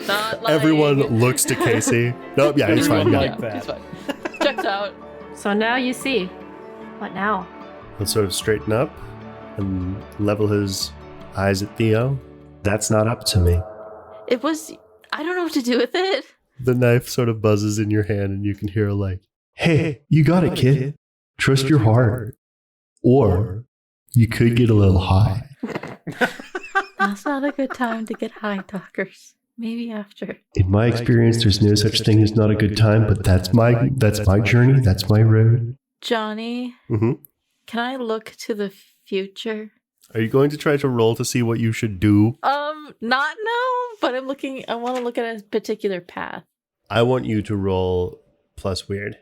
Not lying. Everyone looks to Casey. Nope, yeah, he's fine. Yeah. He's fine. Checks out. So now you see. What now? He'll sort of straighten up and level his eyes at Theo. That's not up to me. It was... I don't know what to do with it. The knife sort of buzzes in your hand and you can hear hey, you got it, kid. Trust your heart. Or you could get a little high. That's not a good time to get high, talkers. Maybe after. In my experience, there's no such thing as not a good time, but that's my journey, that's my road. Johnny, can I look to the future? Are you going to try to roll to see what you should do? Not now, but I want to look at a particular path. I want you to roll plus weird,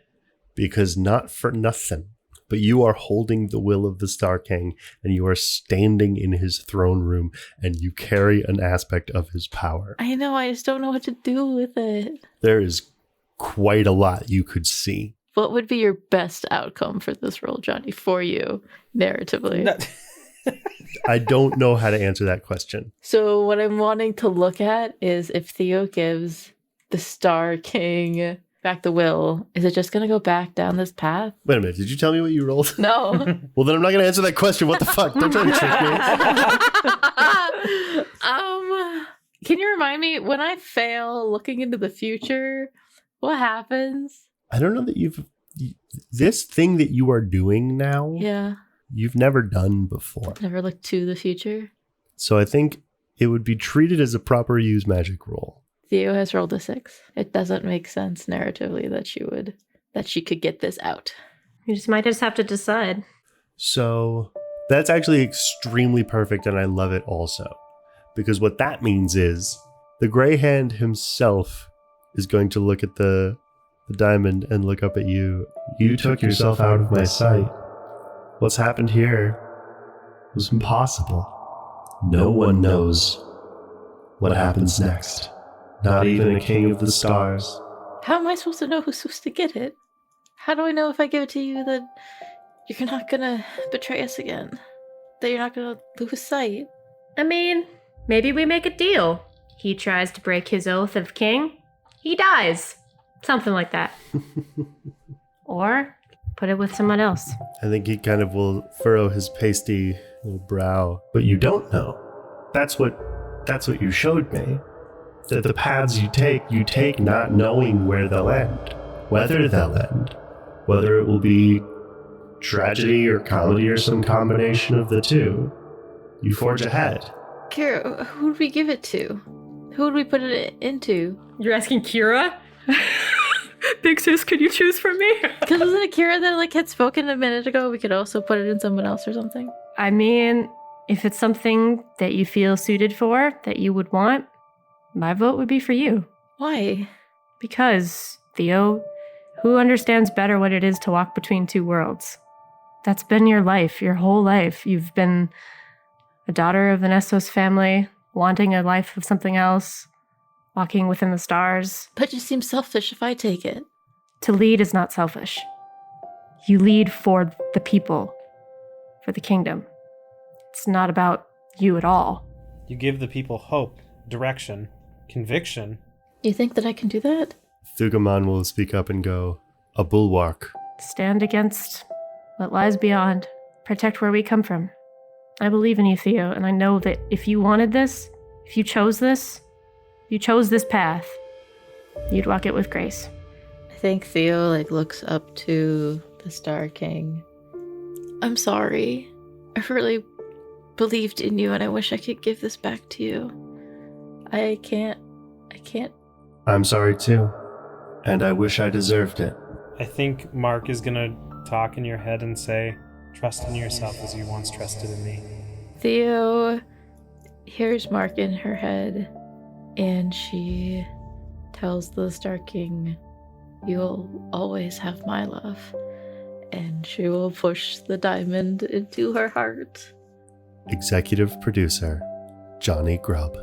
because not for nothing, but you are holding the will of the Star King, and you are standing in his throne room, and you carry an aspect of his power. I know, I just don't know what to do with it. There is quite a lot you could see. What would be your best outcome for this role, Johnny, for you, narratively? I don't know how to answer that question. So what I'm wanting to look at is if Theo gives the Star King back the will, is it just going to go back down this path? Wait a minute, did you tell me what you rolled? No. Well, then I'm not going to answer that question. What the fuck? Don't try to trick me. Can you remind me, when I fail looking into the future, what happens? I don't know that this thing that you are doing now, Yeah. you've never done before. Never looked to the future. So I think it would be treated as a proper use magic roll. Theo has rolled a 6. It doesn't make sense narratively that she could get this out. You might just have to decide. So that's actually extremely perfect, and I love it also. Because what that means is the Grey Hand himself is going to look at the diamond and look up at you. You took yourself out of my sight. What's happened here was impossible. No one knows what happens next. Not even a king of the stars. How am I supposed to know who's supposed to get it? How do I know if I give it to you that you're not gonna betray us again? That you're not gonna lose sight? I mean, maybe we make a deal. He tries to break his oath of king, he dies. Something like that. Or put it with someone else. I think he kind of will furrow his pasty little brow. But you don't know. That's what you showed me. That the paths you take not knowing where they'll end. Whether they'll end. Whether it will be tragedy or comedy or some combination of the two. You forge ahead. Kira, who would we give it to? Who would we put it into? You're asking Kira? Big sis, could you choose from me? Because wasn't it Kira that had spoken a minute ago? We could also put it in someone else or something. I mean, if it's something that you feel suited for, that you would want, my vote would be for you. Why? Because, Theo, who understands better what it is to walk between two worlds? That's been your life, your whole life. You've been a daughter of the Nessos family, wanting a life of something else, walking within the stars. But you seem selfish if I take it. To lead is not selfish. You lead for the people, for the kingdom. It's not about you at all. You give the people hope, direction, conviction. You think that I can do that? Thugaman will speak up and go, a bulwark. Stand against what lies beyond. Protect where we come from. I believe in you, Theo, and I know that if you wanted this, if you chose this path, you'd walk it with grace. I think Theo looks up to the Star King. I'm sorry. I really believed in you and I wish I could give this back to you. I can't. I'm sorry too. And I wish I deserved it. I think Mark is gonna talk in your head and say, trust in yourself as you once trusted in me. Theo hears Mark in her head and she tells the Star King, you'll always have my love. And she will push the diamond into her heart. Executive producer, Jonny Grubb.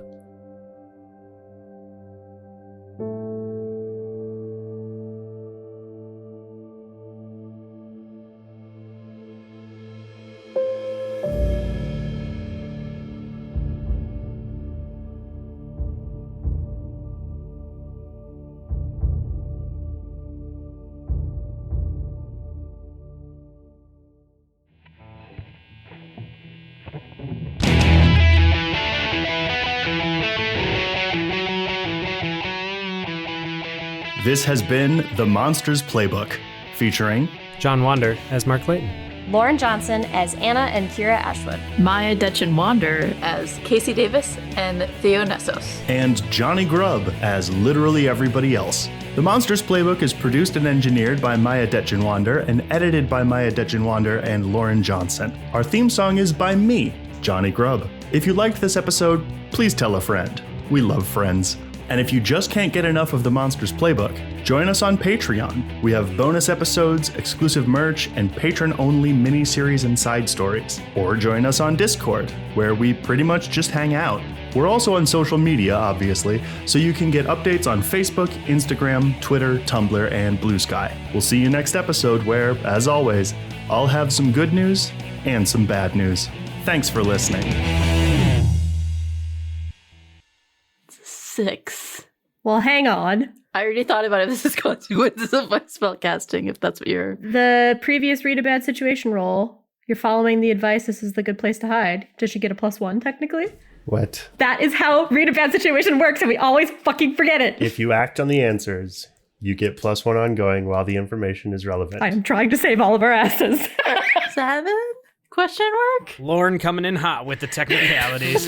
This has been The Monsters Playbook, featuring Detjen-Wander as Mark Clayton, Lauren Johnson as Anna and Kira Ashwood, Miah Detjen-Wander as Casey Davis and Theo Nessos, and Jonny Grubb as literally everybody else. The Monsters Playbook is produced and engineered by Miah Detjen-Wander and edited by Miah Detjen-Wander and Lauren Johnson. Our theme song is by me, Jonny Grubb. If you liked this episode, please tell a friend. We love friends. And if you just can't get enough of the Monsters Playbook, join us on Patreon. We have bonus episodes, exclusive merch, and patron-only mini-series and side stories. Or join us on Discord, where we pretty much just hang out. We're also on social media, obviously, so you can get updates on Facebook, Instagram, Twitter, Tumblr, and Blue Sky. We'll see you next episode where, as always, I'll have some good news and some bad news. Thanks for listening. 6. Well, hang on. I already thought about if this is consequences of my spell casting, if that's what you're... The previous read a bad situation roll, you're following the advice, this is the good place to hide. Does she get a +1 technically? What? That is how read a bad situation works, and we always fucking forget it. If you act on the answers, you get +1 ongoing while the information is relevant. I am trying to save all of our asses. 7? Question mark? Lauren coming in hot with the technicalities.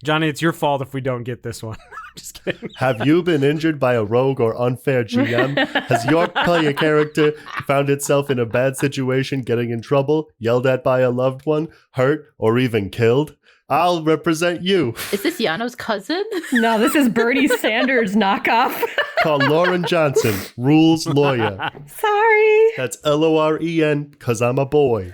Jonny, it's your fault if we don't get this one. Just kidding. Have you been injured by a rogue or unfair GM? Has your player character found itself in a bad situation, getting in trouble, yelled at by a loved one, hurt, or even killed? I'll represent you. Is this Yano's cousin? No, this is Bernie Sanders' knockoff. Call Lauren Johnson, rules lawyer. Sorry. That's LOREN, 'cause I'm a boy.